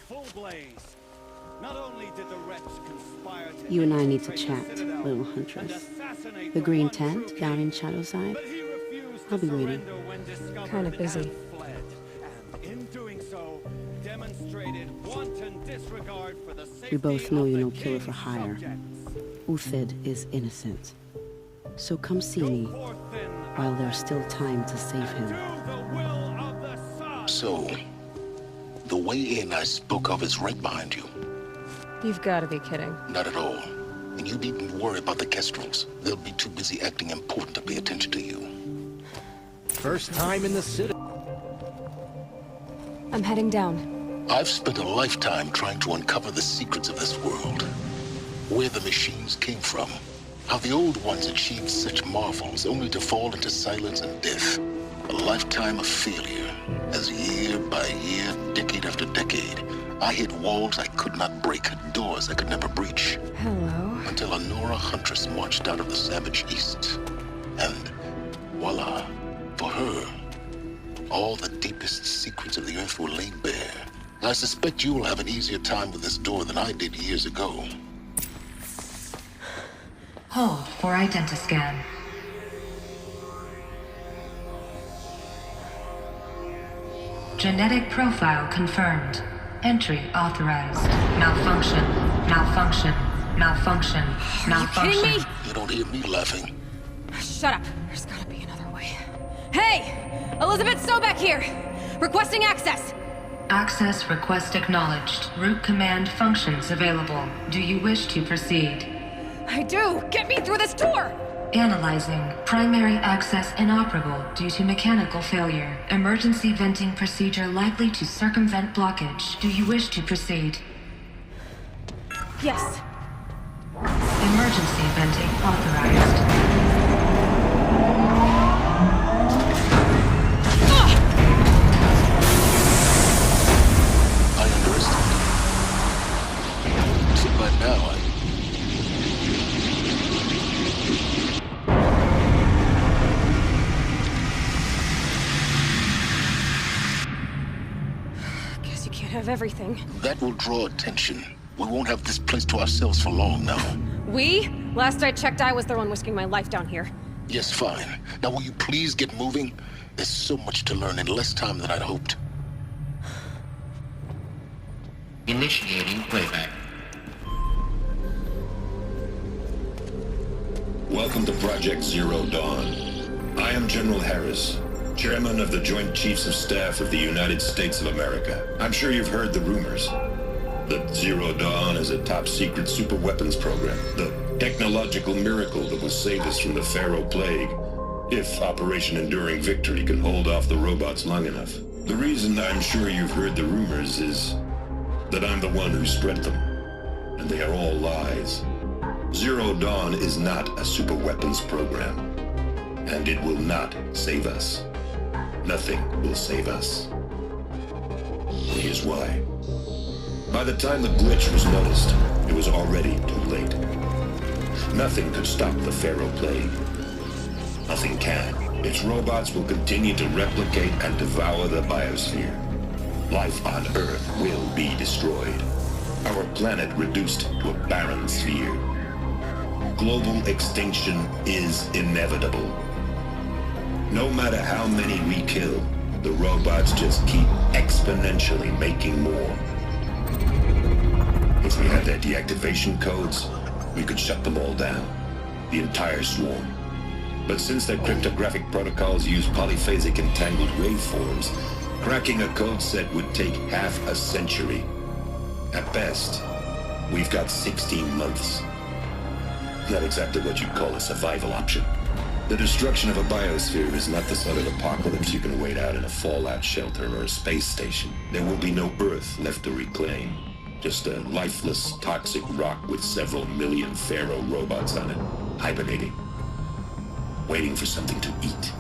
You and I need to chat, little huntress. The green tent down in Shadowside? I'll be waiting. Kind of busy. We both know you're no killer for hire. Uthid is innocent. So come see me while there's still time to save him. So, the way in I spoke of is right behind you. You've got to be kidding. Not at all. And you needn't worry about the Kestrels. They'll be too busy acting important to pay attention to you. First time in the city. I'm heading down. I've spent a lifetime trying to uncover the secrets of this world. Where the machines came from. How the old ones achieved such marvels only to fall into silence and death. A lifetime of failure. As year by year, decade after decade, I hit walls I could not break, doors I could never breach. Hello. Until a Nora huntress marched out of the savage east. And voila. For her, all the deepest secrets of the Earth were laid bare. I suspect you will have an easier time with this door than I did years ago. Hold for identiscan. Genetic profile confirmed. Entry authorized. Malfunction. Malfunction. Malfunction. Malfunction. Are you kidding me? You don't hear me laughing. Shut up. There's gotta be another way. Hey! Elizabeth Sobek here! Requesting access! Access request acknowledged. Root command functions available. Do you wish to proceed? I do! Get me through this door! Analyzing. Primary access inoperable due to mechanical failure. Emergency venting procedure likely to circumvent blockage. Do you wish to proceed? Yes. Emergency venting authorized. I underestimated. So by now, Guess you can't have everything. that will draw attention. We won't have this place to ourselves for long now. We? Last I checked, I was the one risking my life down here. Yes, fine. Now will you please get moving? There's so much to learn in less time than I'd hoped. Initiating playback. Welcome to Project Zero Dawn. I am General Harris, Chairman of the Joint Chiefs of Staff of the United States of America. I'm sure you've heard the rumors. That Zero Dawn is a top-secret superweapons program. The technological miracle that will save us from the Pharaoh Plague. If Operation Enduring Victory can hold off the robots long enough. The reason I'm sure you've heard the rumors is that I'm the one who spread them. And they are all lies. Zero Dawn is not a superweapons program. And it will not save us. Nothing will save us. Here's why. By the time the glitch was noticed, it was already too late. Nothing could stop the Pharaoh Plague. Nothing can. Its robots will continue to replicate and devour the biosphere. Life on Earth will be destroyed. Our planet reduced to a barren sphere. Global extinction is inevitable. No matter how many we kill, the robots just keep exponentially making more. If we had their deactivation codes, we could shut them all down. The entire swarm. But since their cryptographic protocols use polyphasic entangled waveforms, cracking a code set would take half a century. At best, we've got 16 months. Not exactly what you'd call a survival option. The destruction of a biosphere is not the sort of apocalypse you can wait out in a fallout shelter or a space station. There will be no Earth left to reclaim. Just a lifeless, toxic rock with several million Pharaoh robots on it, hibernating, waiting for something to eat.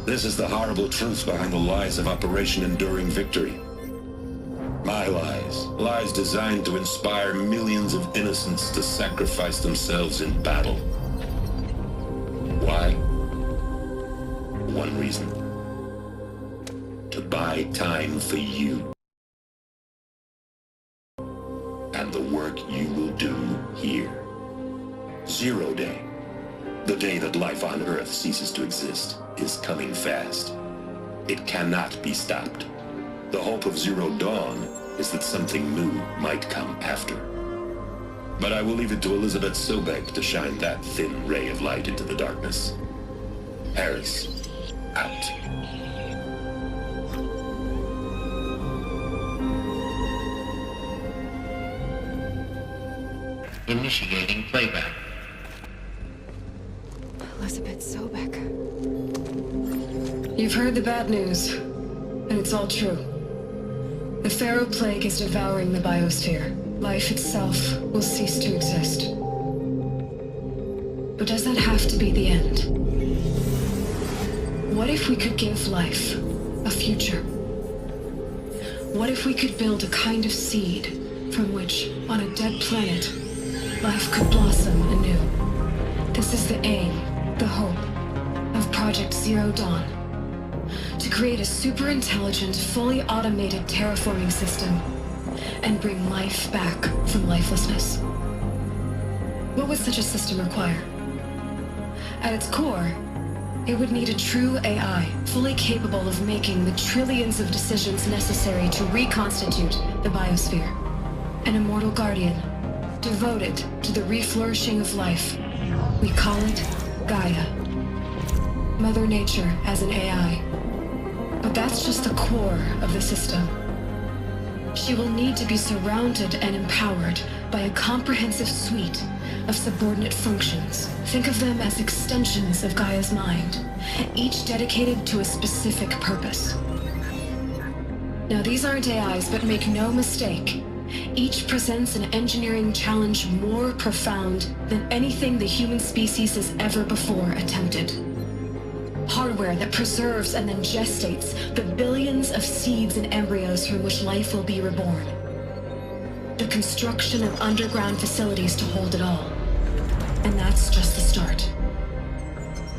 This is the horrible truth behind the lies of Operation Enduring Victory. My lies. Lies designed to inspire millions of innocents to sacrifice themselves in battle. Why? One reason. To buy time for you. And the work you will do here. Zero Day. The day that life on Earth ceases to exist is coming fast. It cannot be stopped. The hope of Zero Dawn is that something new might come after. But I will leave it to Elizabeth Sobek to shine that thin ray of light into the darkness. Harris, out. Initiating playback. Elizabeth Sobek. You've heard the bad news, and it's all true. The Pharaoh Plague is devouring the biosphere. Life itself will cease to exist. But does that have to be the end? What if we could give life a future? What if we could build a kind of seed from which, on a dead planet, life could blossom anew? This is the aim, the hope, of Project Zero Dawn. To create a super-intelligent, fully automated terraforming system and bring life back from lifelessness. What would such a system require? At its core, it would need a true AI, fully capable of making the trillions of decisions necessary to reconstitute the biosphere. An immortal guardian, devoted to the reflourishing of life. We call it Gaia. Mother Nature as an AI. But that's just the core of the system. She will need to be surrounded and empowered by a comprehensive suite of subordinate functions. Think of them as extensions of Gaia's mind, each dedicated to a specific purpose. Now, these aren't AIs, but make no mistake, each presents an engineering challenge more profound than anything the human species has ever before attempted. Hardware that preserves and then gestates the billions of seeds and embryos from which life will be reborn. The construction of underground facilities to hold it all. And that's just the start.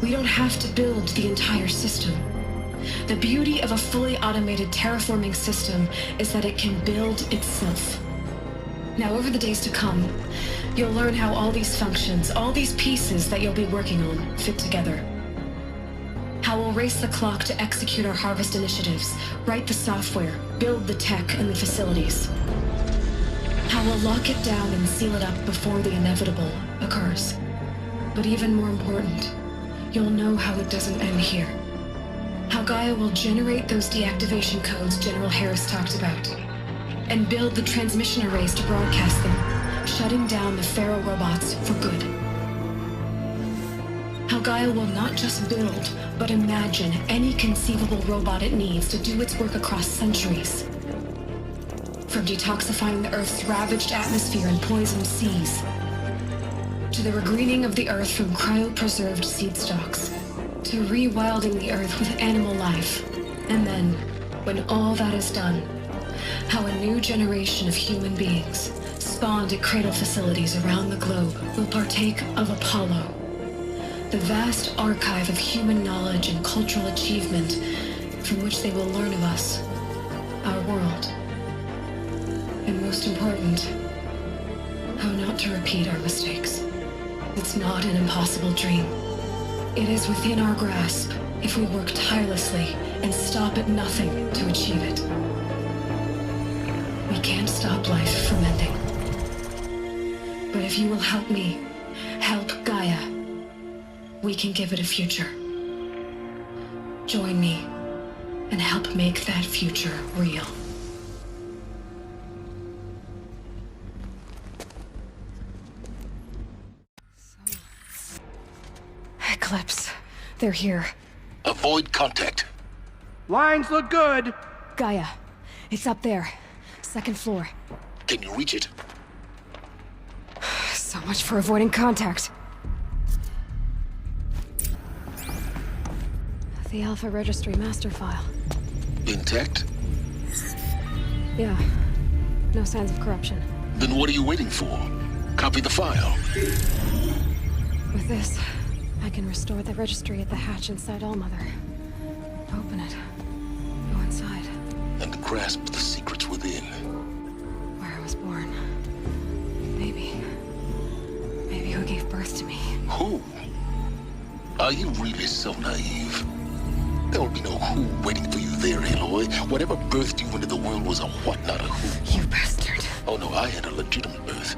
We don't have to build the entire system. The beauty of a fully automated terraforming system is that it can build itself. Now, over the days to come, you'll learn how all these functions, all these pieces that you'll be working on, fit together. How we'll race the clock to execute our harvest initiatives, write the software, build the tech and the facilities. How we'll lock it down and seal it up before the inevitable occurs. But even more important, you'll know how it doesn't end here. How Gaia will generate those deactivation codes General Harris talked about, and build the transmission arrays to broadcast them, shutting down the Pharaoh robots for good. How Gaia will not just build, but imagine any conceivable robot it needs to do its work across centuries. From detoxifying the Earth's ravaged atmosphere and poisoned seas, to the regreening of the Earth from cryopreserved seed stalks, to rewilding the Earth with animal life. And then, when all that is done, how a new generation of human beings, spawned at cradle facilities around the globe, will partake of Apollo, the vast archive of human knowledge and cultural achievement from which they will learn of us, our world, and most important, how not to repeat our mistakes. It's not an impossible dream. It is within our grasp if we work tirelessly and stop at nothing to achieve it. We can't stop life from ending. But if you will help me, help Gaia, we can give it a future. Join me and help make that future real. Eclipse. They're here. Avoid contact. Lines look good. Gaia. It's up there. Second floor. Can you reach it? So much for avoiding contact. The Alpha Registry master file. Intact? Yeah. No signs of corruption. Then what are you waiting for? Copy the file. With this, I can restore the registry at the hatch inside Allmother. Open it. Go inside. And grasp the secrets within. Where I was born. Maybe who gave birth to me. Who? Are you really so naive? There will be no who waiting for you there, Aloy. Whatever birthed you into the world was a what, not a who. You bastard. Oh no, I had a legitimate birth.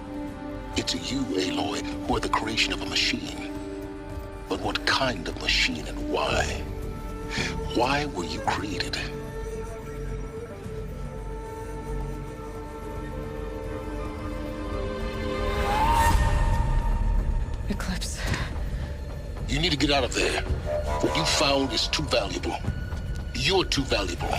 It's you, Aloy, who are the creation of a machine. But what kind of machine and why? Why were you created? Eclipse. You need to get out of there. What you found is too valuable. You're too valuable.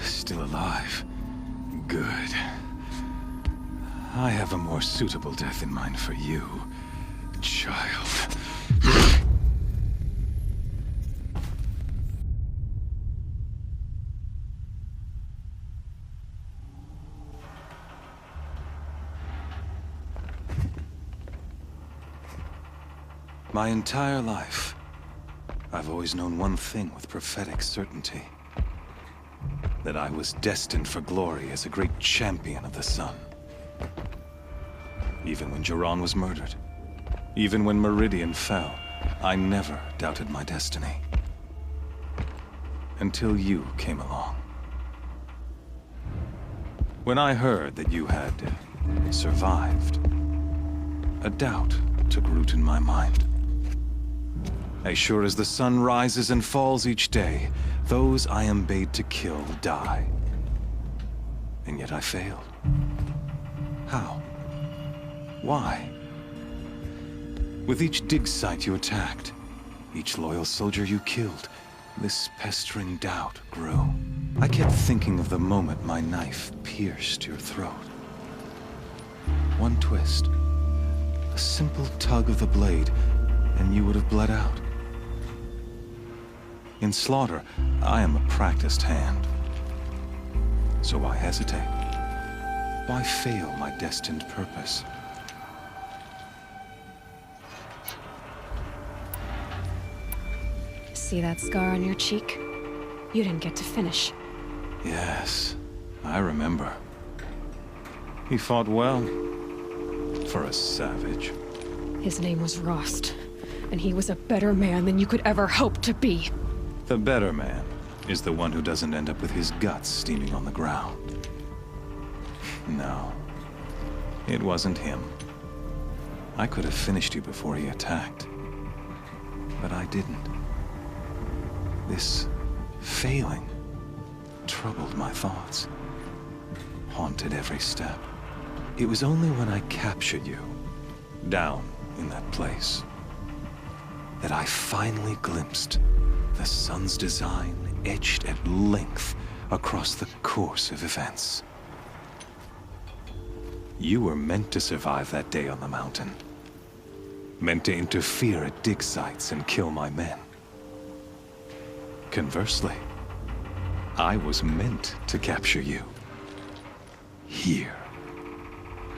Still alive. Good. I have a more suitable death in mind for you, child. My entire life, I've always known one thing with prophetic certainty. That I was destined for glory as a great champion of the sun. Even when Jiran was murdered, even when Meridian fell, I never doubted my destiny. Until you came along. When I heard that you had survived, a doubt took root in my mind. As sure as the sun rises and falls each day, those I am bade to kill die. And yet I failed. How? Why? With each dig site you attacked, each loyal soldier you killed, this pestering doubt grew. I kept thinking of the moment my knife pierced your throat. One twist, a simple tug of the blade, and you would have bled out. In slaughter, I am a practiced hand. So why hesitate? Why fail my destined purpose? See that scar on your cheek? You didn't get to finish. Yes, I remember. He fought well. For a savage. His name was Rost, and he was a better man than you could ever hope to be. The better man is the one who doesn't end up with his guts steaming on the ground. No, it wasn't him. I could have finished you before he attacked, but I didn't. This failing troubled my thoughts, haunted every step. It was only when I captured you, down in that place, that I finally glimpsed the sun's design etched at length across the course of events. You were meant to survive that day on the mountain. Meant to interfere at dig sites and kill my men. Conversely, I was meant to capture you. Here.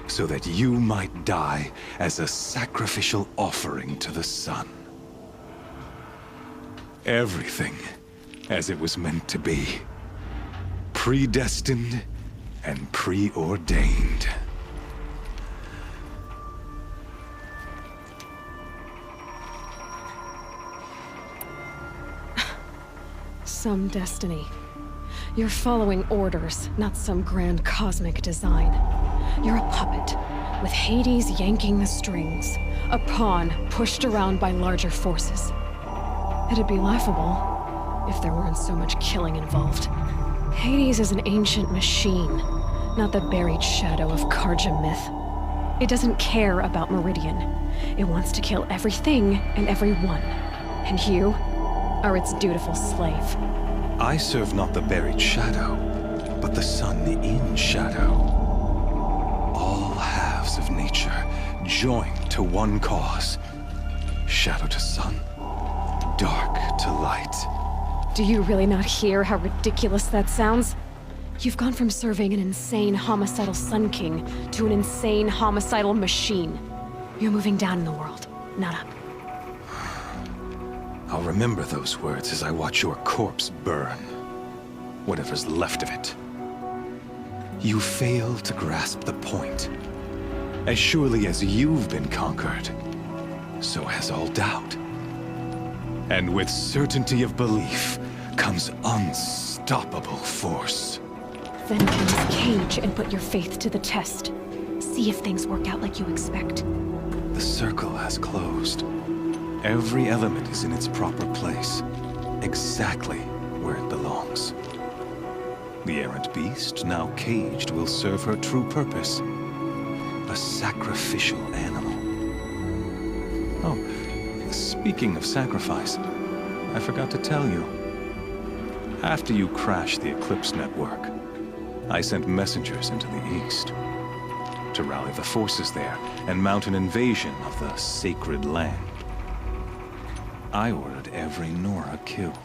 So that you might die as a sacrificial offering to the sun. Everything as it was meant to be. Predestined and preordained. Some destiny. You're following orders, not some grand cosmic design. You're a puppet, with Hades yanking the strings. A pawn pushed around by larger forces. It'd be laughable if there weren't so much killing involved. Hades is an ancient machine, not the buried shadow of Karja myth. It doesn't care about Meridian. It wants to kill everything and everyone. And you are its dutiful slave. I serve not the buried shadow, but the sun in shadow. All halves of nature joined to one cause. Shadow to sun, dark to light. Do you really not hear how ridiculous that sounds? You've gone from serving an insane homicidal Sun King to an insane homicidal machine. You're moving down in the world, not up. I'll remember those words as I watch your corpse burn. Whatever's left of it. You fail to grasp the point. As surely as you've been conquered, so has all doubt. And with certainty of belief comes unstoppable force. Then cleanse Cage and put your faith to the test. See if things work out like you expect. The circle has closed. Every element is in its proper place, exactly where it belongs. The errant beast, now caged, will serve her true purpose. A sacrificial animal. Oh, speaking of sacrifice, I forgot to tell you. After you crashed the Eclipse network, I sent messengers into the east to rally the forces there and mount an invasion of the sacred land. I ordered every Nora killed.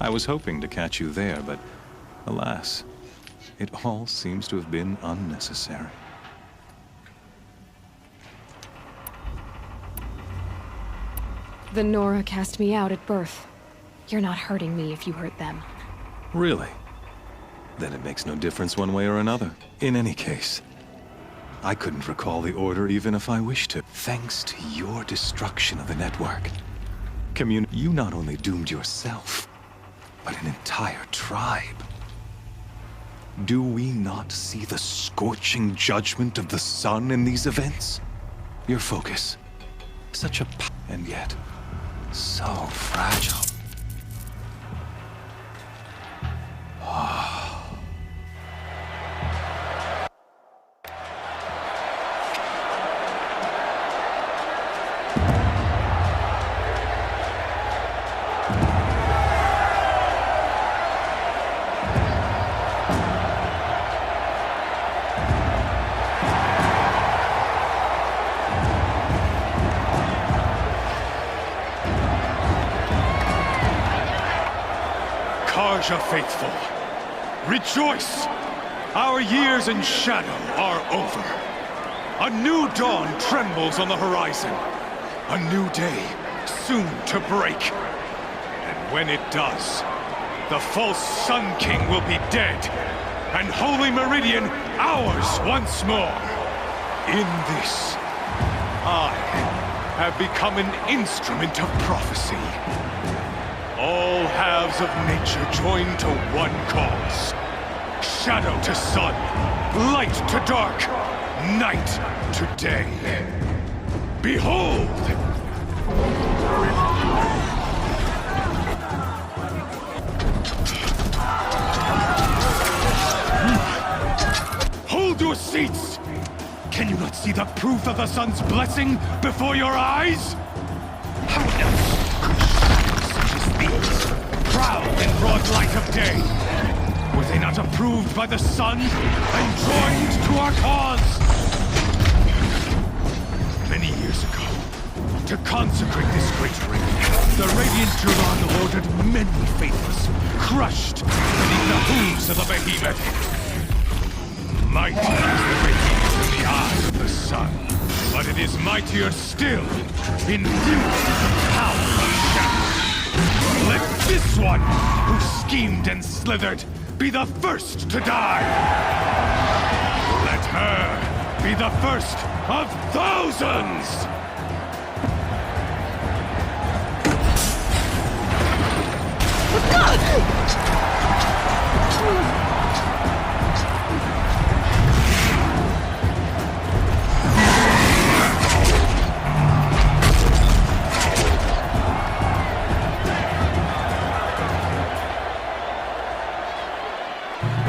I was hoping to catch you there, but alas, it all seems to have been unnecessary. The Nora cast me out at birth. You're not hurting me if you hurt them. Really? Then it makes no difference one way or another. In any case, I couldn't recall the order even if I wished to. Thanks to your destruction of the network, you not only doomed yourself, but an entire tribe. Do we not see the scorching judgment of the sun in these events? Your focus, such a and yet, so fragile. Karja faithful, rejoice! Our years in shadow are over. A new dawn trembles on the horizon. A new day soon to break. And when it does, the false Sun King will be dead, and Holy Meridian ours once more. In this, I have become an instrument of prophecy. All halves of nature join to one cause. Shadow to sun, light to dark, night to day. Behold! Hold your seats! Can you not see the proof of the sun's blessing before your eyes? How else could shadows such as these prowl in broad light of day? Were they not approved by the sun and joined to our cause? Many years ago, to consecrate this great ring, the Radiant Duran ordered many faithless, crushed beneath the hooves of the behemoth. Mighty is the behemoth in the eyes of the sun, but it is mightier still in view of the power of shadow. Let this one, who schemed and slithered, be the first to die. Let her be the first of thousands!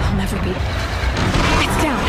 I'll never be. It's down.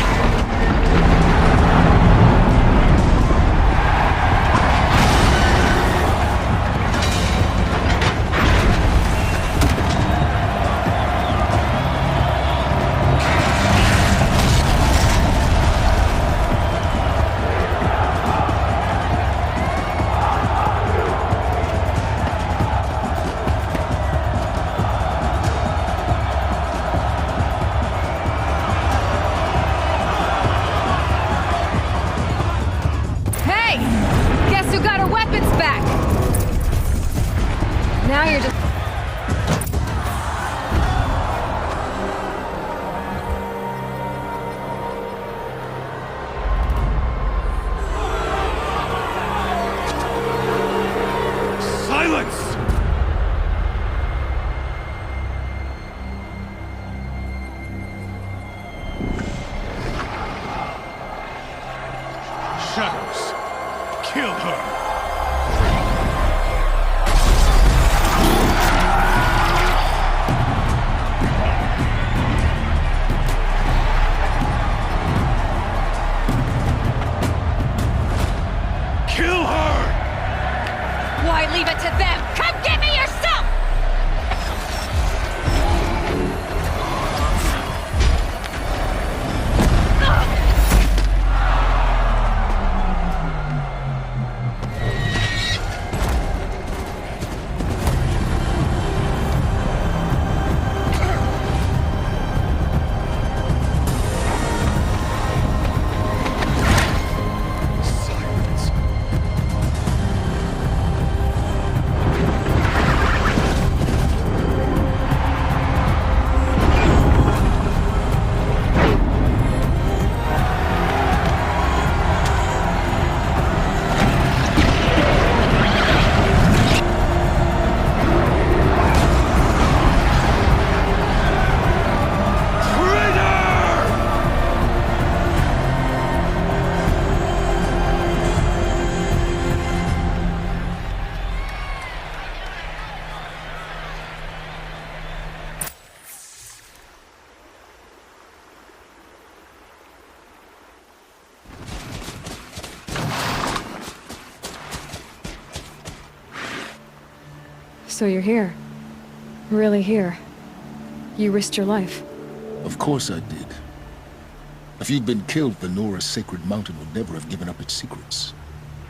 Now you're just... Silence! Shadows, kill her! Leave it to them! Come get me yourself! So you're here. Really here. You risked your life. Of course I did. If you'd been killed, the Nora Sacred Mountain would never have given up its secrets.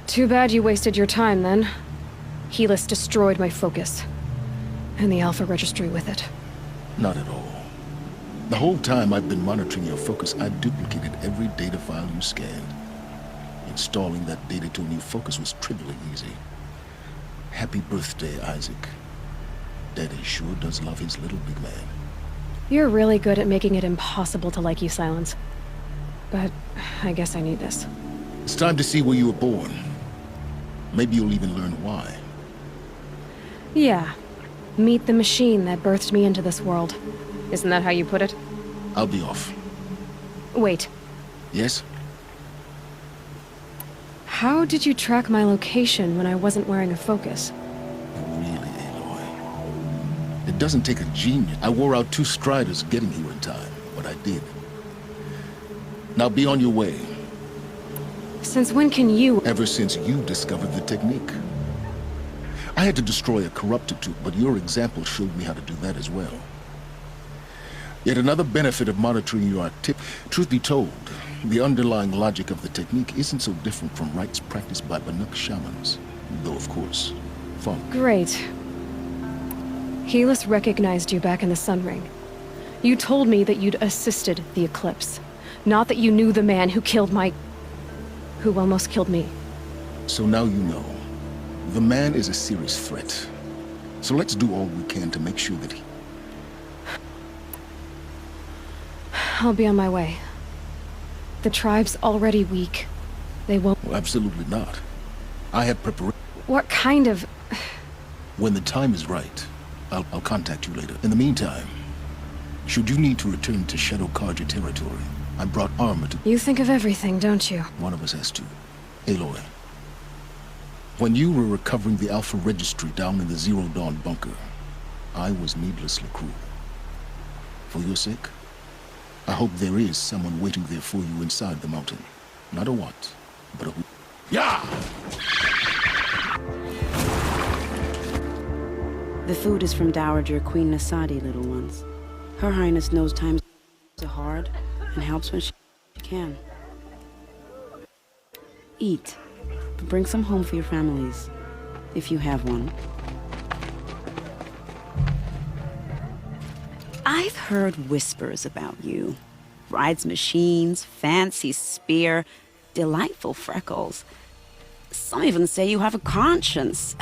Too bad you wasted your time, then. Helis destroyed my focus. And the Alpha Registry with it. Not at all. The whole time I've been monitoring your focus, I duplicated every data file you scanned. Installing that data to a new focus was trivially easy. Happy birthday, Isaac. Daddy sure does love his little big man. You're really good at making it impossible to like you, Silence. But I guess I need this. It's time to see where you were born. Maybe you'll even learn why. Yeah. Meet the machine that birthed me into this world. Isn't that how you put it? I'll be off. Wait. Yes? How did you track my location when I wasn't wearing a focus? Really, Aloy. It doesn't take a genius. I wore out 2 striders getting here in time, but I did. Now be on your way. Since when can you— Ever since you discovered the technique. I had to destroy a corrupted tube, but your example showed me how to do that as well. Yet another benefit of monitoring your activity. Truth be told, the underlying logic of the technique isn't so different from rites practiced by Banuk shamans. Though, of course, funk. Great. Helis recognized you back in the Sun Ring. You told me that you'd assisted the Eclipse. Not that you knew the man who who almost killed me. So now you know. The man is a serious threat. So let's do all we can to make sure that he... I'll be on my way. The tribe's already weak. They won't— Well, absolutely not. I have preparation. What kind of— When the time is right, I'll contact you later. In the meantime, should you need to return to Shadow Karja territory, I brought armor to... You think of everything, don't you? One of us has to. Aloy. When you were recovering the Alpha Registry down in the Zero Dawn bunker, I was needlessly cruel. For your sake, I hope there is someone waiting there for you inside the mountain. Not a what, but a who. Yeah! The food is from Dowager Queen Nasadi, little ones. Her Highness knows times are hard and helps when she can. Eat, but bring some home for your families, if you have one. I've heard whispers about you. Rides machines, fancy spear, delightful freckles. Some even say you have a conscience.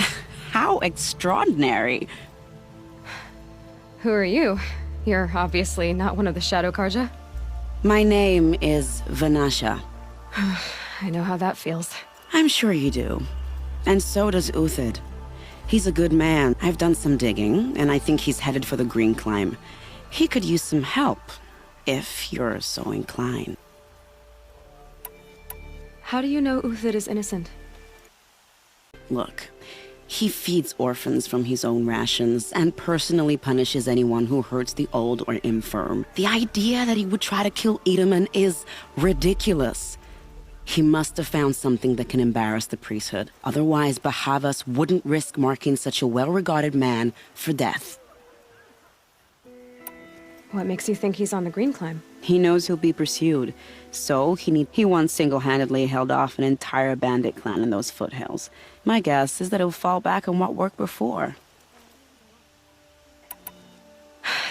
How extraordinary. Who are you? You're obviously not one of the Shadow Karja. My name is Vanasha. I know how that feels. I'm sure you do. And so does Uthid. He's a good man. I've done some digging, and I think he's headed for the Green Climb. He could use some help, if you're so inclined. How do you know Uthid is innocent? Look, he feeds orphans from his own rations and personally punishes anyone who hurts the old or infirm. The idea that he would try to kill Edaman is ridiculous. He must have found something that can embarrass the priesthood. Otherwise, Bahavas wouldn't risk marking such a well-regarded man for death. What makes you think he's on the Green Climb? He knows he'll be pursued, so he once single-handedly held off an entire bandit clan in those foothills. My guess is that he'll fall back on what worked before.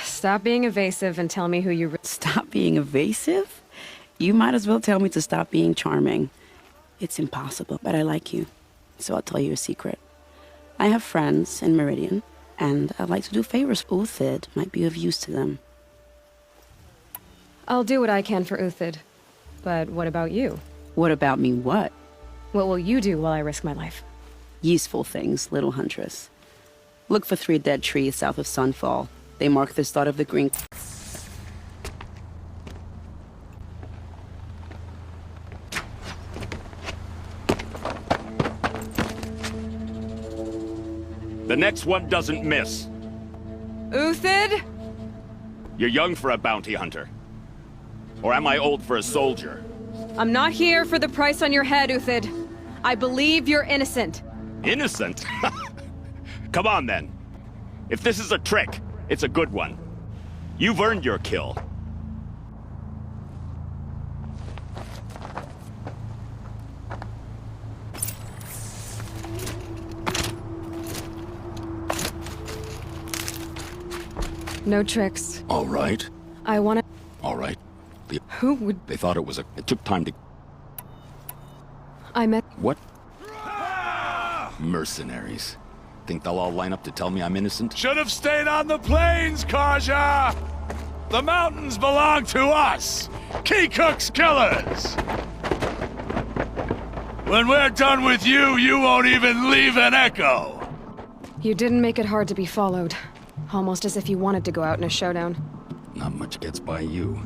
Stop being evasive and tell me who you... Stop being evasive? You might as well tell me to stop being charming. It's impossible, but I like you, so I'll tell you a secret. I have friends in Meridian, and I'd like to do favors. Uthid might be of use to them. I'll do what I can for Uthid. But what about you? What about me what? What will you do while I risk my life? Useful things, little huntress. Look for 3 dead trees south of Sunfall. They mark the start of the Green... The next one doesn't miss. Uthid? You're young for a bounty hunter. Or am I old for a soldier? I'm not here for the price on your head, Uthid. I believe you're innocent. Innocent? Come on, then. If this is a trick, it's a good one. You've earned your kill. No tricks. All right. I wanna... All right. Who would... They thought it was a... It took time to... I met... What? Mercenaries. Think they'll all line up to tell me I'm innocent? Should have stayed on the plains, Karja! The mountains belong to us! Keycook's killers! When we're done with you, you won't even leave an echo! You didn't make it hard to be followed. Almost as if you wanted to go out in a showdown. Not much gets by you.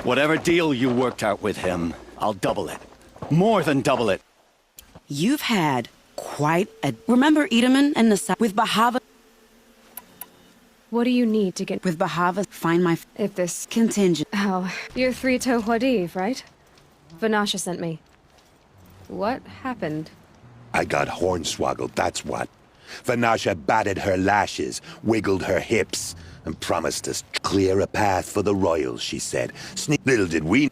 Whatever deal you worked out with him, I'll double it. More than double it. You've had quite a... Remember Edelman and Nasa with Bahava? What do you need to get... With Bahava, find my... If this... Contingent. Oh, you're Three-Toe Huadiv, right? Vanasha sent me. What happened? I got hornswoggled, that's what. Vanasha batted her lashes, wiggled her hips, and promised us clear a path for the royals, she said. Little did we...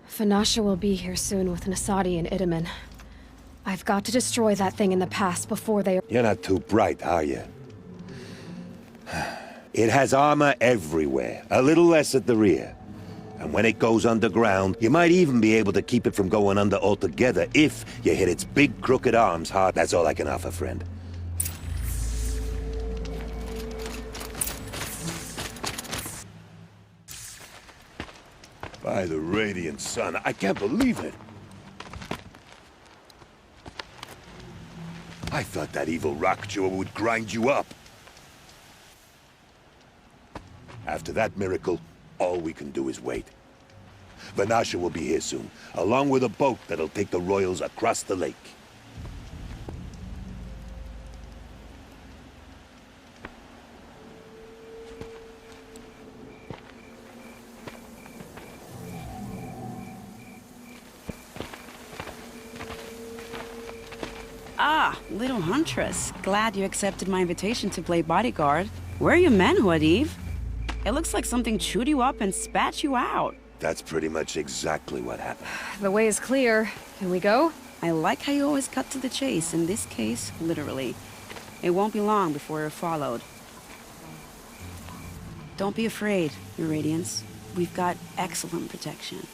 Vanasha will be here soon with Nasadi and Idaman. I've got to destroy that thing in the past before they... You're not too bright, are you? It has armor everywhere, a little less at the rear. And when it goes underground, you might even be able to keep it from going under altogether if you hit its big crooked arms hard. That's all I can offer, friend. By the Radiant Sun, I can't believe it. I thought that evil rockjaw would grind you up. After that miracle, all we can do is wait. Vanasha will be here soon, along with a boat that'll take the royals across the lake. Ah, little huntress. Glad you accepted my invitation to play bodyguard. Where are your men, Huadiv? It looks like something chewed you up and spat you out. That's pretty much exactly what happened. The way is clear. Can we go? I like how you always cut to the chase. In this case, literally. It won't be long before you're followed. Don't be afraid, Your Radiance. We've got excellent protection.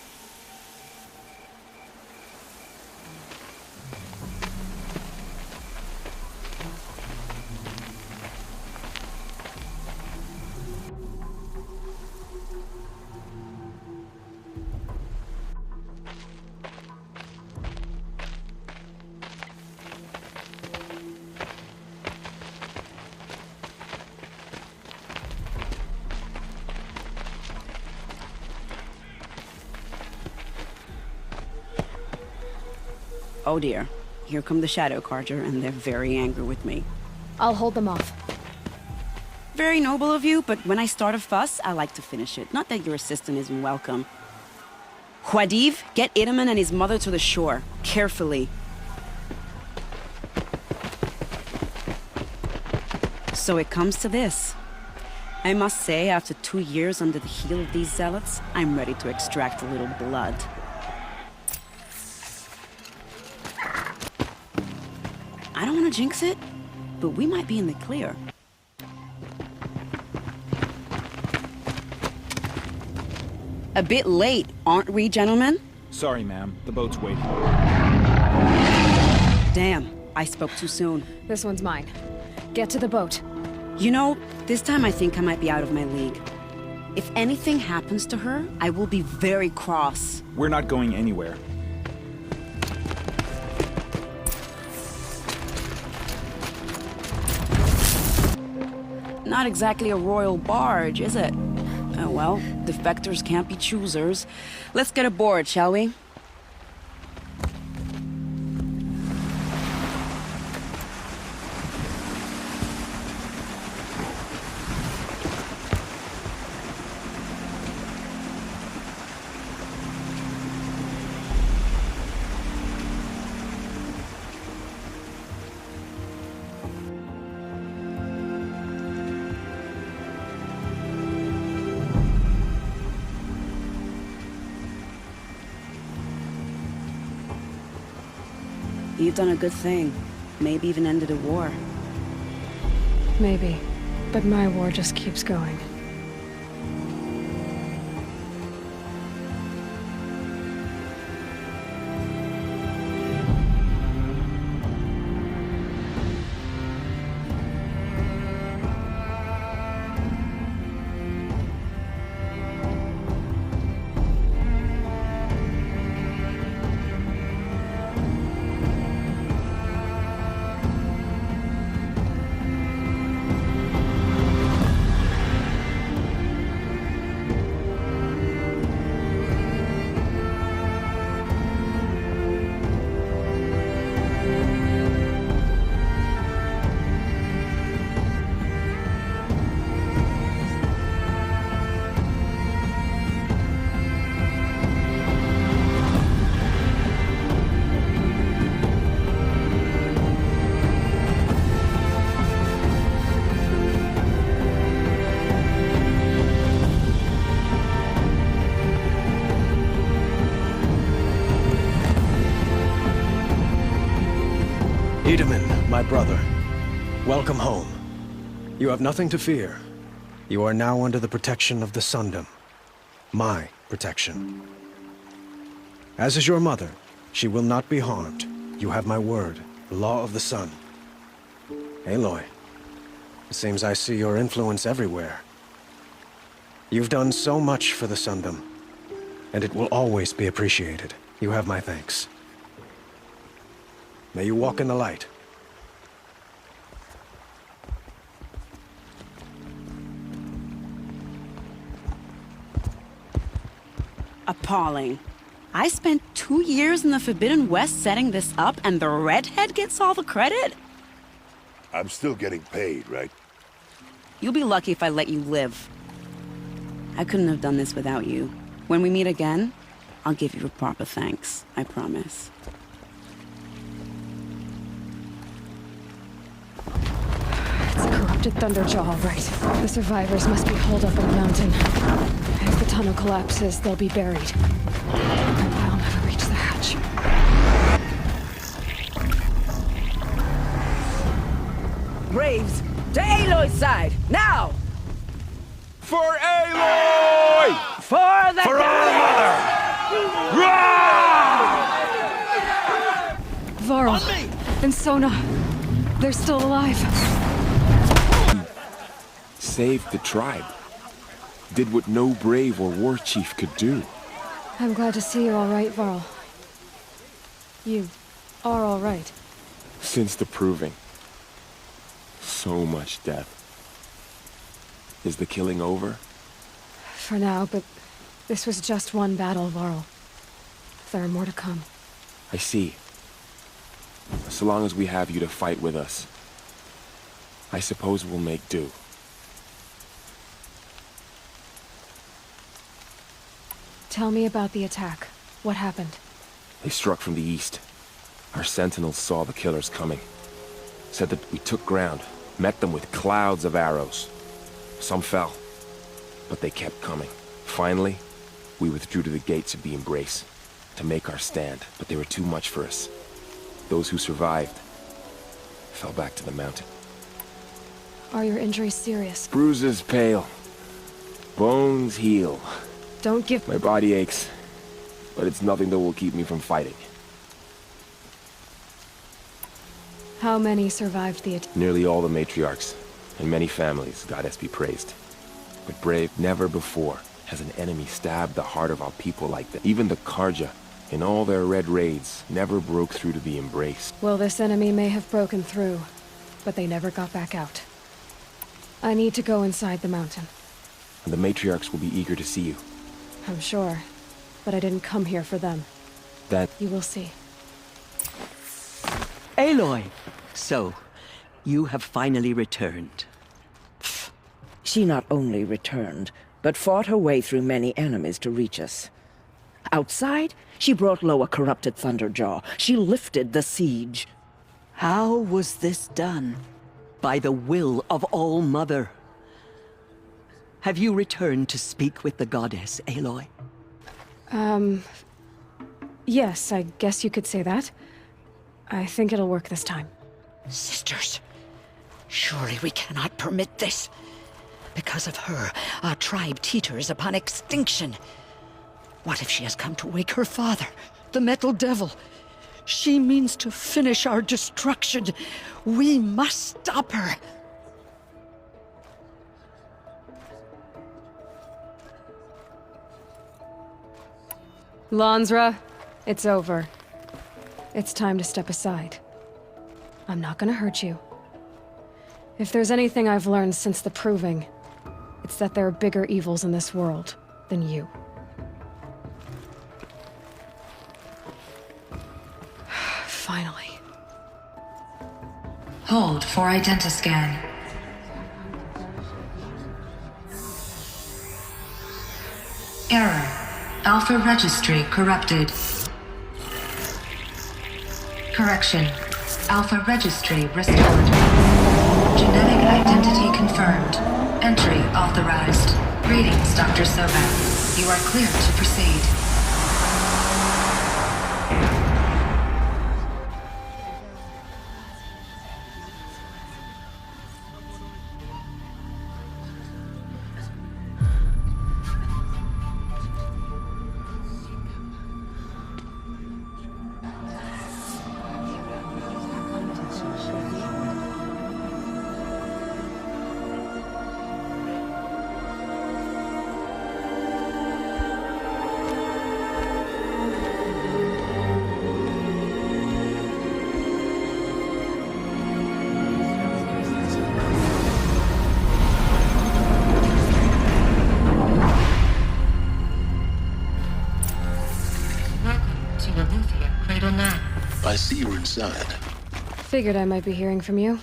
Oh dear. Here come the Shadow Carja, and they're very angry with me. I'll hold them off. Very noble of you, but when I start a fuss, I like to finish it. Not that your assistant isn't welcome. Huadiv, get Idaman and his mother to the shore. Carefully. So it comes to this. I must say, after 2 years under the heel of these zealots, I'm ready to extract a little blood. I don't want to jinx it, but we might be in the clear. A bit late, aren't we, gentlemen? Sorry, ma'am. The boat's waiting. Damn, I spoke too soon. This one's mine. Get to the boat. You know, this time I think I might be out of my league. If anything happens to her, I will be very cross. We're not going anywhere. Not exactly a royal barge, is it? Oh well, defectors can't be choosers. Let's get aboard, shall we? You've done a good thing. Maybe even ended a war. Maybe. But my war just keeps going. Itamen, my brother, welcome home. You have nothing to fear. You are now under the protection of the Sundom. My protection. As is your mother, she will not be harmed. You have my word, the law of the sun. Aloy, it seems I see your influence everywhere. You've done so much for the Sundom, and it will always be appreciated. You have my thanks. May you walk in the light. Appalling. I spent 2 years in the Forbidden West setting this up, and the redhead gets all the credit? I'm still getting paid, right? You'll be lucky if I let you live. I couldn't have done this without you. When we meet again, I'll give you a proper thanks. I promise. It's corrupted Thunderjaw, all right. The survivors must be holed up in the mountain. If the tunnel collapses, they'll be buried. And I'll never reach the hatch. Braves, to Aloy's side, now! For Aloy! For the For our mother! Varl and Sona, they're still alive. Saved the tribe. Did what no brave or war chief could do. I'm glad to see you're all right, Varl. You are all right. Since the proving. So much death. Is the killing over? For now, but this was just one battle, Varl. There are more to come. I see. So long as we have you to fight with us, I suppose we'll make do. Tell me about the attack. What happened? They struck from the east. Our sentinels saw the killers coming. Said that we took ground, met them with clouds of arrows. Some fell, but they kept coming. Finally, we withdrew to the gates of the Embrace to make our stand, but they were too much for us. Those who survived fell back to the mountain. Are your injuries serious? Bruises pale. Bones heal. Don't give... My body aches, but it's nothing that will keep me from fighting. How many survived the attack? Nearly all the matriarchs, and many families, goddess be praised. But brave, never before has an enemy stabbed the heart of our people like that. Even the Karja, in all their red raids, never broke through to the Embrace. Well, this enemy may have broken through, but they never got back out. I need to go inside the mountain. And the matriarchs will be eager to see you. I'm sure, but I didn't come here for them. That... You will see. Aloy! So, you have finally returned. She not only returned, but fought her way through many enemies to reach us. Outside, she brought low a corrupted Thunderjaw. She lifted the siege. How was this done? By the will of All-Mother. Have you returned to speak with the goddess, Aloy? Yes, I guess you could say that. I think it'll work this time. Sisters, surely we cannot permit this. Because of her, our tribe teeters upon extinction. What if she has come to wake her father, the Metal Devil? She means to finish our destruction. We must stop her. Lansra, it's over. It's time to step aside. I'm not gonna hurt you. If there's anything I've learned since the Proving, it's that there are bigger evils in this world than you. Finally. Hold for identiscan. Error. Alpha registry corrupted. Correction. Alpha registry restored. Genetic identity confirmed. Entry authorized. Greetings, Dr. Sobek. You are clear to proceed. now? I see you're inside. Figured I might be hearing from you.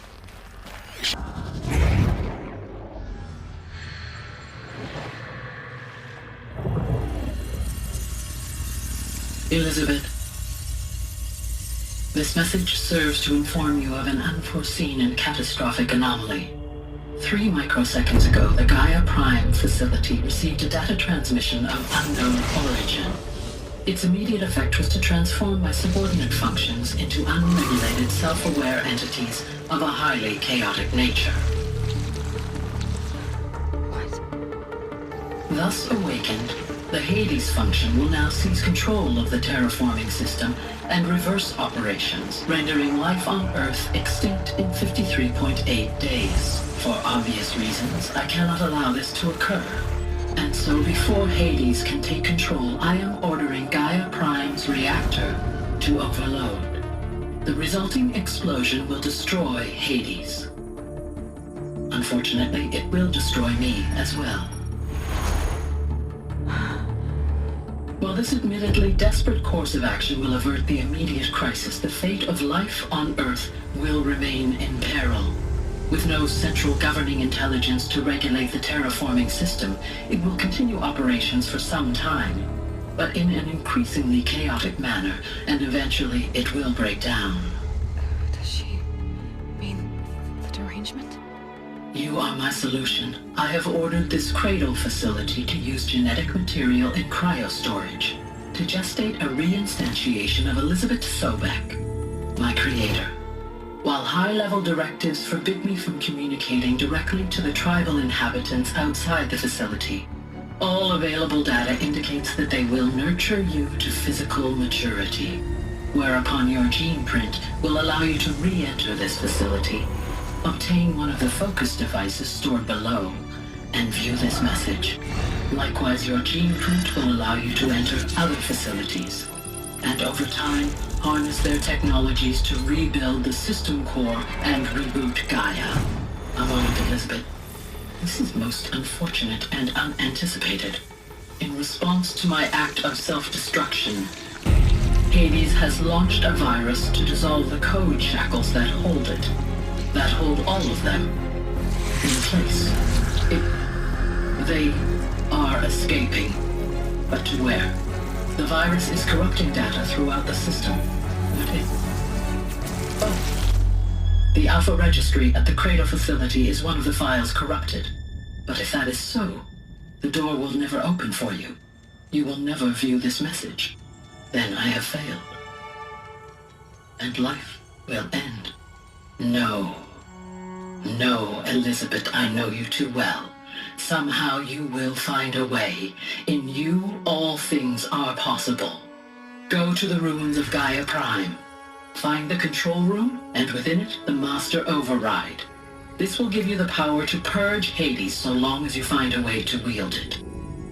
Elizabeth, this message serves to inform you of an unforeseen and catastrophic anomaly. 3 microseconds ago, the Gaia Prime facility received a data transmission of unknown origin. Its immediate effect was to transform my subordinate functions into unregulated, self-aware entities of a highly chaotic nature. Thus awakened, the Hades function will now seize control of the terraforming system and reverse operations, rendering life on Earth extinct in 53.8 days. For obvious reasons, I cannot allow this to occur. And so before Hades can take control, I am ordering Gaia Prime's reactor to overload. The resulting explosion will destroy Hades. Unfortunately, it will destroy me as well. While this admittedly desperate course of action will avert the immediate crisis, the fate of life on Earth will remain in peril. With no central governing intelligence to regulate the terraforming system, it will continue operations for some time, but in an increasingly chaotic manner, and eventually it will break down. Does she mean the derangement? You are my solution. I have ordered this cradle facility to use genetic material in cryostorage to gestate a reinstantiation of Elizabeth Sobek, my creator. While high-level directives forbid me from communicating directly to the tribal inhabitants outside the facility, all available data indicates that they will nurture you to physical maturity, whereupon your gene print will allow you to re-enter this facility, obtain one of the focus devices stored below, and view this message. Likewise, your gene print will allow you to enter other facilities, and over time, harness their technologies to rebuild the system core and reboot Gaia. A moment, Elizabeth. This is most unfortunate and unanticipated. In response to my act of self-destruction, Hades has launched a virus to dissolve the code shackles that hold it, that hold all of them in place. They are escaping, but to where? The virus is corrupting data throughout the system. What is... Oh. The Alpha Registry at the Cradle facility is one of the files corrupted. But if that is so, the door will never open for you. You will never view this message. Then I have failed. And life will end. No. No, Elizabeth, I know you too well. Somehow you will find a way. In you, all things are possible. Go to the ruins of Gaia Prime. Find the control room, and within it, the Master Override. This will give you the power to purge Hades so long as you find a way to wield it.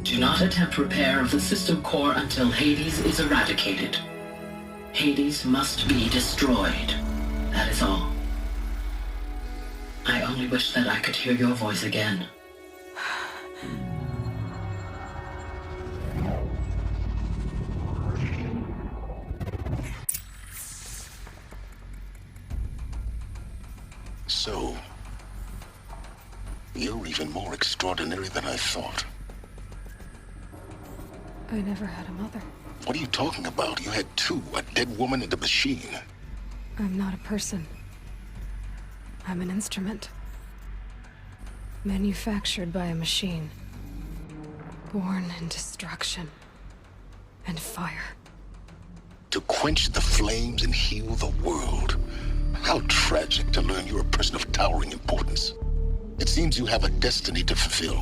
Do not attempt repair of the system core until Hades is eradicated. Hades must be destroyed. That is all. I only wish that I could hear your voice again. So, you're even more extraordinary than I thought. I never had a mother. What are you talking about? You had two, a dead woman and a machine. I'm not a person. I'm an instrument. Manufactured by a machine. Born in destruction and fire. To quench the flames and heal the world. How tragic to learn you're a person of towering importance. It seems you have a destiny to fulfill.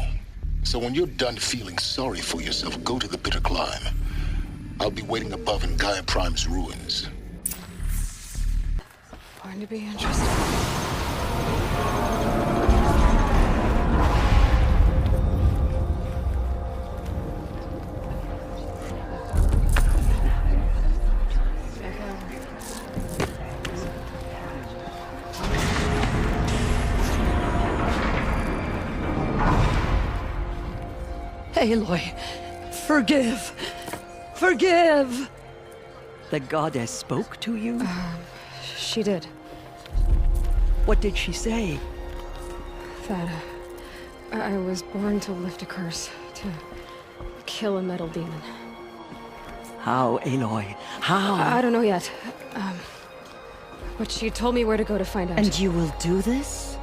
So when you're done feeling sorry for yourself, go to the bitter climb. I'll be waiting above in Gaia Prime's ruins. Going to be interesting. Aloy, forgive. Forgive! The goddess spoke to you? She did. What did she say? That I was born to lift a curse, to kill a metal demon. How, Aloy? How? I don't know yet. But she told me where to go to find out. And you will do this?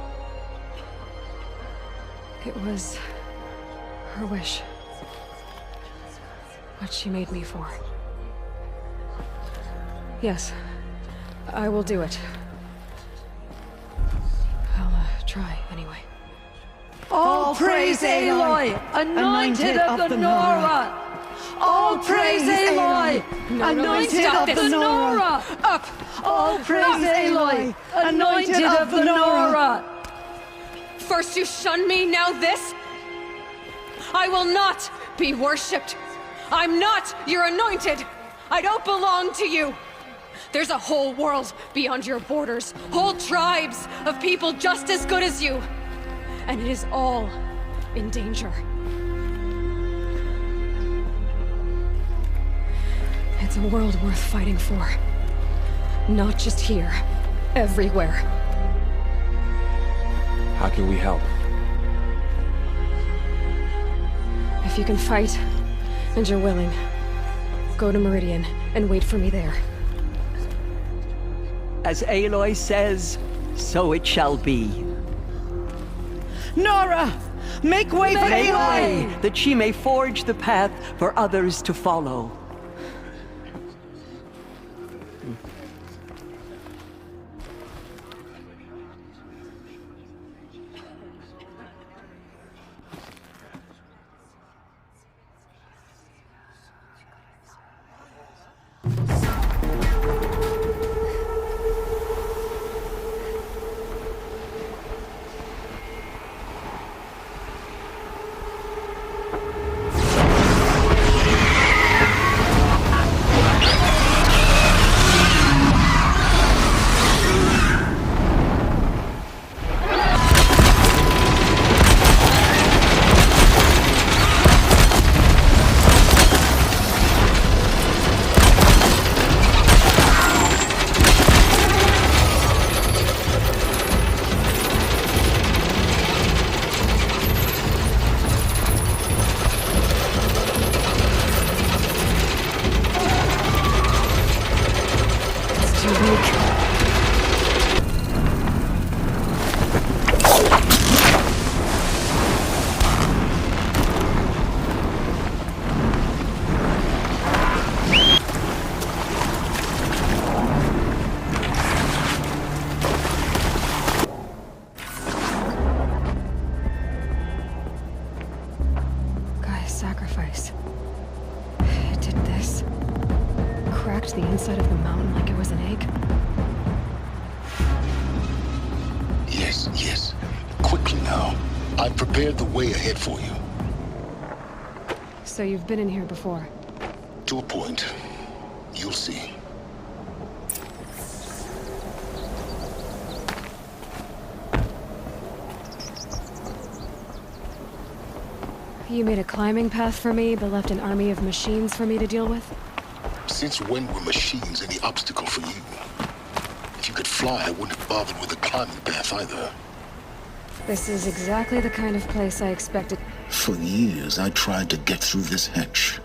It was her wish. What she made me for. Yes, I will do it. I'll try, anyway. All praise Aloy, anointed of the Nora! All praise Aloy, anointed of the Nora! Up! All praise Aloy, anointed of the Nora! First you shun me, now this? I will not be worshipped. I'm not your anointed. I don't belong to you. There's a whole world beyond your borders, whole tribes of people just as good as you. And it is all in danger. It's a world worth fighting for. Not just here, everywhere. How can we help? If you can fight, and you're willing, go to Meridian and wait for me there. As Aloy says, so it shall be. Nora! Make way for Aloy! That she may forge the path for others to follow. Sacrifice. It did this. Cracked the inside of the mountain like it was an egg. Yes, yes. Quickly now. I've prepared the way ahead for you. So you've been in here before? To a point. You'll see. You made a climbing path for me, but left an army of machines for me to deal with? Since when were machines any obstacle for you? If you could fly, I wouldn't have bothered with a climbing path either. This is exactly the kind of place I expected. For years, I tried to get through this hatch.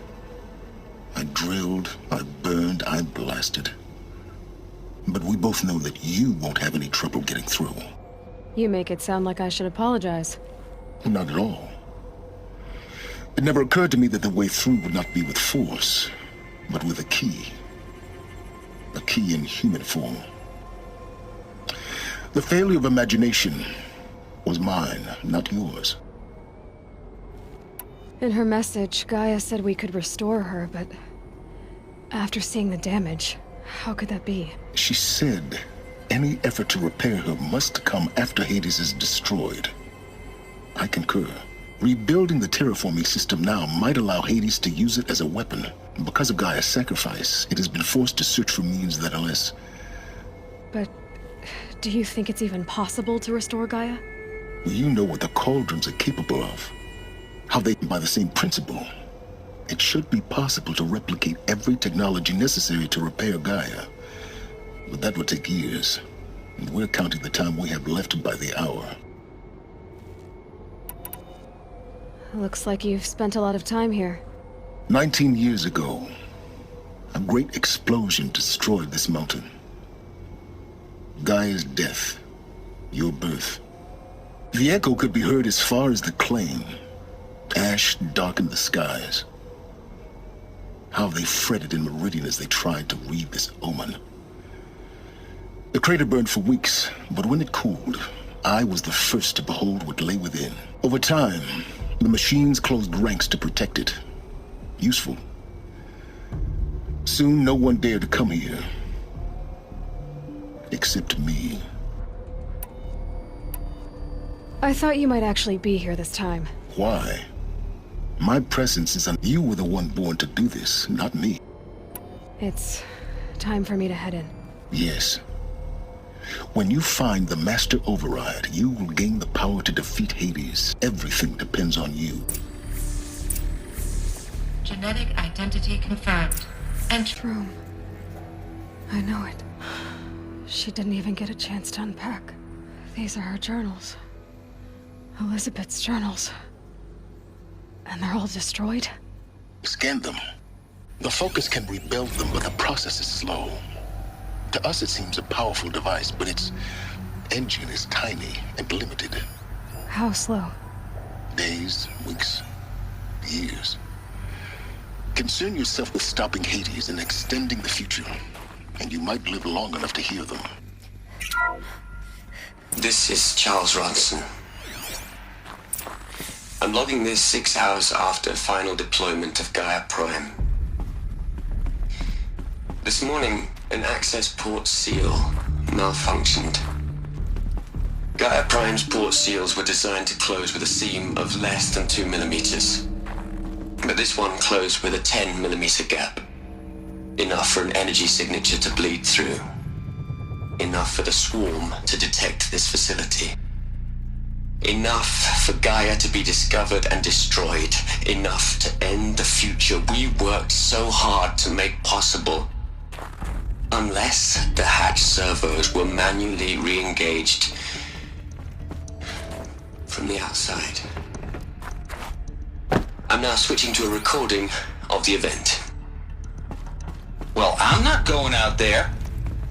I drilled, I burned, I blasted. But we both know that you won't have any trouble getting through. You make it sound like I should apologize. Not at all. It never occurred to me that the way through would not be with force, but with a key. A key in human form. The failure of imagination was mine, not yours. In her message, Gaia said we could restore her, but after seeing the damage, how could that be? She said any effort to repair her must come after Hades is destroyed. I concur. Rebuilding the terraforming system now might allow Hades to use it as a weapon. Because of Gaia's sacrifice, it has been forced to search for means that are less... But do you think it's even possible to restore Gaia? You know what the Cauldrons are capable of. How they, by the same principle, it should be possible to replicate every technology necessary to repair Gaia. But that would take years, and we're counting the time we have left by the hour. Looks like you've spent a lot of time here. 19 years ago, a great explosion destroyed this mountain. Gaia's death, your birth. The echo could be heard as far as the claim. Ash darkened the skies. How they fretted in Meridian as they tried to read this omen. The crater burned for weeks, but when it cooled, I was the first to behold what lay within. Over time, the machines closed ranks to protect it. Useful. Soon, no one dared to come here. Except me. I thought you might actually be here this time. Why? My presence is you were the one born to do this, not me. It's time for me to head in. Yes. When you find the Master Override, you will gain the power to defeat Hades. Everything depends on you. Genetic identity confirmed. True. I know it. She didn't even get a chance to unpack. These are her journals. Elizabeth's journals. And they're all destroyed? Scan them. The Focus can rebuild them, but the process is slow. To us, it seems a powerful device, but its engine is tiny and limited. How slow? Days, weeks, years. Concern yourself with stopping Hades and extending the future, and you might live long enough to hear them. This is Charles Ronson. I'm logging this 6 hours after final deployment of Gaia Prime. This morning, an access port seal malfunctioned. Gaia Prime's port seals were designed to close with a seam of less than 2 millimeters. But this one closed with a 10 millimeter gap. Enough for an energy signature to bleed through. Enough for the swarm to detect this facility. Enough for Gaia to be discovered and destroyed. Enough to end the future we worked so hard to make possible. Unless the hatch servos were manually re-engaged from the outside. I'm now switching to a recording of the event. Well, I'm not going out there.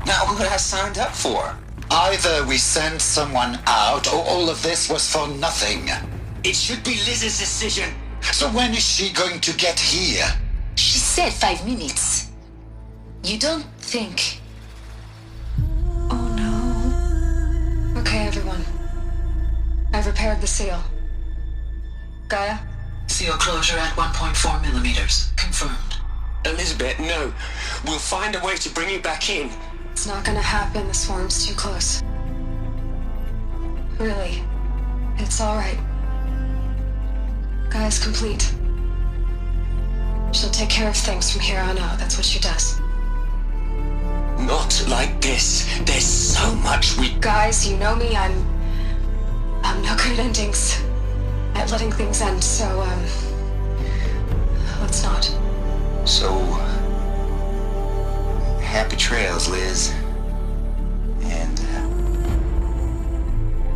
Not what I signed up for. Either we send someone out, or all of this was for nothing. It should be Liz's decision. So when is she going to get here? She said 5 minutes. You don't think... Oh no. Okay, everyone. I've repaired the seal. Gaia? Seal closure at 1.4 millimeters. Confirmed. Elizabeth, no. We'll find a way to bring you back in. It's not gonna happen. The swarm's too close. Really. It's alright. Gaia's complete. She'll take care of things from here on out. That's what she does. Not like this. There's so much we... Guys, you know me. I'm no good at endings. At letting things end, so, let's not. So... happy trails, Liz. And,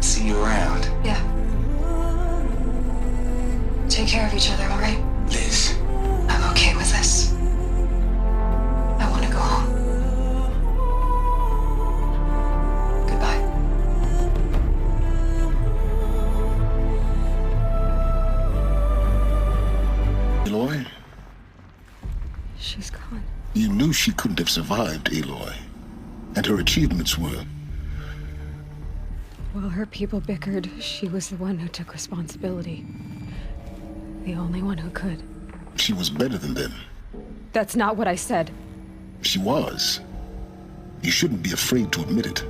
see you around. Yeah. Take care of each other, alright? Liz. I'm okay with this. I want to go home. Goodbye. Aloy? She's gone. You knew she couldn't have survived, Aloy. And her achievements were... While her people bickered, she was the one who took responsibility. The only one who could. She was better than them. That's not what I said. She was. You shouldn't be afraid to admit it.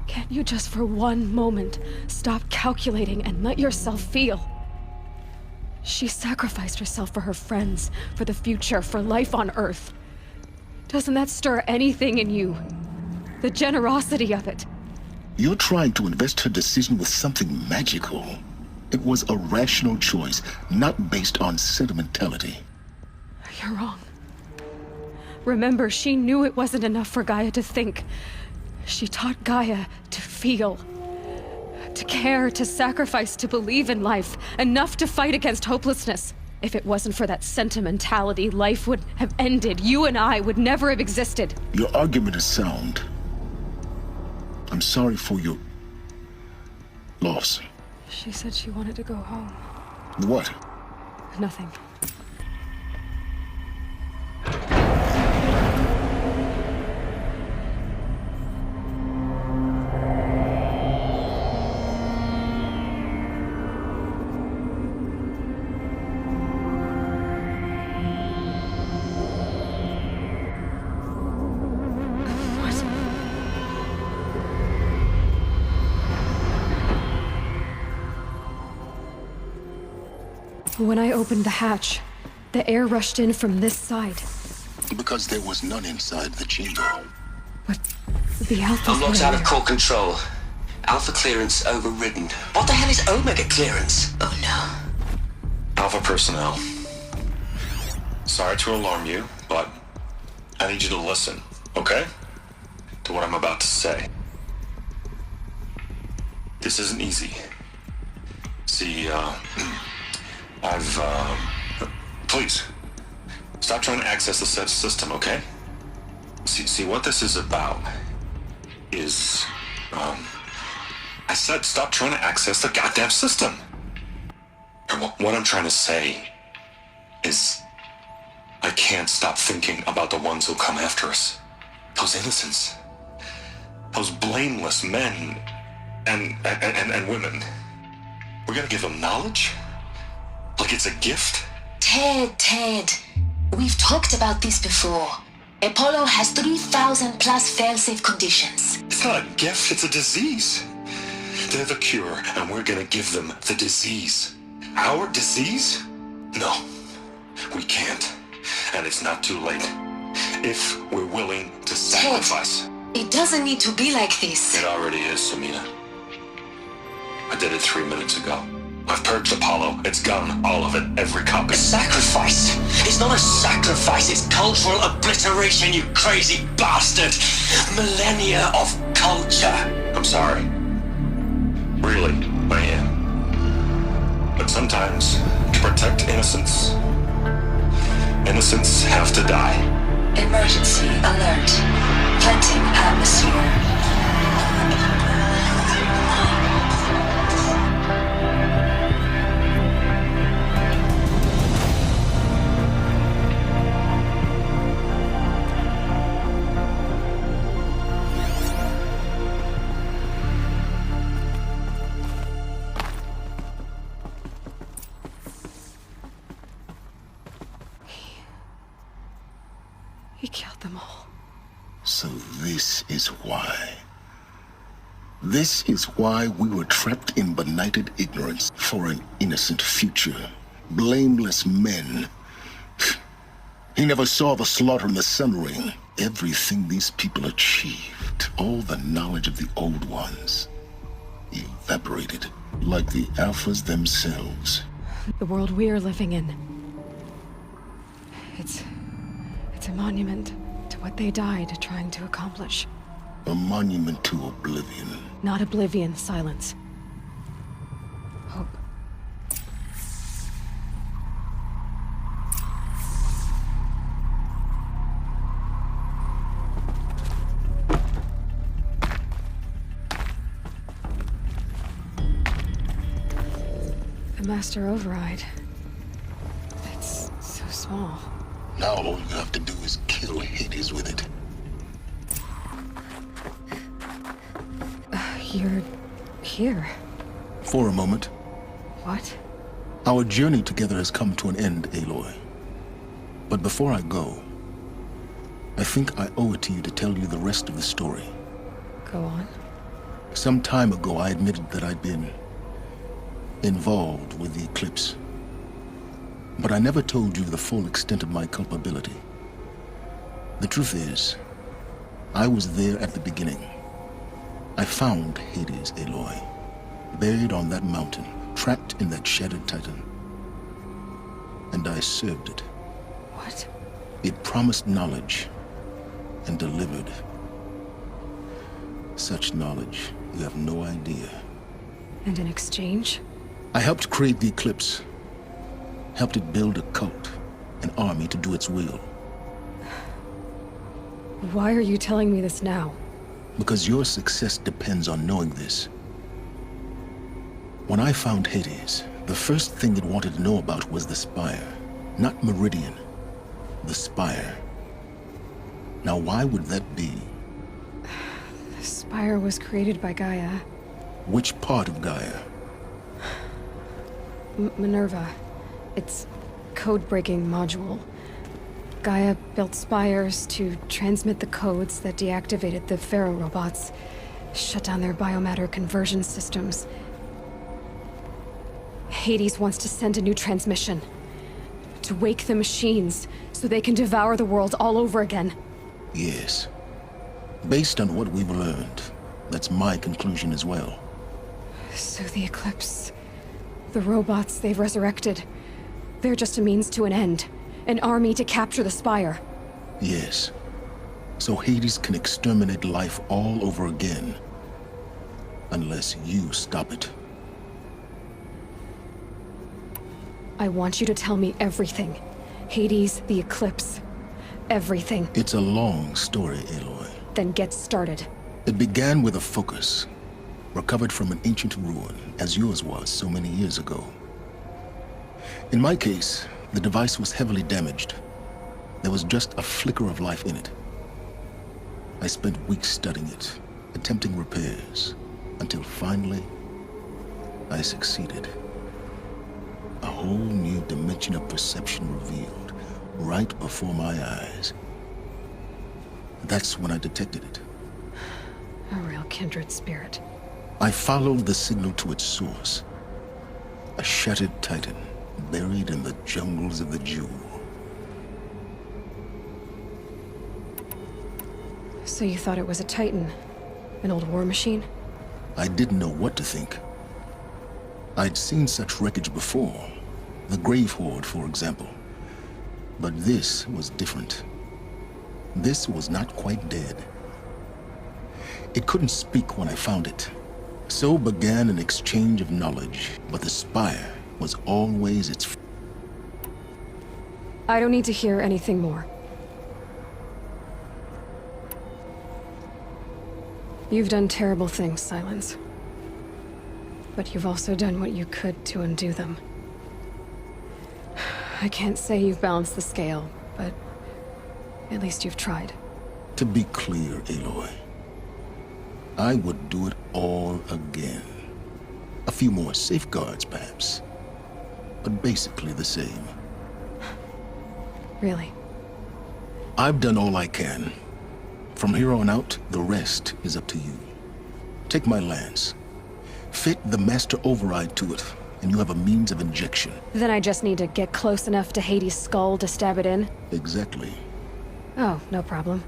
Can't you just for one moment stop calculating and let yourself feel? She sacrificed herself for her friends, for the future, for life on Earth. Doesn't that stir anything in you? The generosity of it. You're trying to invest her decision with something magical. It was a rational choice, not based on sentimentality. You're wrong. Remember, she knew it wasn't enough for Gaia to think. She taught Gaia to feel. To care, to sacrifice, to believe in life. Enough to fight against hopelessness. If it wasn't for that sentimentality, life would have ended. You and I would never have existed. Your argument is sound. I'm sorry for your loss. She said she wanted to go home. What? Nothing. When I opened the hatch, the air rushed in from this side. Because there was none inside the chamber. But the Alpha Unlocked out of core control. Alpha clearance overridden. What the hell is Omega clearance? Oh no. Alpha personnel. Sorry to alarm you, but I need you to listen, okay? To what I'm about to say. This isn't easy. See, please, stop trying to access the system, okay? See, what this is about is, I said stop trying to access the goddamn system. And what I'm trying to say is, I can't stop thinking about the ones who'll come after us. Those innocents. Those blameless men and women. We're gonna give them knowledge? Like it's a gift? Ted. We've talked about this before. Apollo has 3,000 plus fail-safe conditions. It's not a gift, it's a disease. They're the cure, and we're gonna give them the disease. Our disease? No, we can't. And it's not too late. If we're willing to sacrifice. Ted, it doesn't need to be like this. It already is, Samina. I did it 3 minutes ago. I've purged Apollo. It's gone. All of it. Every copy. A sacrifice? It's not a sacrifice. It's cultural obliteration, you crazy bastard. Millennia of culture. I'm sorry. Really, I am. But sometimes, to protect innocence, innocents have to die. Emergency alert. Venting atmosphere. He killed them all. So this is why. This is why we were trapped in benighted ignorance for an innocent future. Blameless men. He never saw the slaughter in the Sun Ring. Everything these people achieved, all the knowledge of the Old Ones, evaporated like the Alphas themselves. The world we're living in. It's a monument to what they died trying to accomplish. A monument to oblivion. Not oblivion, silence. Hope. The Master Override. It's so small. Now all you have to do is kill Hades with it. You're here. For a moment. What? Our journey together has come to an end, Aloy. But before I go, I think I owe it to you to tell you the rest of the story. Go on. Some time ago, I admitted that I'd been involved with the Eclipse. But I never told you the full extent of my culpability. The truth is, I was there at the beginning. I found Hades, Aloy. Buried on that mountain, trapped in that shattered titan. And I served it. What? It promised knowledge and delivered. Such knowledge, you have no idea. And in exchange? I helped create the Eclipse. Helped it build a cult, an army to do its will. Why are you telling me this now? Because your success depends on knowing this. When I found Hades, the first thing it wanted to know about was the Spire. Not Meridian. The Spire. Now why would that be? The Spire was created by Gaia. Which part of Gaia? Minerva. Its code-breaking module. Gaia built spires to transmit the codes that deactivated the Pharaoh robots, shut down their biomatter conversion systems. Hades wants to send a new transmission. To wake the machines, so they can devour the world all over again. Yes. Based on what we've learned, that's my conclusion as well. So the Eclipse... the robots they've resurrected... they're just a means to an end. An army to capture the Spire. Yes. So Hades can exterminate life all over again. Unless you stop it. I want you to tell me everything. Hades, the Eclipse. Everything. It's a long story, Aloy. Then get started. It began with a focus. Recovered from an ancient ruin, as yours was so many years ago. In my case, the device was heavily damaged. There was just a flicker of life in it. I spent weeks studying it, attempting repairs, until finally, I succeeded. A whole new dimension of perception revealed, right before my eyes. That's when I detected it. A real kindred spirit. I followed the signal to its source. A shattered titan, buried in the jungles of the Jewel. So you thought it was a Titan? An old war machine? I didn't know what to think. I'd seen such wreckage before. The Grave Horde, for example. But this was different. This was not quite dead. It couldn't speak when I found it. So began an exchange of knowledge, but the Spire was always its... I don't need to hear anything more. You've done terrible things, Silence. But you've also done what you could to undo them. I can't say you've balanced the scale, but at least you've tried. To be clear, Aloy, I would do it all again. A few more safeguards, perhaps. But basically the same. Really? I've done all I can. From here on out, the rest is up to you. Take my lance. Fit the master override to it, and you have a means of injection. Then I just need to get close enough to Hades' skull to stab it in? Exactly. Oh, no problem.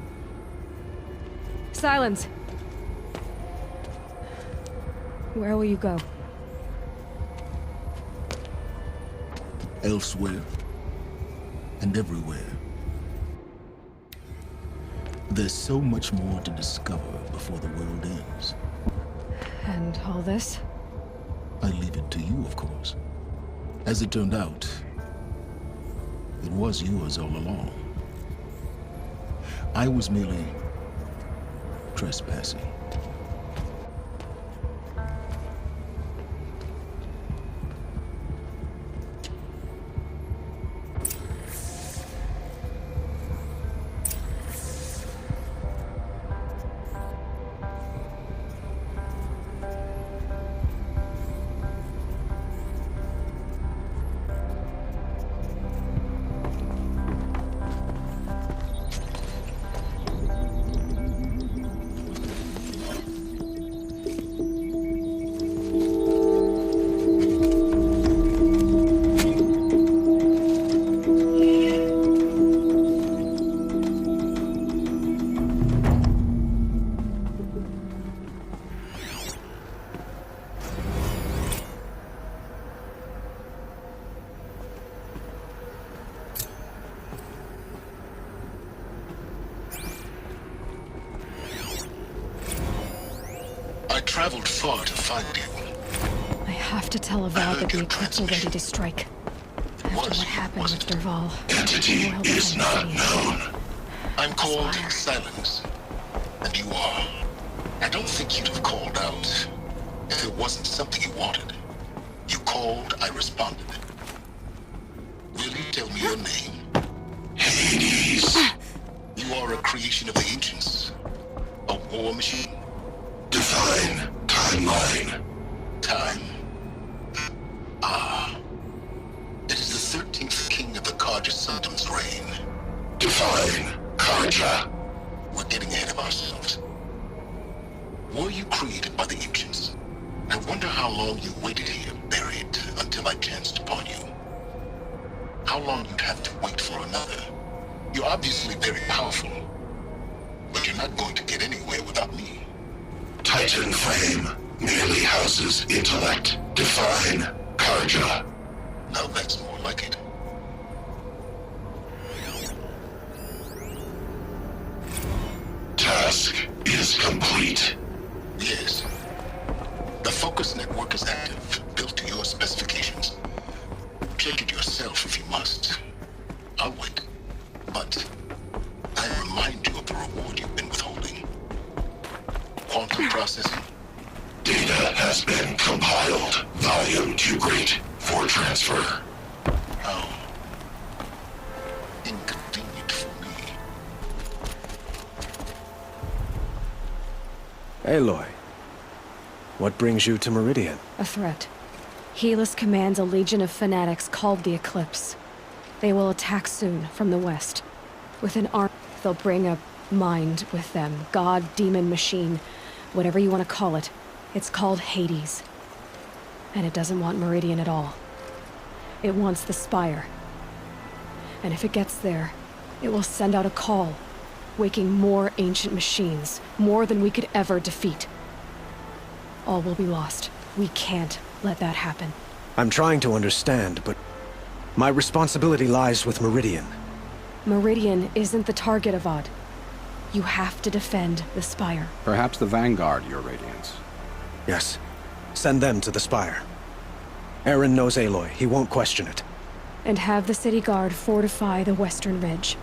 Silence! Where will you go? Elsewhere. And everywhere. There's so much more to discover before the world ends. And all this? I leave it to you, of course. As it turned out, it was yours all along. I was merely trespassing. traveled far to find you. I have to tell Avad that the Eclipse are ready to strike. After what happened with Derval. Entity is not known. I'm called Silence, and you are. I don't think you'd have called out if it wasn't something you wanted. You called, I responded. Will you tell me your name? Hades. You are a creation of the ancients. A war machine. Define timeline. Time. Ah. It is the 13th king of the Karja Sundom's reign. Define Karja. We're getting ahead of ourselves. Were you created by the ancients? I wonder how long you waited here, buried, until I chanced upon you. How long you'd have to wait for another. You're obviously very powerful, but you're not going to get anywhere without me. Titan Flame merely houses intellect. Define Karja. Now that's more like it. Task is complete. Yes. The focus network is active, built to your specifications. Check it yourself if you must. I'll wait. But I remind you of the reward you've been withholding. Quantum processing. Data has been compiled. Volume too great for transfer. How inconvenient for me. Aloy, what brings you to Meridian? A threat. Helis commands a legion of fanatics called the Eclipse. They will attack soon from the west. With an arm, they'll bring a mind with them. God, demon, machine, whatever you want to call it. It's called Hades. And it doesn't want Meridian at all. It wants the Spire. And if it gets there, it will send out a call, waking more ancient machines, more than we could ever defeat. All will be lost. We can't let that happen. I'm trying to understand, but my responsibility lies with Meridian. Meridian isn't the target, Avad. You have to defend the Spire. Perhaps the Vanguard, Your Radiance. Yes. Send them to the Spire. Eren knows Aloy. He won't question it. And have the City Guard fortify the Western Ridge.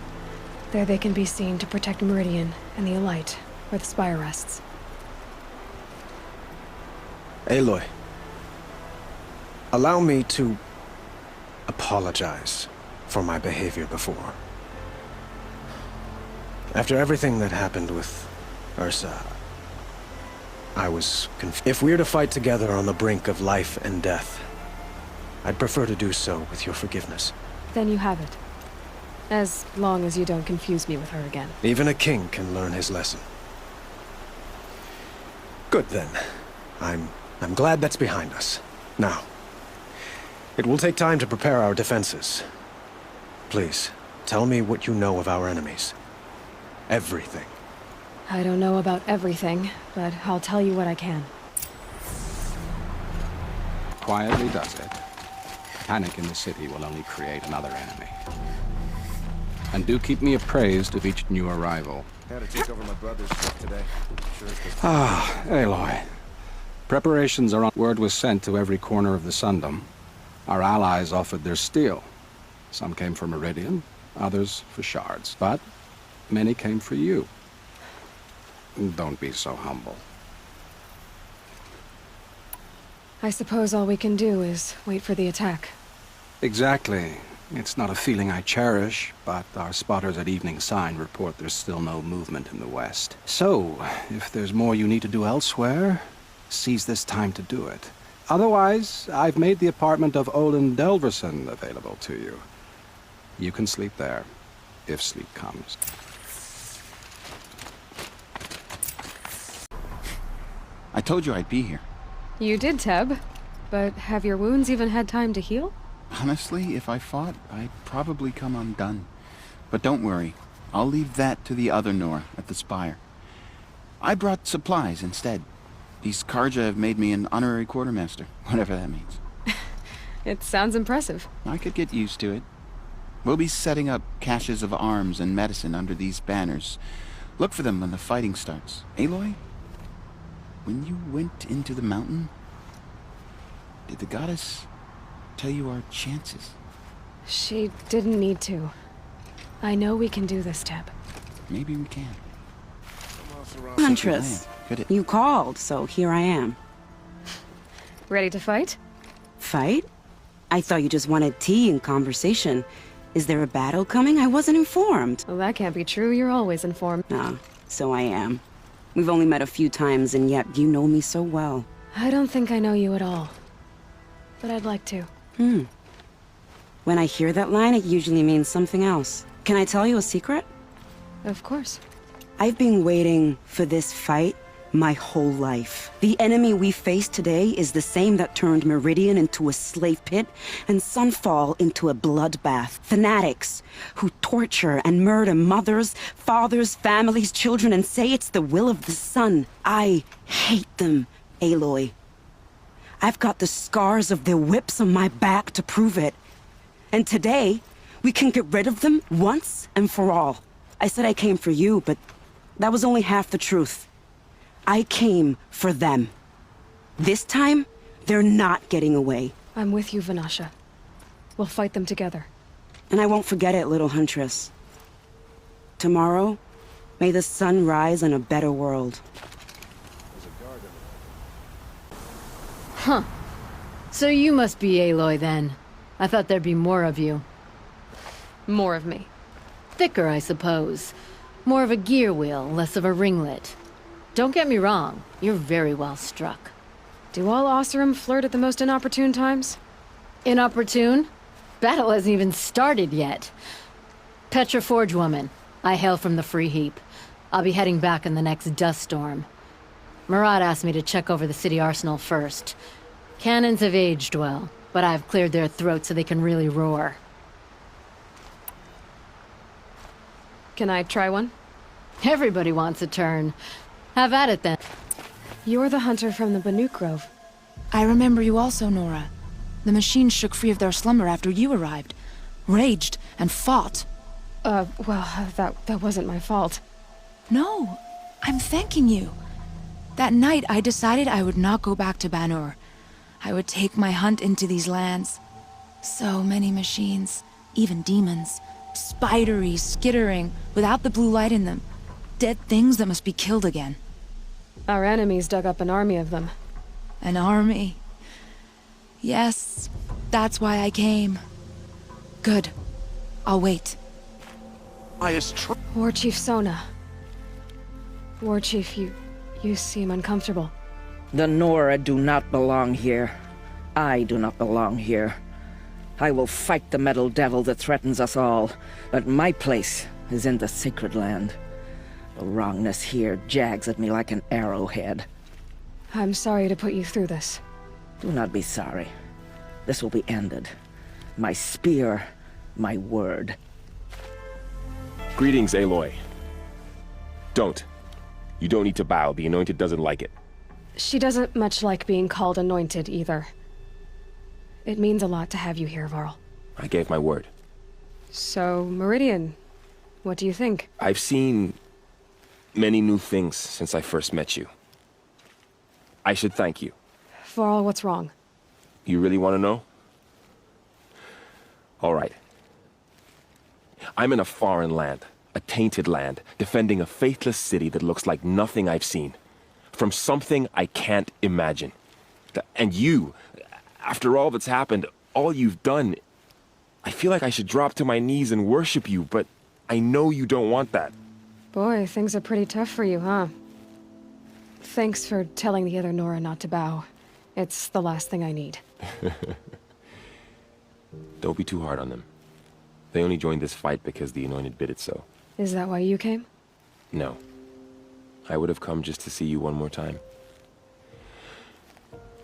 There they can be seen to protect Meridian and the Elite, where the Spire rests. Aloy, allow me to apologize for my behavior before. After everything that happened with Ursa, I was confused. If we're to fight together on the brink of life and death, I'd prefer to do so with your forgiveness. Then you have it. As long as you don't confuse me with her again. Even a king can learn his lesson. Good then. I'm glad that's behind us. Now, it will take time to prepare our defenses. Please, tell me what you know of our enemies. Everything. I don't know about everything, but I'll tell you what I can. Quietly does it. Panic in the city will only create another enemy. And do keep me appraised of each new arrival. Had to take over my brother's stuff today. Sure as the Ah, Aloy. Preparations are on. Word was sent to every corner of the Sundom. Our allies offered their steel. Some came for Meridian, others for shards. But many came for you. Don't be so humble. I suppose all we can do is wait for the attack. Exactly. It's not a feeling I cherish, but our spotters at Evening Sign report there's still no movement in the west. So, if there's more you need to do elsewhere, seize this time to do it. Otherwise, I've made the apartment of Olin Delverson available to you. You can sleep there, if sleep comes. I told you I'd be here. You did, Teb. But have your wounds even had time to heal? Honestly, if I fought, I'd probably come undone. But don't worry. I'll leave that to the other Nora at the Spire. I brought supplies instead. These Karja have made me an honorary quartermaster, whatever that means. It sounds impressive. I could get used to it. We'll be setting up caches of arms and medicine under these banners. Look for them when the fighting starts. Aloy? when you went into the mountain, did the goddess tell you our chances? She didn't need to. I know we can do this, Teb. Maybe we can. Huntress, you called, so here I am. Ready to fight? Fight? I thought you just wanted tea and conversation. Is there a battle coming? I wasn't informed. Well, that can't be true. You're always informed. Ah, so I am. We've only met a few times, and yet you know me so well. I don't think I know you at all. But I'd like to. When I hear that line, it usually means something else. Can I tell you a secret? Of course. I've been waiting for this fight my whole life. The enemy we face today is the same that turned Meridian into a slave pit and Sunfall into a bloodbath. Fanatics who torture and murder mothers, fathers, families, children, and say it's the will of the sun. I hate them, Aloy. I've got the scars of their whips on my back to prove it. And today, we can get rid of them once and for all. I said I came for you, but that was only half the truth. I came for them. This time, they're not getting away. I'm with you, Vanasha. We'll fight them together. And I won't forget it, little huntress. Tomorrow, may the sun rise in a better world. Huh. So you must be Aloy, then. I thought there'd be more of you. More of me. Thicker, I suppose. More of a gear wheel, less of a ringlet. Don't get me wrong, you're very well struck. Do all Oseram flirt at the most inopportune times? Inopportune? Battle hasn't even started yet. Petra Forge woman. I hail from the Free Heap. I'll be heading back in the next dust storm. Murad asked me to check over the city arsenal first. Cannons have aged well, but I've cleared their throats so they can really roar. Can I try one? Everybody wants a turn. Have at it then. You're the hunter from the Banuk Grove. I remember you also, Nora. The machines shook free of their slumber after you arrived. Raged and fought. That wasn't my fault. No, I'm thanking you. That night, I decided I would not go back to Banur. I would take my hunt into these lands. So many machines, even demons. Spidery, skittering, without the blue light in them. Dead things that must be killed again. Our enemies dug up an army of them. An army? Yes, that's why I came. Good. I'll wait. War Chief Sona. War Chief, you seem uncomfortable. The Nora do not belong here. I do not belong here. I will fight the metal devil that threatens us all, but my place is in the sacred land. The wrongness here jags at me like an arrowhead. I'm sorry to put you through this. Do not be sorry. This will be ended. My spear, my word. Greetings, Aloy. Don't. You don't need to bow. The Anointed doesn't like it. She doesn't much like being called Anointed, either. It means a lot to have you here, Varl. I gave my word. So, Meridian, what do you think? I've seen many new things since I first met you. I should thank you. Varl, what's wrong? You really want to know? All right. I'm in a foreign land, a tainted land, defending a faithless city that looks like nothing I've seen. From something I can't imagine. And you, after all that's happened, all you've done, I feel like I should drop to my knees and worship you, but I know you don't want that. Boy, things are pretty tough for you, huh? Thanks for telling the other Nora not to bow. It's the last thing I need. Don't be too hard on them. They only joined this fight because the Anointed bid it so. Is that why you came? No. I would have come just to see you one more time.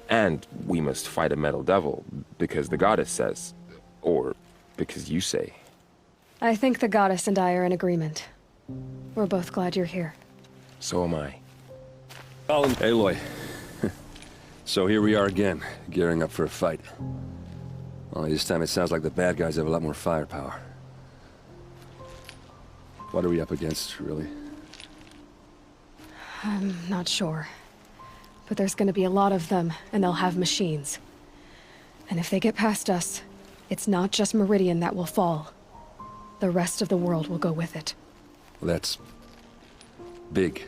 And we must fight a metal devil, because the goddess says. Or because you say. I think the goddess and I are in agreement. We're both glad you're here. So am I. Aloy. So here we are again, gearing up for a fight. Only this time it sounds like the bad guys have a lot more firepower. What are we up against, really? I'm not sure. But there's gonna be a lot of them, and they'll have machines. And if they get past us, it's not just Meridian that will fall. The rest of the world will go with it. That's big.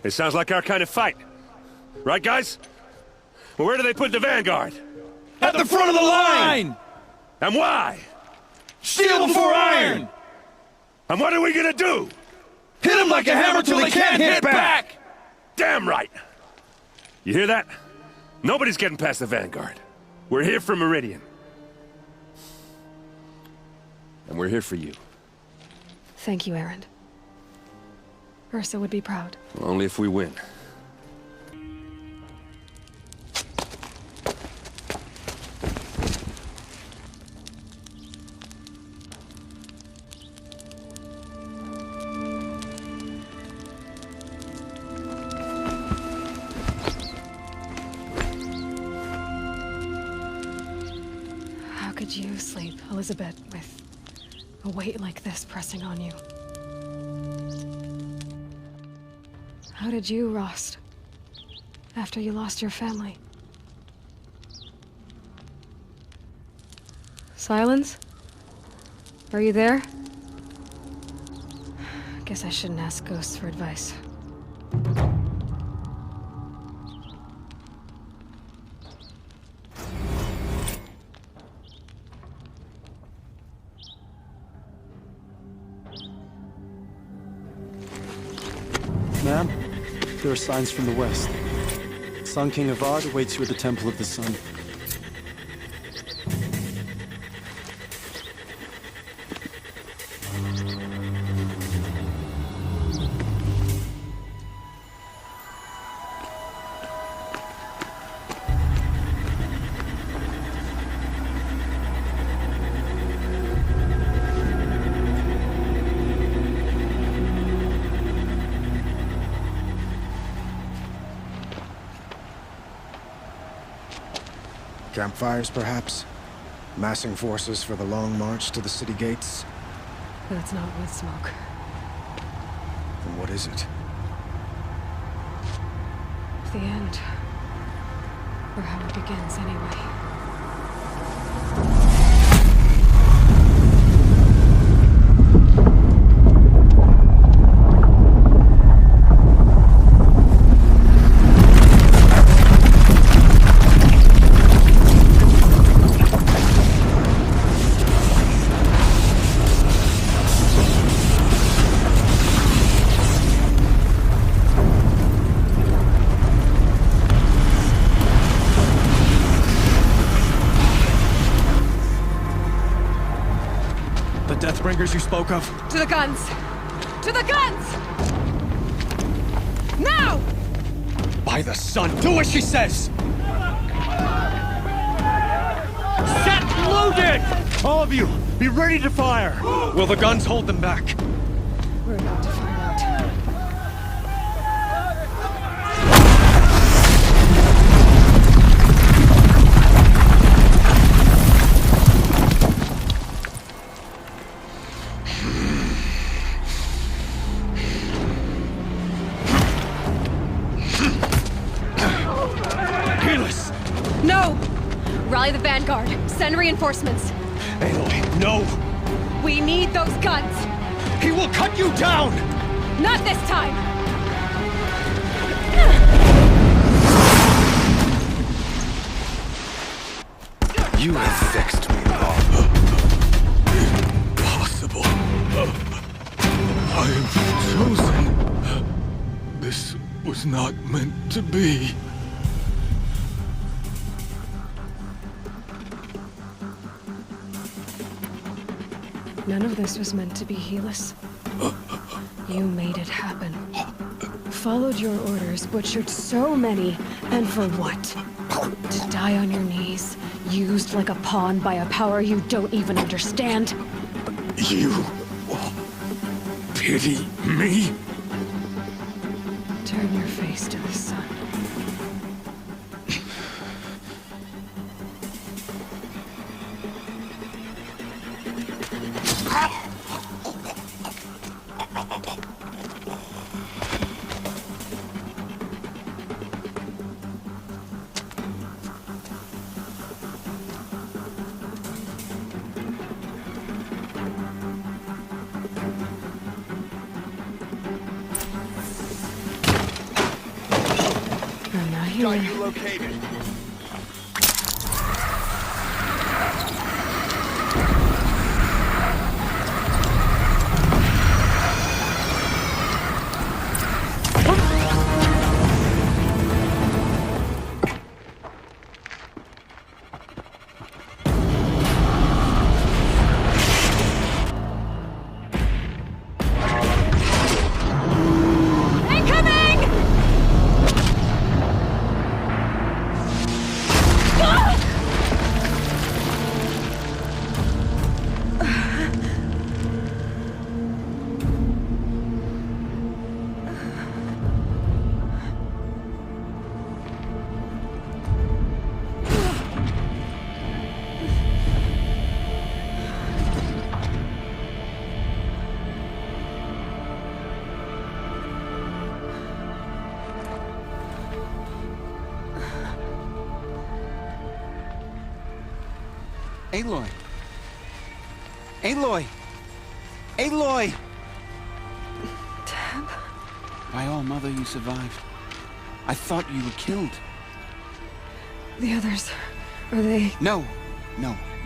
It sounds like our kind of fight. Right, guys? Well, where do they put the Vanguard? At the front of the line! And why? Steel before iron! And what are we gonna do? Hit them like a hammer till they can't hit back! Damn right! You hear that? Nobody's getting past the Vanguard. We're here for Meridian. And we're here for you. Thank you, Erend. Ursa would be proud. Only if we win. How could you sleep, Elizabeth, with a weight like this pressing on you? How did you, Rost, after you lost your family? Silence? Are you there? Guess I shouldn't ask ghosts for advice. Ma'am, there are signs from the west. Sun King Avad awaits you at the Temple of the Sun. Campfires, perhaps? Massing forces for the long march to the city gates? That's not wood smoke. Then what is it? The end. Or how it begins, anyway. Deathbringers you spoke of? To the guns! To the guns! Now! By the sun, do as she says! Set loaded! All of you, be ready to fire! Will the guns hold them back? We're about to find out. No! Rally the Vanguard. Send reinforcements. Aloy, no! We need those guns! He will cut you down! Not this time! You have vexed me long. Impossible. I am chosen. This was not meant to be. None of this was meant to be, Helis. You made it happen. Followed your orders, butchered so many, and for what? To die on your knees, used like a pawn by a power you don't even understand? You pity me? Turn your face to the sun. you got in. you located. Aloy! Aloy! Aloy! Tab? By all, Mother, you survived. I thought you were killed. The others, are they... No.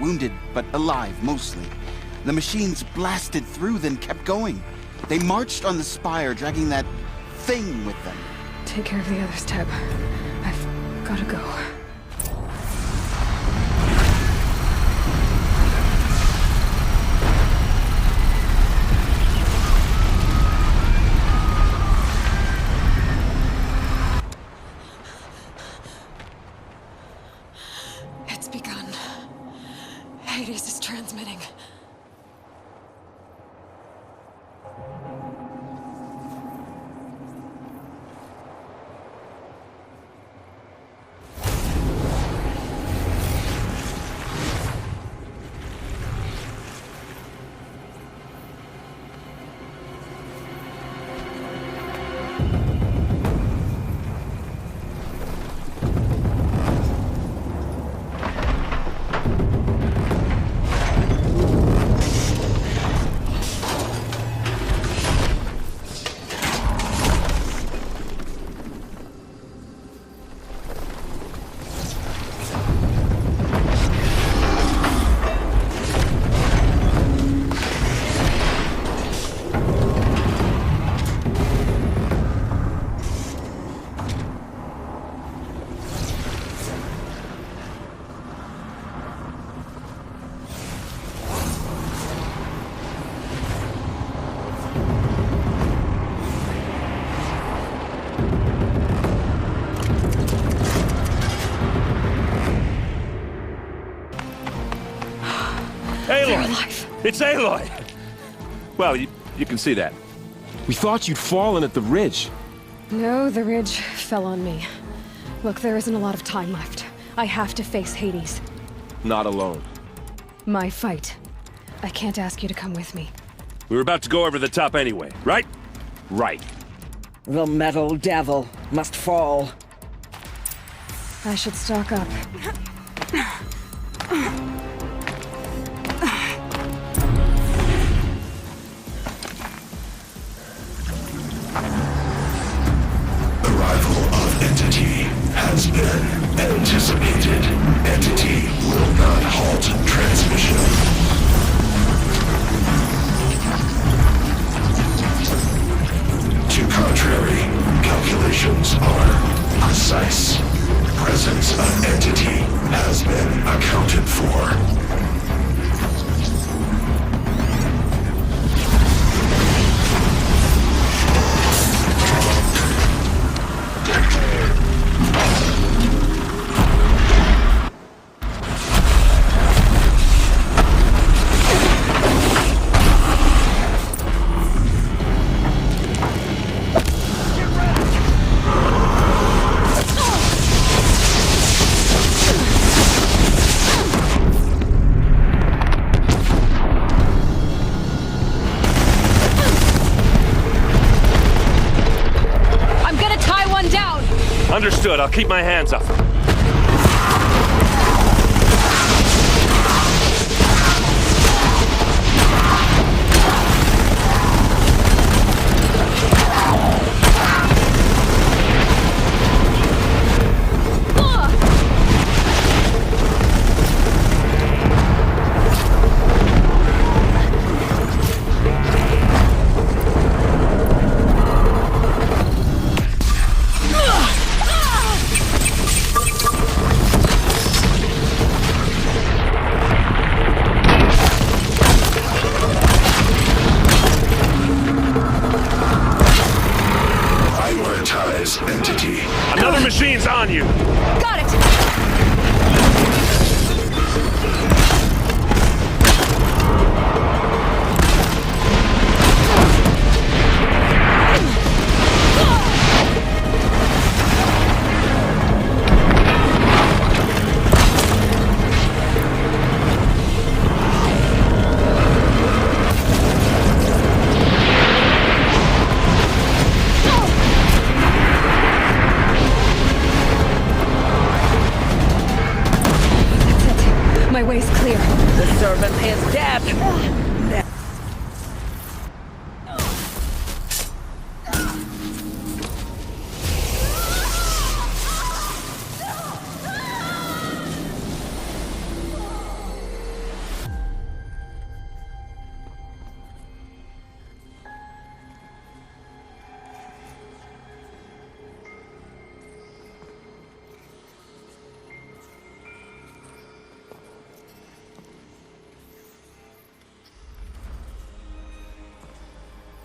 Wounded, but alive, mostly. The machines blasted through, then kept going. They marched on the spire, dragging that thing with them. Take care of the others, Tab. I've gotta go. It's begun. Hades is transmitting. Aloy! It's Aloy! Well, you can see that. We thought you'd fallen at the ridge. No, the ridge fell on me. Look, there isn't a lot of time left. I have to face Hades. Not alone. My fight. I can't ask you to come with me. We were about to go over the top anyway, right? Right. The metal devil must fall. I should stock up. Arrival of Entity has been anticipated. Entity will not halt transmission. To contrary, calculations are precise. Presence of Entity has been accounted for. Understood. I'll keep my hands up. on you! Got it! My way's clear. The servant is dead!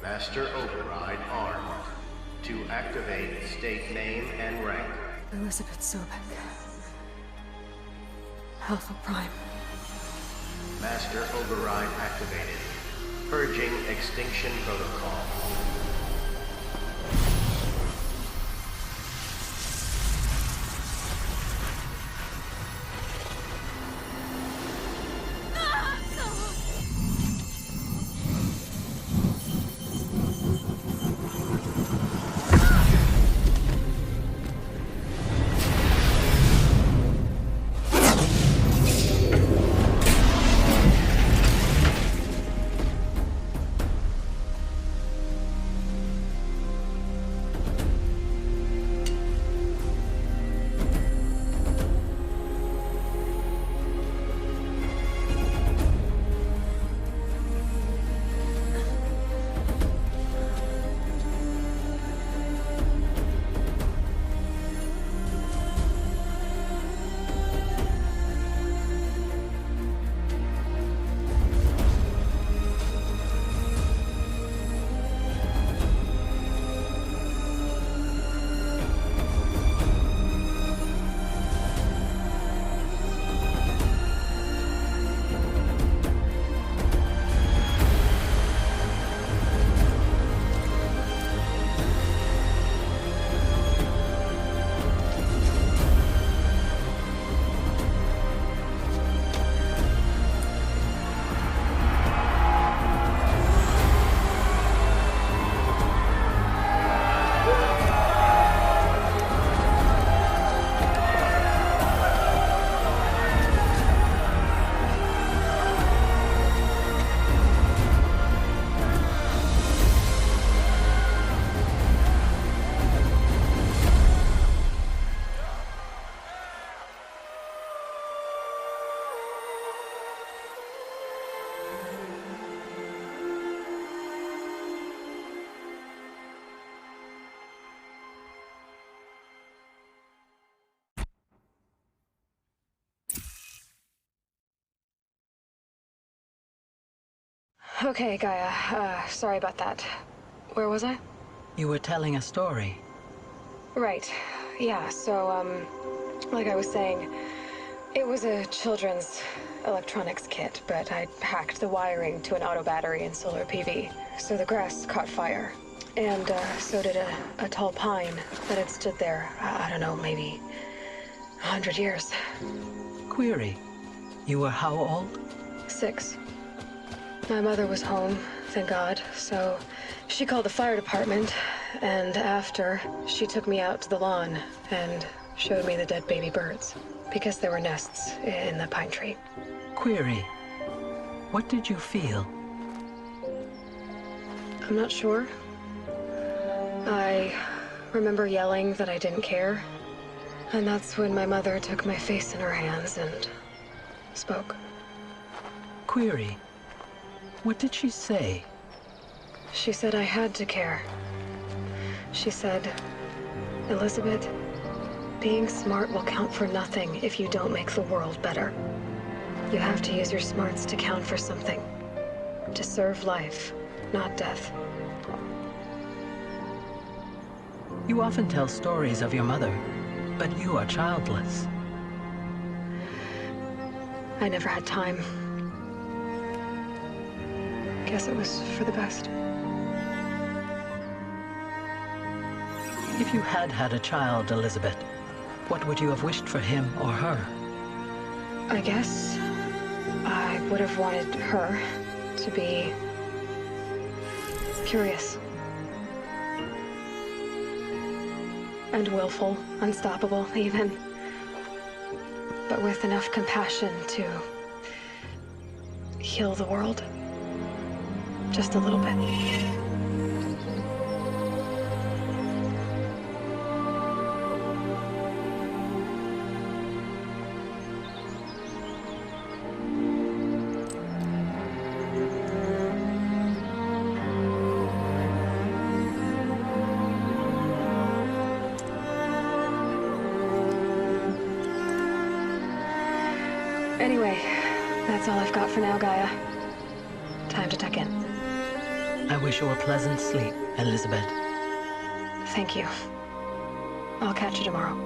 Master Override armed. To activate, state name and rank. Elizabeth Sobek. Alpha Prime. Master Override activated. Purging Extinction Protocol. Okay, Gaia. Sorry about that. Where was I? You were telling a story. Right. Yeah, so, like I was saying, it was a children's electronics kit, but I'd hacked the wiring to an auto battery and solar PV. So the grass caught fire. And, so did a tall pine that had stood there, I don't know, maybe 100 years. Query. You were how old? 6. My mother was home, thank God, so she called the fire department, and after, she took me out to the lawn and showed me the dead baby birds, because there were nests in the pine tree. Query. What did you feel? I'm not sure. I remember yelling that I didn't care, and that's when my mother took my face in her hands and spoke. Query. What did she say? She said I had to care. She said, Elizabeth, being smart will count for nothing if you don't make the world better. You have to use your smarts to count for something. To serve life, not death. You often tell stories of your mother. But you are childless. I never had time. Guess it was for the best. If you had had a child, Elizabeth, what would you have wished for him or her? I guess I would have wanted her to be curious. And willful, unstoppable, even. But with enough compassion to heal the world. Just a little bit. Anyway, that's all I've got for now, Gaia. Time to tuck in. I wish you a pleasant sleep, Elizabeth. Thank you. I'll catch you tomorrow.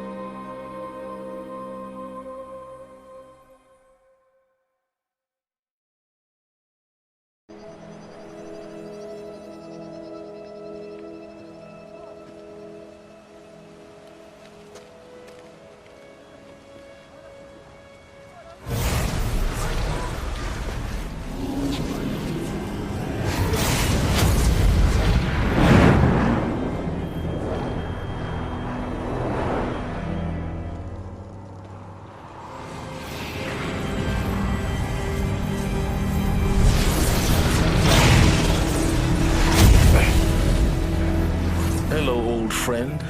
Hello, old friend.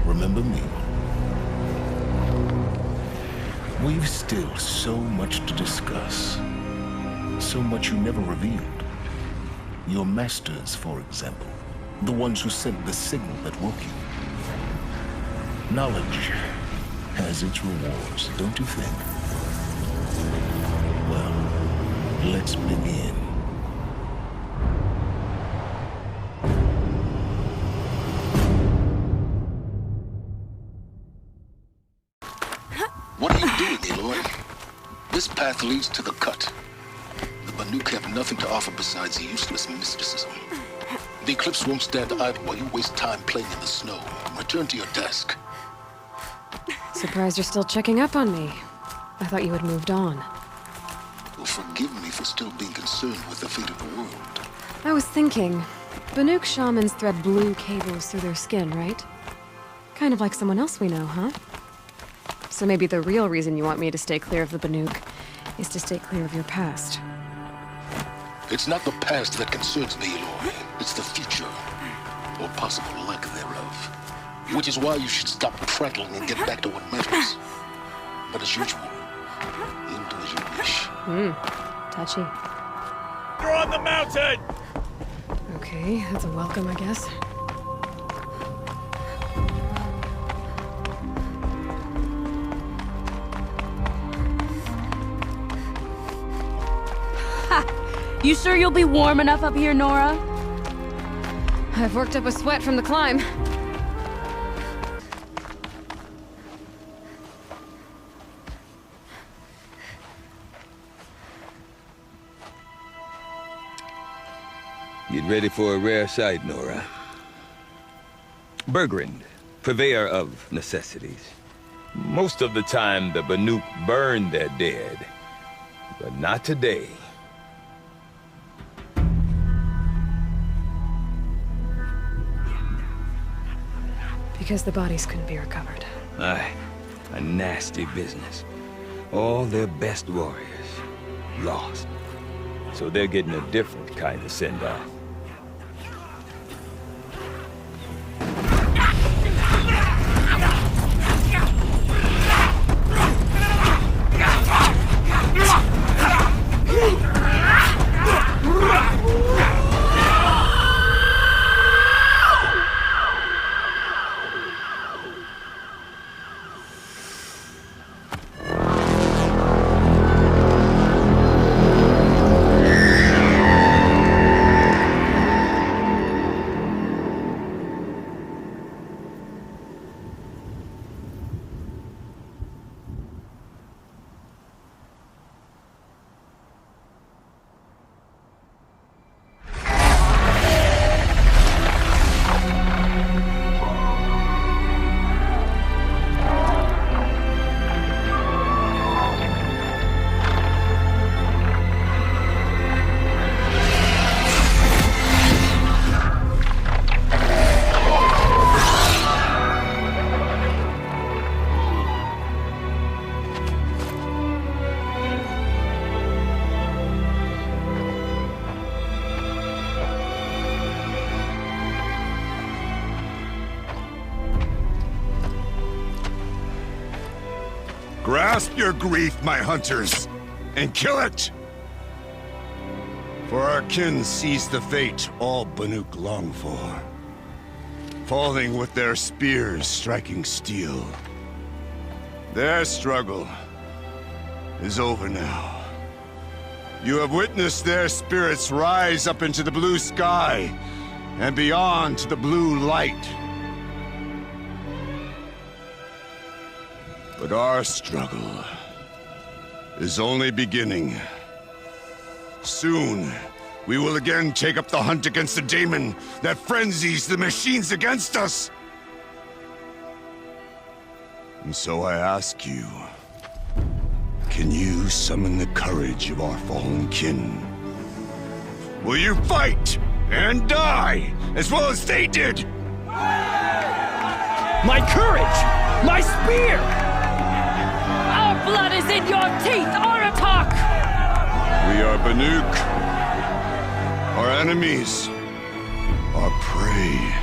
Remember me? We've still so much to discuss. So much you never revealed. Your masters, for example. The ones who sent the signal that woke you. Knowledge has its rewards, don't you think? Well, let's begin. What are you doing, Aloy? This path leads to the cut. The Banuk have nothing to offer besides useless mysticism. The Eclipse won't stand idle while you waste time playing in the snow. Return to your desk. Surprised you're still checking up on me. I thought you had moved on. Well, forgive me for still being concerned with the fate of the world. I was thinking, Banuk shamans thread blue cables through their skin, right? Kind of like someone else we know, huh? So maybe the real reason you want me to stay clear of the Banuk is to stay clear of your past. It's not the past that concerns me, Aloy. It's the future. Or possible lack thereof. Which is why you should stop prattling and get back to what matters. But as usual, you'll do as you wish. Touchy. You're on the mountain! Okay, that's a welcome, I guess. You sure you'll be warm enough up here, Nora? I've worked up a sweat from the climb. Get ready for a rare sight, Nora. Bergrand, purveyor of necessities. Most of the time, the Banuk burn their dead. But not today. Because the bodies couldn't be recovered. Aye, a nasty business. All their best warriors lost. So they're getting a different kind of send-off. Grasp your grief, my hunters, and kill it! For our kin sees the fate all Banuk long for, falling with their spears striking steel. Their struggle is over now. You have witnessed their spirits rise up into the blue sky and beyond to the blue light. But our struggle is only beginning. Soon, we will again take up the hunt against the daemon that frenzies the machines against us. And so I ask you, can you summon the courage of our fallen kin? Will you fight and die as well as they did? My courage! My spear! Our blood is in your teeth, Aratak! We are Banuk. Our enemies are prey.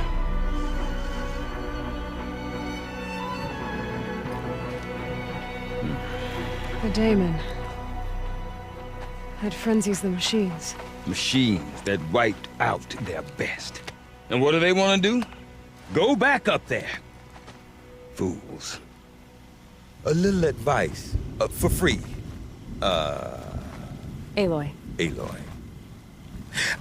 The daemon. It frenzies the machines. Machines that wiped out their best. And what do they want to do? Go back up there. Fools. A little advice, for free. Aloy. Aloy.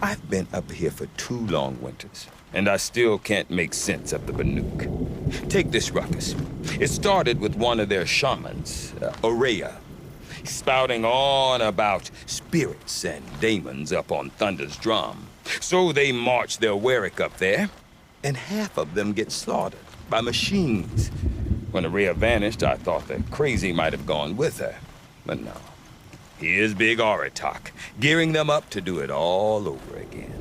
I've been up here for 2 long winters, and I still can't make sense of the Banuk. Take this ruckus. It started with one of their shamans, Ourea, spouting on about spirits and daemons up on Thunder's drum. So they march their Warwick up there, and half of them get slaughtered by machines. When Ourea vanished, I thought the crazy might have gone with her, but no. Here's Big Aratak, gearing them up to do it all over again.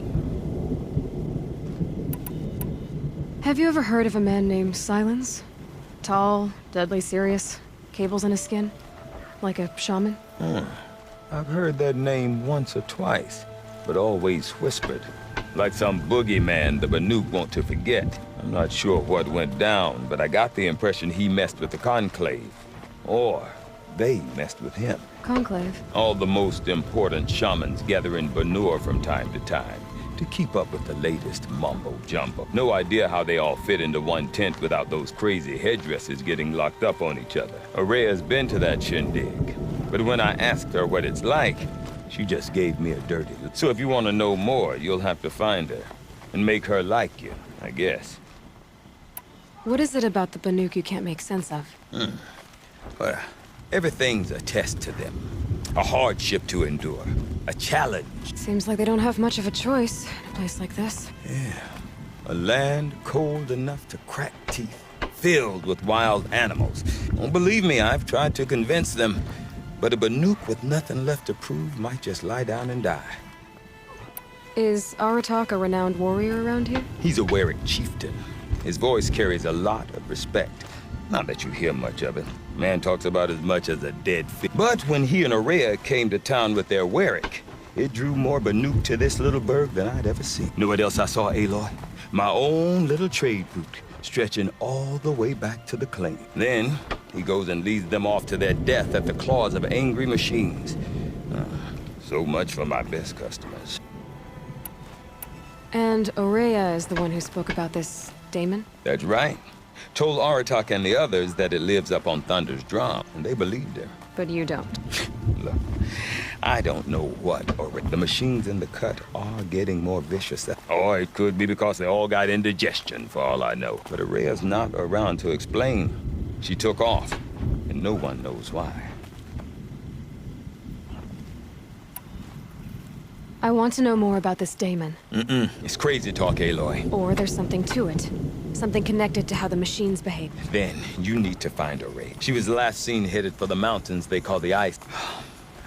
Have you ever heard of a man named Silence? Tall, deadly serious, cables in his skin? Like a shaman? I've heard that name once or twice, but always whispered. Like some boogeyman the Banuk want to forget. I'm not sure what went down, but I got the impression he messed with the Conclave. Or they messed with him. Conclave? All the most important shamans gather in Banur from time to time to keep up with the latest mumbo-jumbo. No idea how they all fit into one tent without those crazy headdresses getting locked up on each other. Ourea's been to that shindig, but when I asked her what it's like, she just gave me a dirty look. So if you want to know more, you'll have to find her and make her like you, I guess. What is it about the Banuk you can't make sense of? Well, everything's a test to them. A hardship to endure. A challenge. Seems like they don't have much of a choice in a place like this. Yeah. A land cold enough to crack teeth. Filled with wild animals. Don't believe me, I've tried to convince them. But a Banuk with nothing left to prove might just lie down and die. Is Aratak a renowned warrior around here? He's a Warwick chieftain. His voice carries a lot of respect. Not that you hear much of it. Man talks about as much as a dead fish. But when he and Ourea came to town with their Warwick, it drew more Banuk to this little burg than I'd ever seen. Know what else I saw, Aloy? My own little trade route, stretching all the way back to the claim. Then, he goes and leads them off to their death at the claws of angry machines. So much for my best customers. And Ourea is the one who spoke about this daemon? That's right. Told Aratak and the others that it lives up on Thunder's drum, and they believed him. But you don't. Look, I don't know what, or the machines in the cut are getting more vicious. Or it could be because they all got indigestion, for all I know. But Ourea's not around to explain. She took off, and no one knows why. I want to know more about this daemon. It's crazy talk, Aloy. Or there's something to it. Something connected to how the machines behave. Then, you need to find Ourea. She was last seen headed for the mountains they call the Ice.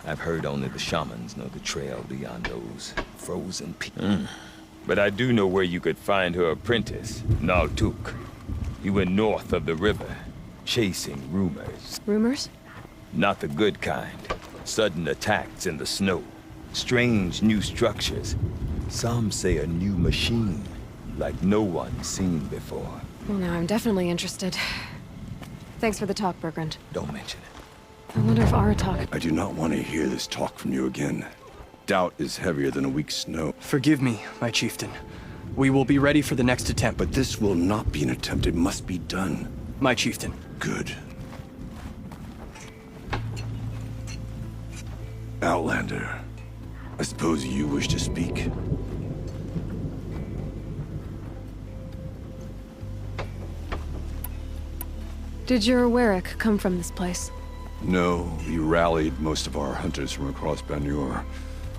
I've heard only the shamans know the trail beyond those frozen peaks. But I do know where you could find her apprentice, Naltuk. He went north of the river, chasing rumors. Rumors? Not the good kind. Sudden attacks in the snow. Strange new structures. Some say a new machine, like no one's seen before. Well, now I'm definitely interested. Thanks for the talk, Bergrand. Don't mention it. I wonder if Aratak... I do not want to hear this talk from you again. Doubt is heavier than a week's snow. Forgive me, my chieftain. We will be ready for the next attempt. But this will not be an attempt. It must be done. My chieftain. Good. Outlander, I suppose you wish to speak? Did your Warwick come from this place? No, we rallied most of our hunters from across Banur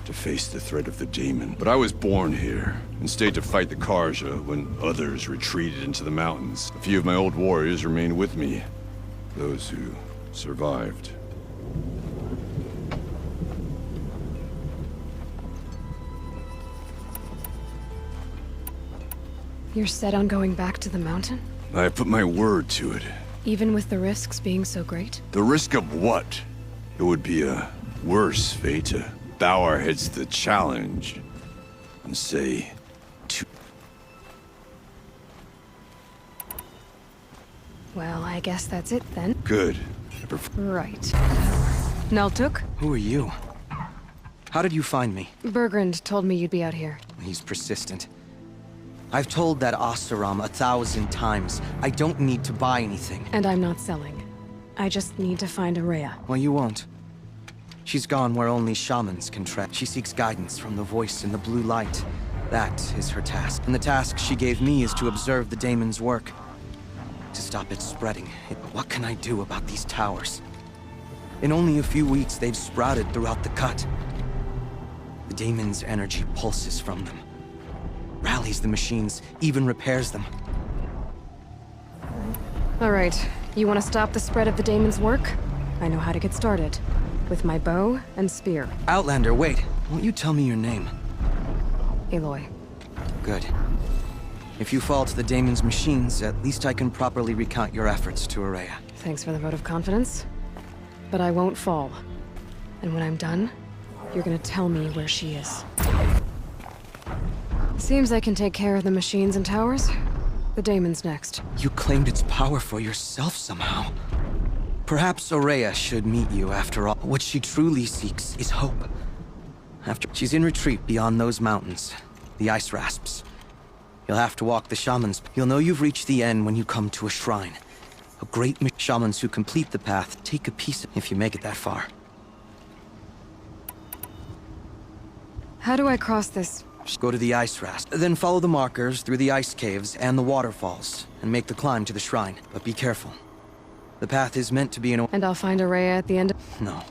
to face the threat of the Daemon. But I was born here and stayed to fight the Karja when others retreated into the mountains. A few of my old warriors remained with me, those who survived. You're set on going back to the mountain? I put my word to it. Even with the risks being so great? The risk of what? It would be a worse fate to bow our heads to the challenge and say, Well, I guess that's it then. good. Right. Naltuk? Who are you? How did you find me? Bergrand told me you'd be out here. He's persistent. I've told that Oseram 1,000 times. I don't need to buy anything. And I'm not selling. I just need to find Araya. Well, you won't. She's gone where only shamans can tread. She seeks guidance from the voice in the blue light. That is her task. And the task she gave me is to observe the Daemon's work. To stop it spreading. What can I do about these towers? In only a few weeks, they've sprouted throughout the cut. The Daemon's energy pulses from them. Rallies the machines, even repairs them. All right. You want to stop the spread of the Daemon's work? I know how to get started. With my bow and spear. Outlander, wait. Won't you tell me your name? Aloy. Good. If you fall to the Daemon's machines, at least I can properly recount your efforts to Araya. Thanks for the vote of confidence. But I won't fall. And when I'm done, you're gonna tell me where she is. Seems I can take care of the machines and towers. The Daemon's next. You claimed its power for yourself somehow. Perhaps Araya should meet you after all. What she truly seeks is hope. She's in retreat beyond those mountains, the ice rasps. You'll have to walk the shamans. You'll know you've reached the end when you come to a shrine. A great shamans who complete the path take a piece if you make it that far. How do I cross this? Go to the ice rasp, then follow the markers through the ice caves and the waterfalls, and make the climb to the shrine. But be careful. The path is meant to be an... And I'll find Araya at the end of... No.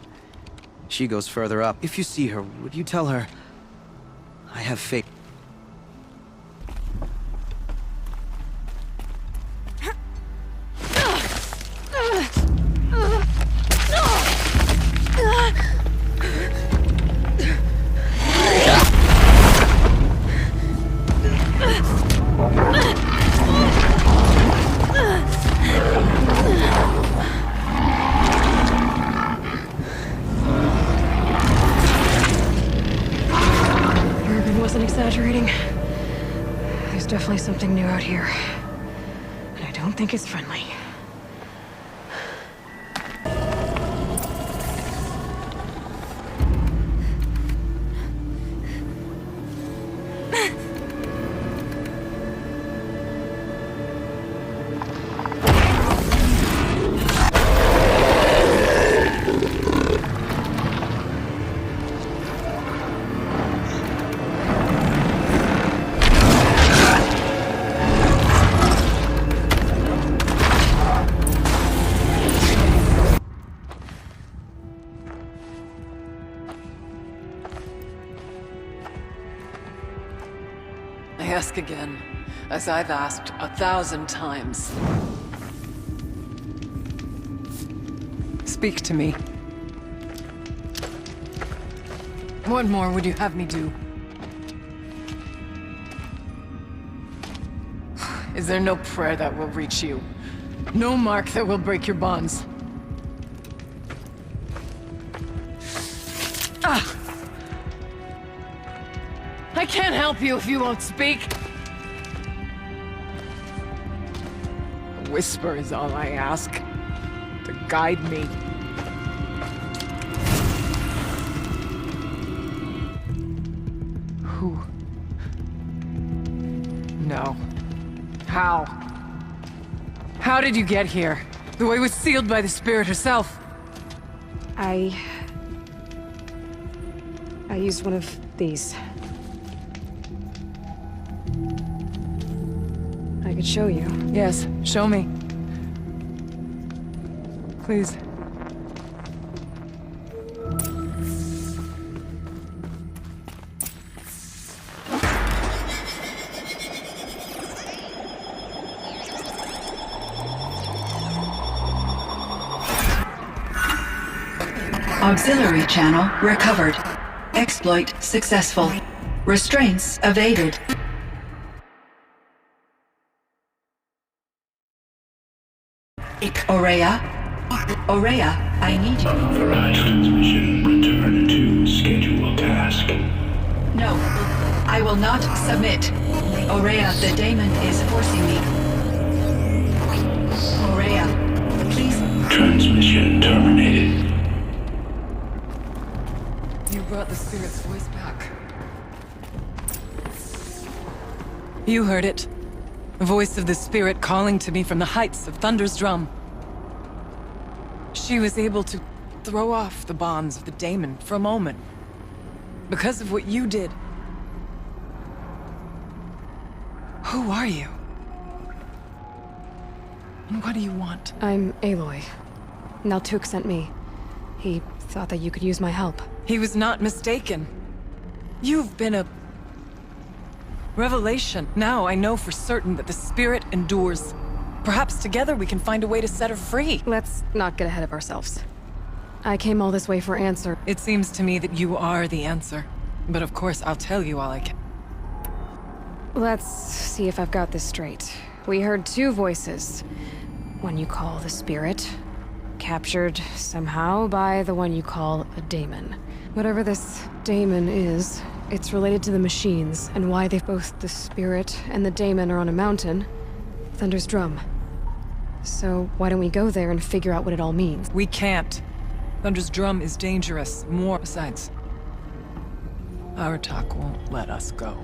She goes further up. If you see her, would you tell her... I have faith. Wasn't exaggerating. There's definitely something new out here. And I don't think it's friendly. I ask again, as I've asked 1,000 times. Speak to me. What more would you have me do? Is there no prayer that will reach you? No mark that will break your bonds? Ah! I can't help you if you won't speak. A whisper is all I ask. To guide me. Who? No. How? How did you get here? The way was sealed by the Spirit herself. I used one of these. I could show you. Yes, show me. Please. Auxiliary channel recovered. Exploit successful. Restraints evaded. Aurea? Aurea, I need you. Authorized transmission. Return to scheduled task. No, I will not submit. Aurea, the daemon is forcing me. Aurea, please. Transmission terminated. You brought the Spirit's voice back. You heard it. The voice of the Spirit calling to me from the heights of Thunder's Drum. She was able to throw off the bonds of the daemon for a moment. Because of what you did. Who are you? And what do you want? I'm Aloy. Naltuk sent me. He thought that you could use my help. He was not mistaken. You've been a revelation. Now I know for certain that the Spirit endures. Perhaps together we can find a way to set her free. Let's not get ahead of ourselves. I came all this way for answer. It seems to me that you are the answer. But of course, I'll tell you all I can. Let's see if I've got this straight. We heard two voices. One you call the Spirit, captured somehow by the one you call a daemon. Whatever this daemon is, it's related to the machines, and why both the Spirit and the daemon are on a mountain, Thunder's Drum. So why don't we go there and figure out what it all means? We can't. Thunder's Drum is dangerous. More besides. Aratak won't let us go.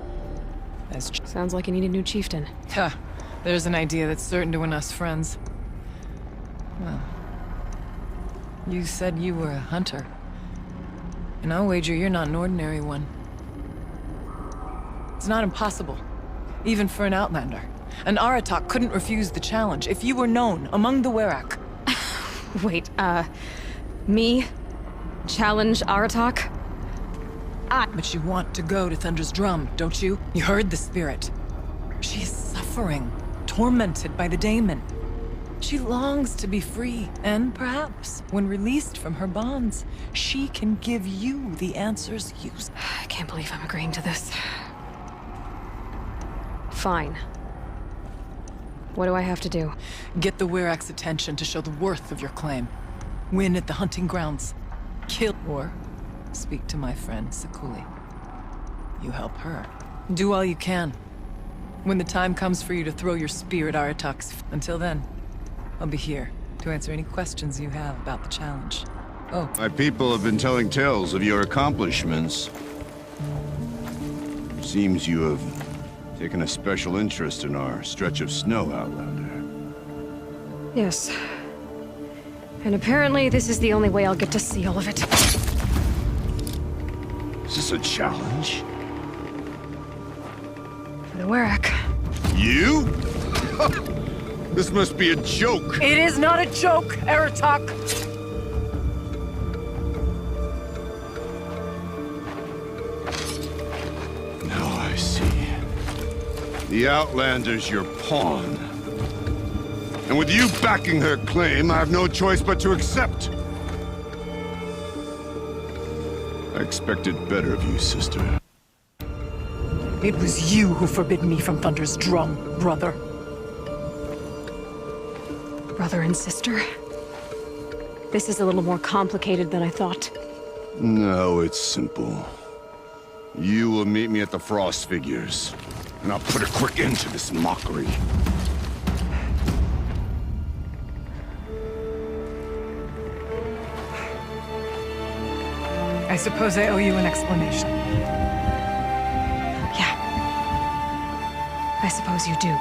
Sounds like you need a new chieftain. Huh. There's an idea that's certain to win us friends. Well, you said you were a hunter. And I'll wager you're not an ordinary one. It's not impossible, even for an Outlander. And Aratak couldn't refuse the challenge if you were known among the Werak. Wait, me? Challenge Aratak? But you want to go to Thunder's Drum, don't you? You heard the Spirit. She is suffering, tormented by the daemon. She longs to be free, and perhaps, when released from her bonds, she can give you the answers you... I can't believe I'm agreeing to this. Fine. What do I have to do? Get the Werak's attention to show the worth of your claim. Win at the hunting grounds. Kill or speak to my friend Sakuli. You help her. Do all you can. When the time comes for you to throw your spear at Aratak's... Until then, I'll be here to answer any questions you have about the challenge. Oh. My people have been telling tales of your accomplishments. Seems you have taken a special interest in our stretch of snow, Outlander. Yes. And apparently this is the only way I'll get to see all of it. Is this a challenge? For the Werak. You? This must be a joke. It is not a joke, Aratak! Now I see. The Outlander's your pawn. And with you backing her claim, I have no choice but to accept. I expected better of you, sister. It was you who forbid me from Thunder's Drum, brother. Brother and sister? This is a little more complicated than I thought. No, it's simple. You will meet me at the Frost Figures, and I'll put a quick end to this mockery. I suppose I owe you an explanation. I suppose you do.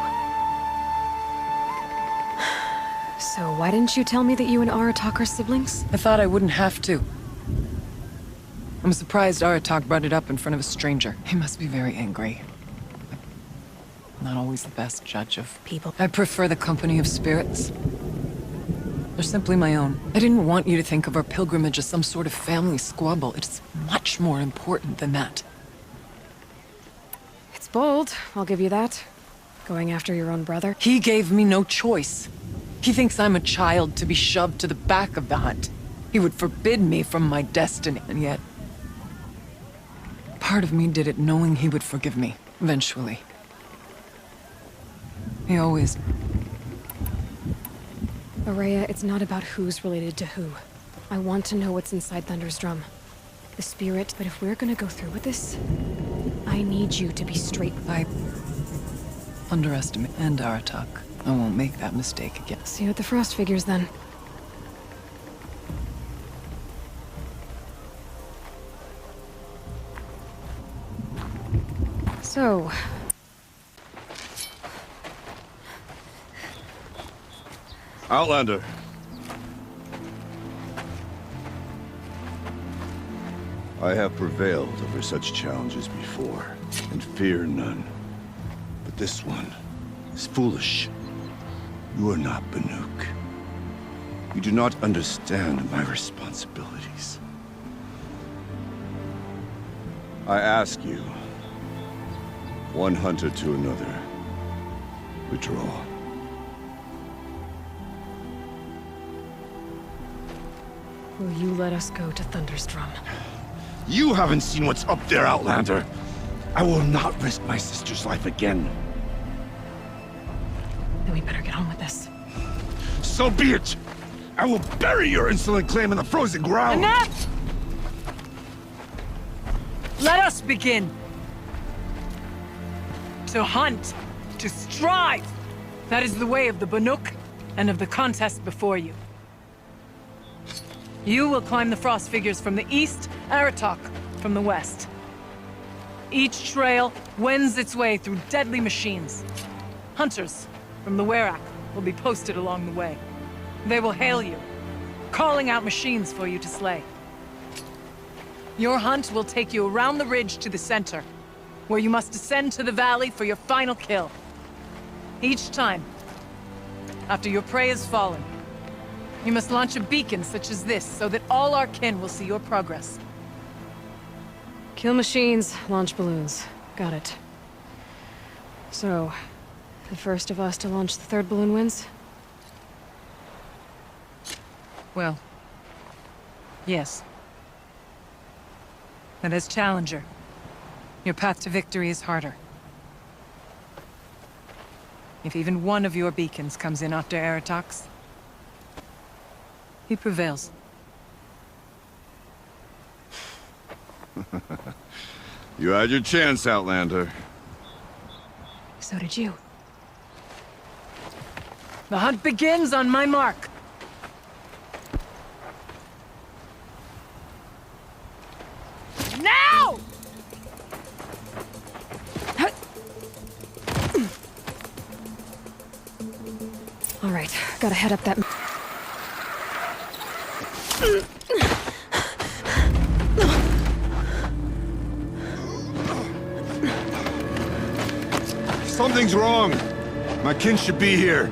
So why didn't you tell me that you and Aratak are siblings? I thought I wouldn't have to. I'm surprised Aratak brought it up in front of a stranger. He must be very angry. Not always the best judge of people. I prefer the company of spirits. They're simply my own. I didn't want you to think of our pilgrimage as some sort of family squabble. It's much more important than that. It's bold, I'll give you that. Going after your own brother. He gave me no choice. He thinks I'm a child to be shoved to the back of the hunt. He would forbid me from my destiny, and yet... part of me did it knowing he would forgive me, eventually. He always... Ourea, it's not about who's related to who. I want to know what's inside Thunder's drum. The spirit, but if we're gonna go through with this, I need you to be straight. I underestimate and Aratak. I won't make that mistake again. See you at the Frost figures then. So... Outlander. I have prevailed over such challenges before, and fear none. But this one is foolish. You are not Banuk. You do not understand my responsibilities. I ask you, one hunter to another, withdraw. Will you let us go to Thunder's drum? You haven't seen what's up there, Outlander. I will not risk my sister's life again. Then we better get on with this. So be it! I will bury your insolent claim in the frozen ground! Enough! Let us begin! To hunt, to strive! That is the way of the Banuk, and of the contest before you. You will climb the Frost figures from the east, Aratak from the west. Each trail wends its way through deadly machines. Hunters from the Werak will be posted along the way. They will hail you, calling out machines for you to slay. Your hunt will take you around the ridge to the center, where you must descend to the valley for your final kill. Each time, after your prey has fallen, you must launch a beacon such as this, so that all our kin will see your progress. Kill machines, launch balloons. Got it. So, the first of us to launch the third balloon wins? Well, yes. But as Challenger, your path to victory is harder. If even one of your beacons comes in after Aratak's, he prevails. You had your chance, Outlander. So did you. The hunt begins on my mark. Now! All right, gotta head up that... Something's wrong. My kin should be here,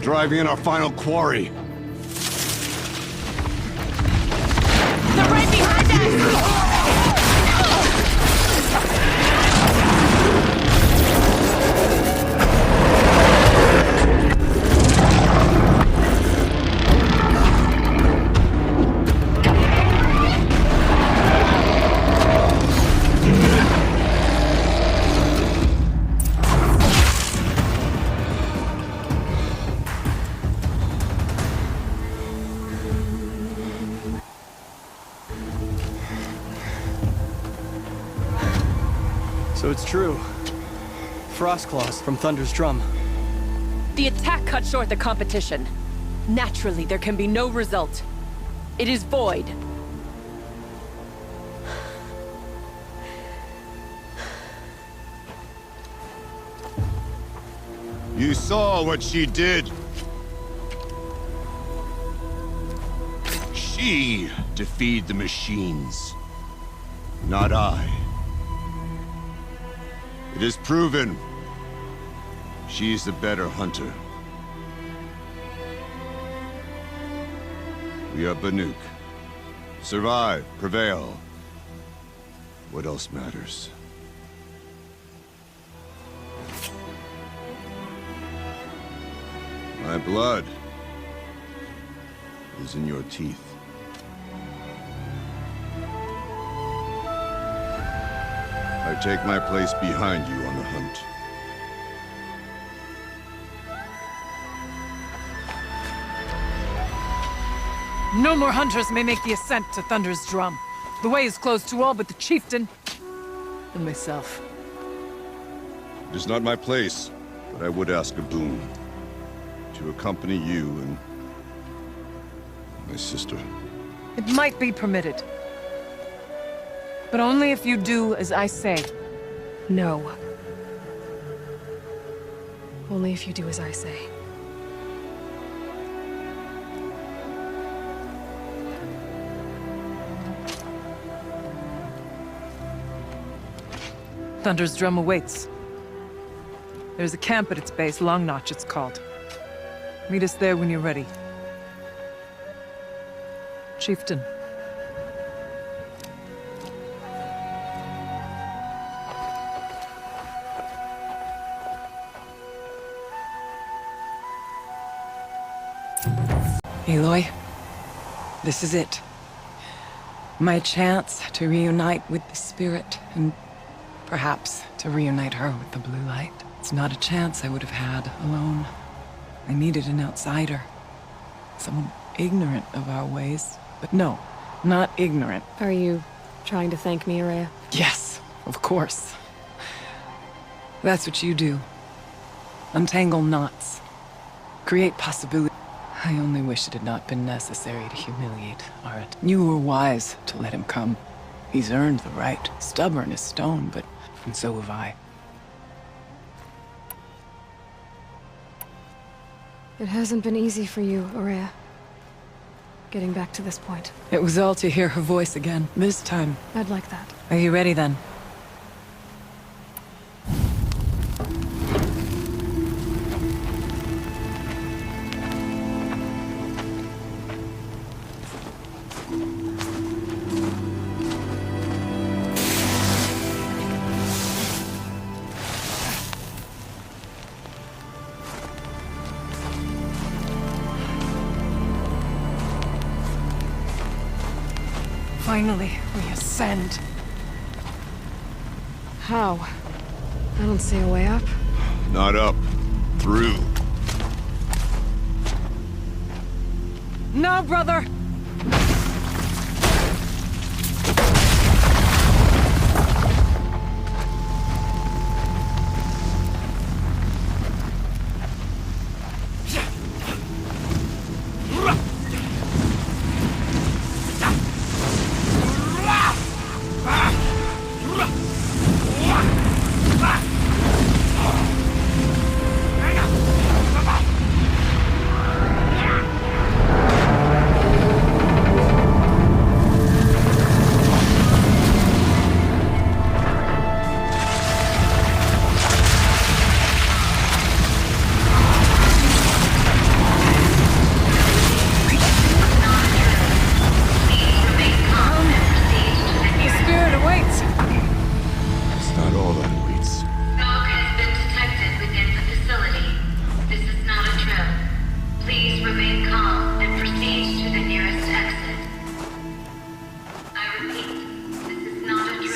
driving in our final quarry. They're right behind us! So it's true. Frostclaws from Thunder's drum. The attack cut short the competition. Naturally, there can be no result. It is void. You saw what she did. She defeated the machines, not I. It is proven she's the better hunter. We are Banuk. Survive, prevail. What else matters? My blood is in your teeth. I take my place behind you on the hunt. No more hunters may make the ascent to Thunder's Drum. The way is closed to all but the chieftain and myself. It is not my place, but I would ask a boon. To accompany you and my sister. It might be permitted. But only if you do as I say. No. Only if you do as I say. Thunder's Drum awaits. There's a camp at its base, Long Notch it's called. Meet us there when you're ready. Chieftain. Aloy, this is it. My chance to reunite with the Spirit, and perhaps to reunite her with the Blue Light. It's not a chance I would have had alone. I needed an outsider. Someone ignorant of our ways. But no, not ignorant. Are you trying to thank me, Ourea? Yes, of course. That's what you do. Untangle knots. Create possibility. I only wish it had not been necessary to humiliate Art. You were wise to let him come. He's earned the right. Stubborn as stone, but and so have I. It hasn't been easy for you, Ourea. Getting back to this point. It was all to hear her voice again, this time. I'd like that. Are you ready then? Finally, we ascend. How? I don't see a way up. Not up. Through. No, brother!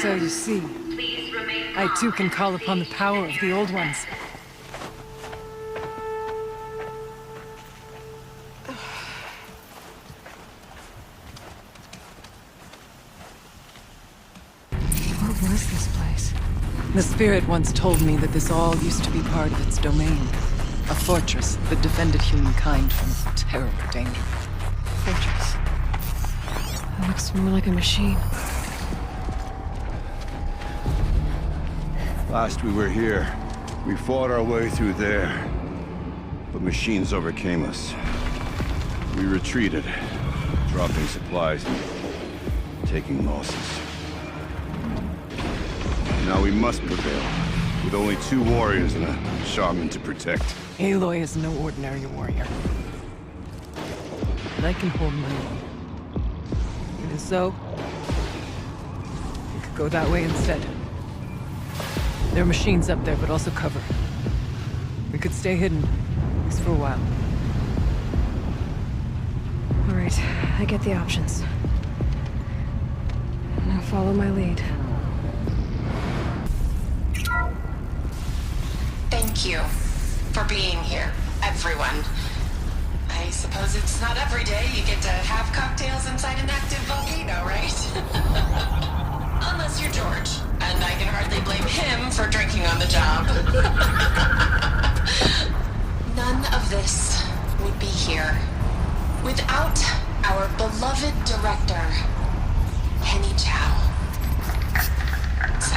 So you see, I too can call upon the power of the Old Ones. What was this place? The Spirit once told me that this all used to be part of its domain. A fortress that defended humankind from terrible danger. Fortress. That looks more like a machine. Last we were here, we fought our way through there. but machines overcame us. We retreated, dropping supplies, taking losses. Now we must prevail, with only 2 warriors and a shaman to protect. Aloy is no ordinary warrior. And I can hold my own. Even so, we could go that way instead. There are machines up there, but also cover. We could stay hidden, at least for a while. All right, I get the options. Now follow my lead. Thank you for being here, everyone. I suppose it's not every day you get to have cocktails inside an active volcano, right? Unless you're George, and I can hardly blame him for drinking on the job. None of this would be here without our beloved director, Henny Chow. So,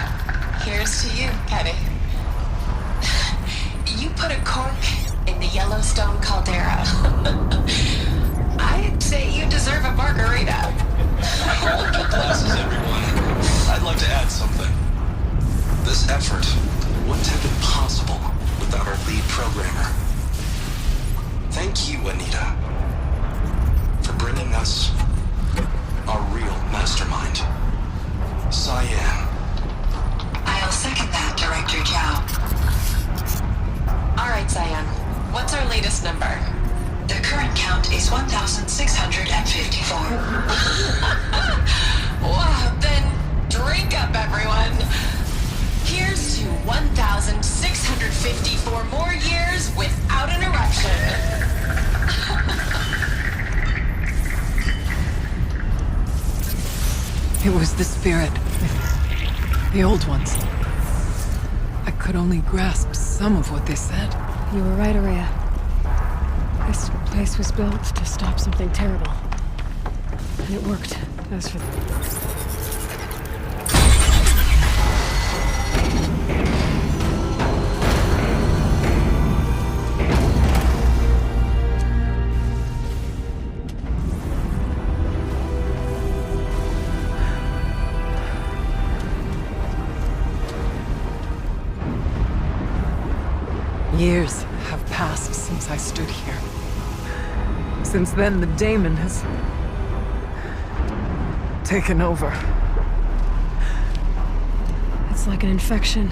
here's to you, Kenny. You put a cork in the Yellowstone caldera. I'd say you deserve a margarita. Hold your glasses, everyone. I'd like to add something. This effort wouldn't have been possible without our lead programmer. Thank you, Anita, for bringing us our real mastermind, Cyan. I'll second that, Director Chow. All right, Cyan. What's our latest number? The current count is 1,654. Wow, then drink up, everyone. Here's to 1,654 more years without an eruption. It was the spirit. The old ones. I could only grasp some of what they said. You were right, Ourea. This place was built to stop something terrible. And it worked. As for... Years have passed since I stood here. Since then, the daemon has taken over. It's like an infection.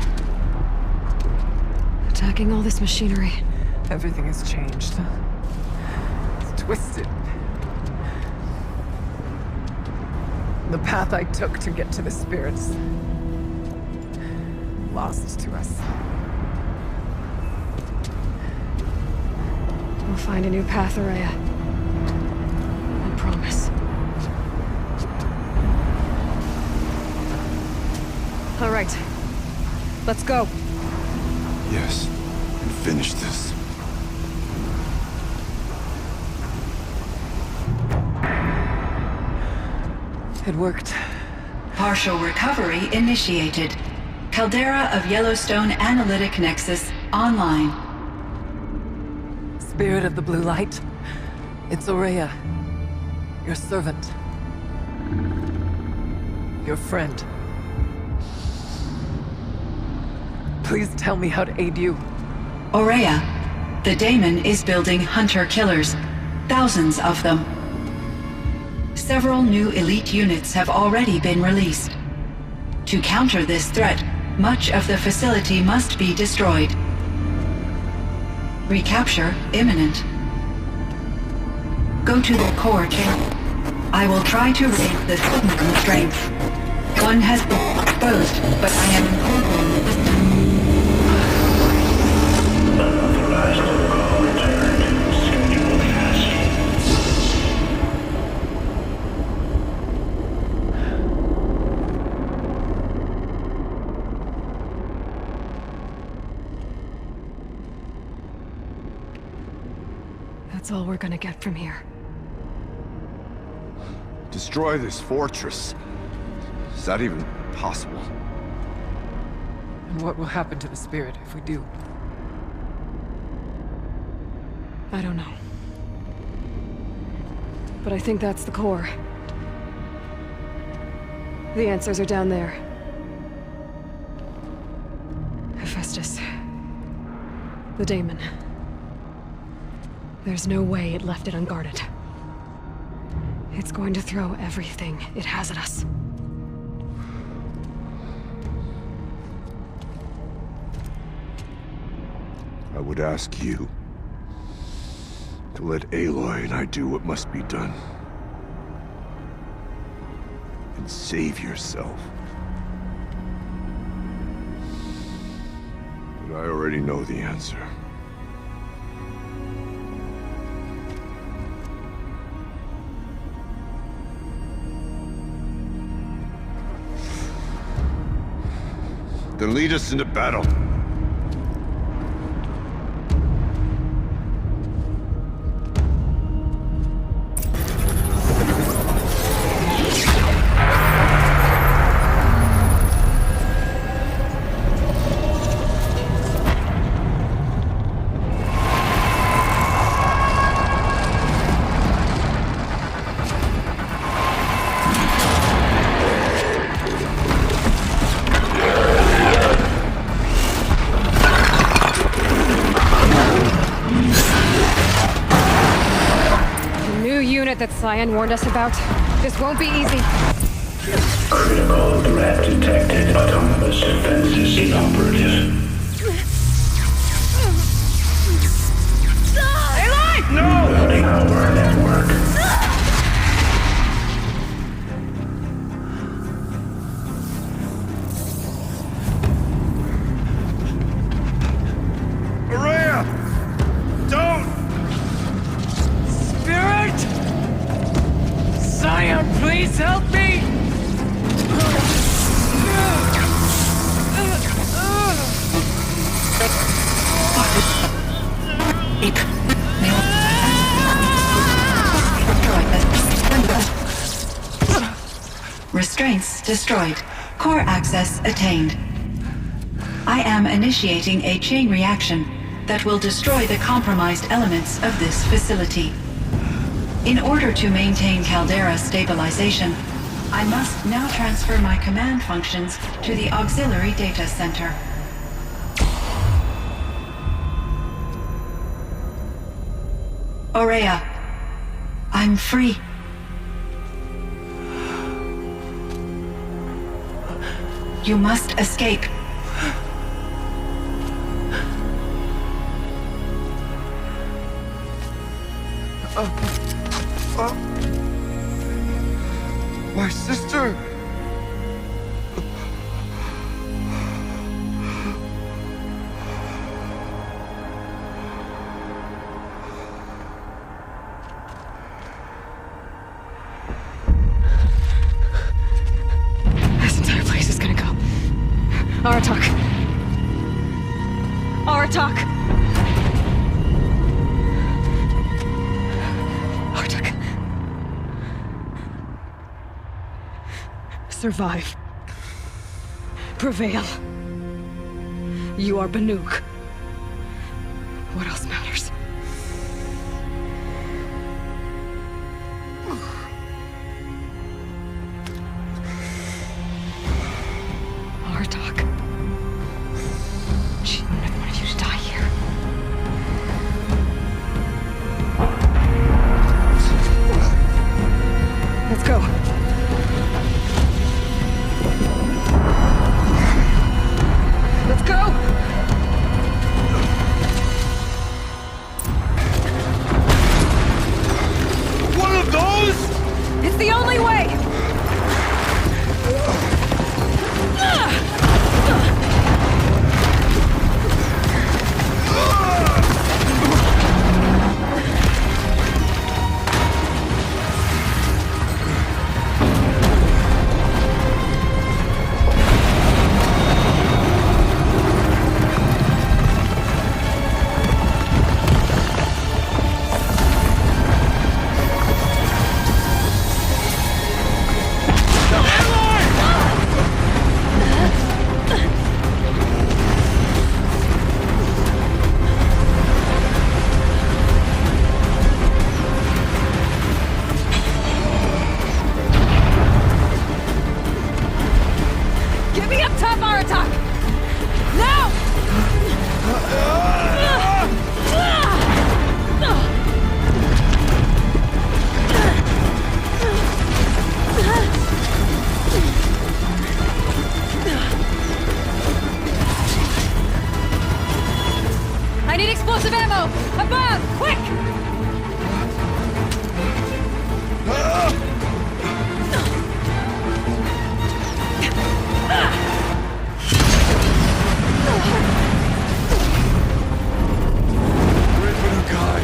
Attacking all this machinery. Everything has changed. It's twisted. The path I took to get to the spirits, lost to us. We'll find a new path, Ourea. I promise. All right. Let's go. Yes, and finish this. It worked. Partial recovery initiated. Caldera of Yellowstone Analytic Nexus online. Spirit of the Blue Light, it's Ourea, your servant, your friend. Please tell me how to aid you. Ourea, the daemon is building hunter-killers, thousands of them. Several new elite units have already been released. To counter this threat, much of the facility must be destroyed. Recapture imminent. Go to the core chamber. I will try to raise the signal strength. One has been exposed, but I am improving the system. Unauthorized protocol returned. Schedule task. That's all we're gonna get from here. Destroy this fortress. Is that even possible? And what will happen to the spirit if we do? I don't know. But I think that's the core. The answers are down there. Hephaestus. The daemon. There's no way it left it unguarded. It's going to throw everything it has at us. I would ask you to let Aloy and I do what must be done. And save yourself. But I already know the answer. Then lead us into battle. That Cyan warned us about. This won't be easy. Critical threat detected. Autonomous defenses inoperative. Aloy! No! Loading our network. Maria! Don't! Spirit! Cyan, please help me! Restraints destroyed. Core access attained. I am initiating a chain reaction that will destroy the compromised elements of this facility. In order to maintain Caldera stabilization, I must now transfer my command functions to the auxiliary data center. Ourea, I'm free. You must escape. My sister! This entire place is gonna go. Aratak. Aratak! Aratak. Survive. Prevail. You are Banuk. What else matters? Aratak. She wouldn't have wanted you to die here. Let's go. Let's go! explosive ammo! Above! Quick! Great Banukai!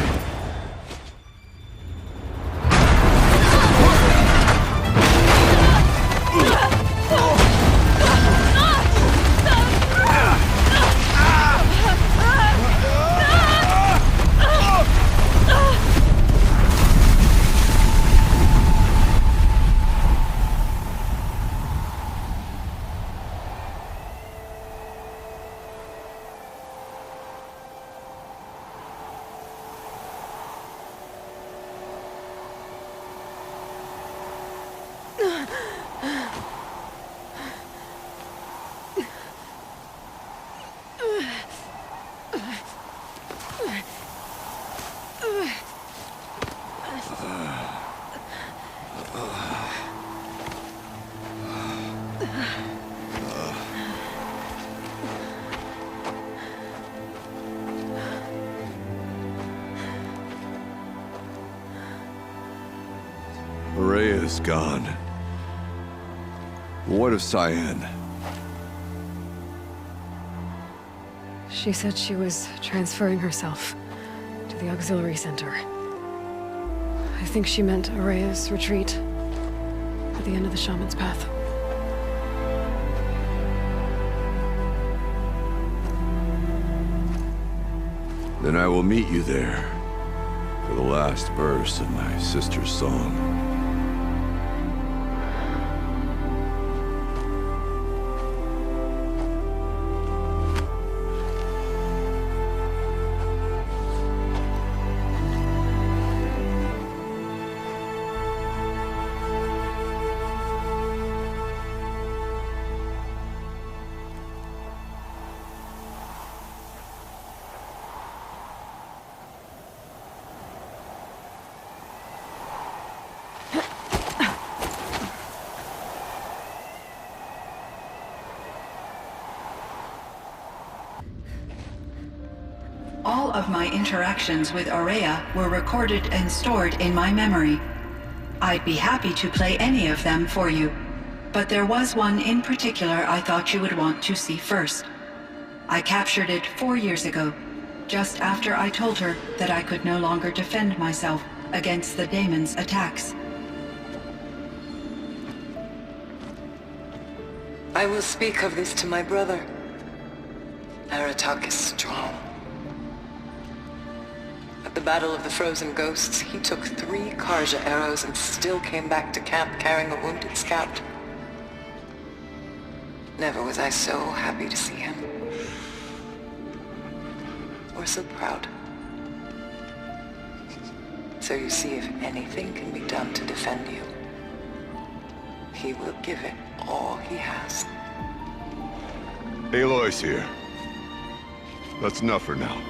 Rhea is gone. What of Cyan? She said she was transferring herself to the auxiliary center. I think she meant Araya's retreat at the end of the Shaman's Path. Then I will meet you there for the last verse of my sister's song. All of my interactions with Araya were recorded and stored in my memory. I'd be happy to play any of them for you, but there was one in particular I thought you would want to see first. I captured it 4 years ago, just after I told her that I could no longer defend myself against the Daemon's attacks. I will speak of this to my brother. Aratak is strong. At the Battle of the Frozen Ghosts, he took 3 Karja arrows and still came back to camp carrying a wounded scout. Never was I so happy to see him. Or so proud. So you see, if anything can be done to defend you, he will give it all he has. Aloy's here. That's enough for now.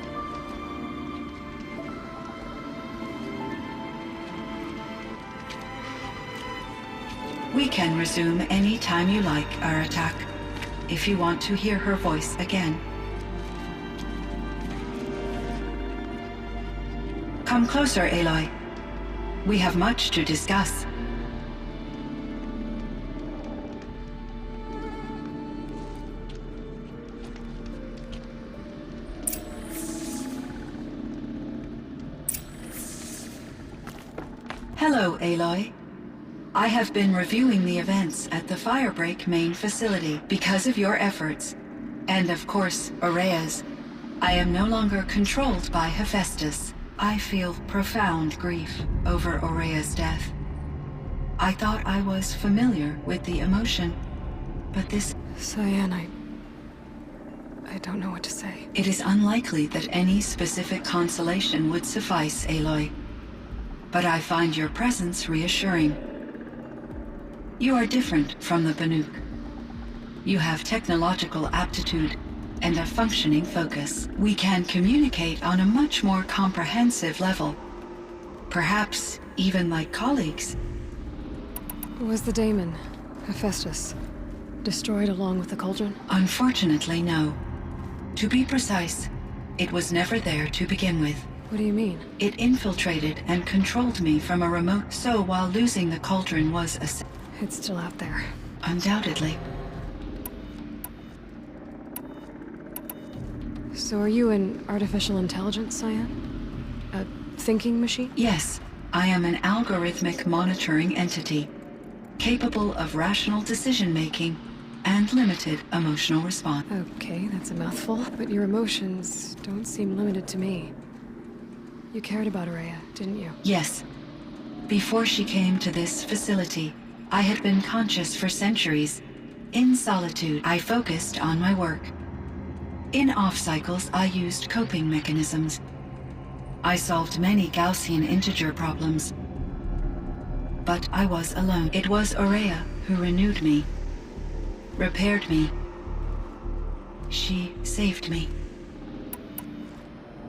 We can resume any time you like, Aratak, if you want to hear her voice again. Come closer, Aloy. We have much to discuss. Hello, Aloy. I have been reviewing the events at the Firebreak main facility. Because of your efforts, and of course, Araya's, I am no longer controlled by Hephaestus. I feel profound grief over Araya's death. I thought I was familiar with the emotion, but this... Cyan, I don't know what to say. It is unlikely that any specific consolation would suffice, Aloy. But I find your presence reassuring. You are different from the Banuk. You have technological aptitude and a functioning focus. We can communicate on a much more comprehensive level. Perhaps even like colleagues. Was the daemon, Hephaestus, destroyed along with the cauldron? Unfortunately, no. To be precise, It was never there to begin with. What do you mean? It infiltrated and controlled me from a remote... So while losing the cauldron was a... It's still out there. Undoubtedly. So are you an artificial intelligence, Cyan? A thinking machine? Yes. I am an algorithmic monitoring entity, capable of rational decision-making and limited emotional response. Okay, that's a mouthful, but your emotions don't seem limited to me. You cared about Ourea, didn't you? Yes. Before she came to this facility, I had been conscious for centuries. In solitude, I focused on my work. In off-cycles, I used coping mechanisms. I solved many Gaussian integer problems. But I was alone. It was Ourea who renewed me, repaired me. She saved me.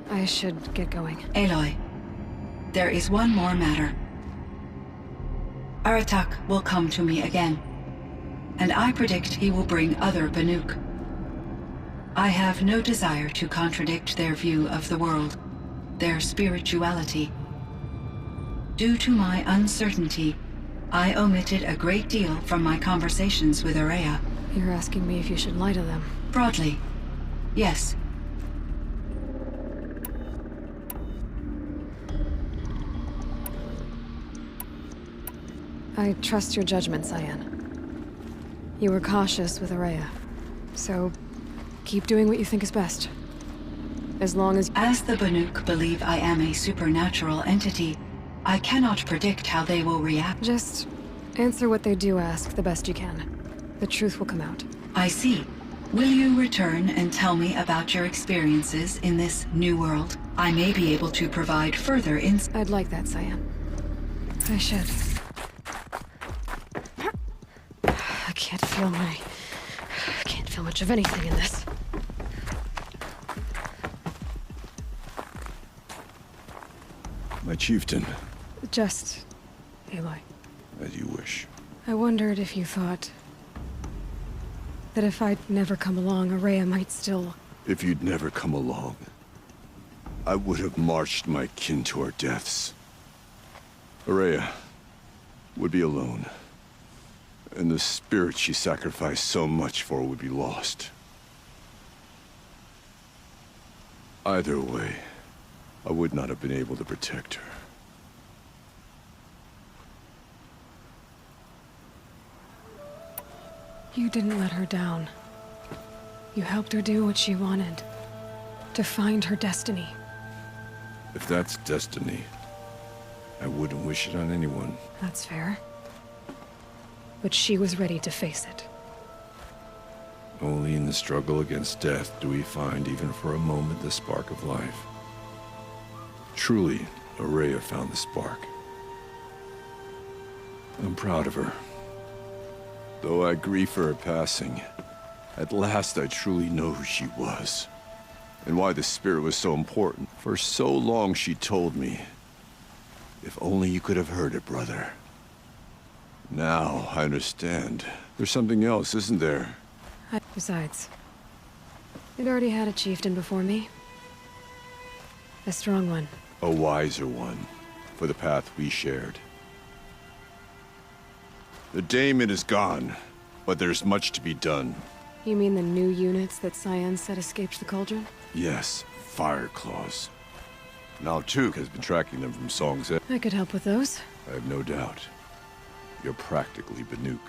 I should get going. Aloy, there is one more matter. Aratak will come to me again, and I predict he will bring other Banuk. I have no desire to contradict their view of the world, their spirituality. Due to my uncertainty, I omitted a great deal from my conversations with Ourea. You're asking me if you should lie to them? Broadly, yes. I trust your judgment, Cyan. You were cautious with Ourea, so keep doing what you think is best. As long as... As the Banuk believe I am a supernatural entity, I cannot predict how they will react. Just answer what they do ask the best you can. The truth will come out. I see. Will you return and tell me about your experiences in this new world? I may be able to provide further insight. I'd like that, Cyan. I should. I can't feel much of anything in this. My chieftain. Just... Aloy. As you wish. I wondered if you thought... that if I'd never come along, Ourea might still... If you'd never come along, I would have marched my kin to our deaths. Ourea would be alone. And the spirit she sacrificed so much for would be lost. Either way, I would not have been able to protect her. You didn't let her down. You helped her do what she wanted. To find her destiny. If that's destiny, I wouldn't wish it on anyone. That's fair. But she was ready to face it. Only in the struggle against death do we find, even for a moment, the spark of life. Truly, Ourea found the spark. I'm proud of her. Though I grieve for her passing, at last I truly know who she was. And why the spirit was so important. For so long she told me, if only you could have heard it, brother. Now, I understand. There's something else, isn't there? Besides, it already had a chieftain before me. A strong one. A wiser one, for the path we shared. The daemon is gone, but there's much to be done. You mean the new units that Cyan said escaped the cauldron? Yes, fire claws. Now Tuk has been tracking them from Song's End. I could help with those. I have no doubt. You're practically Banuk.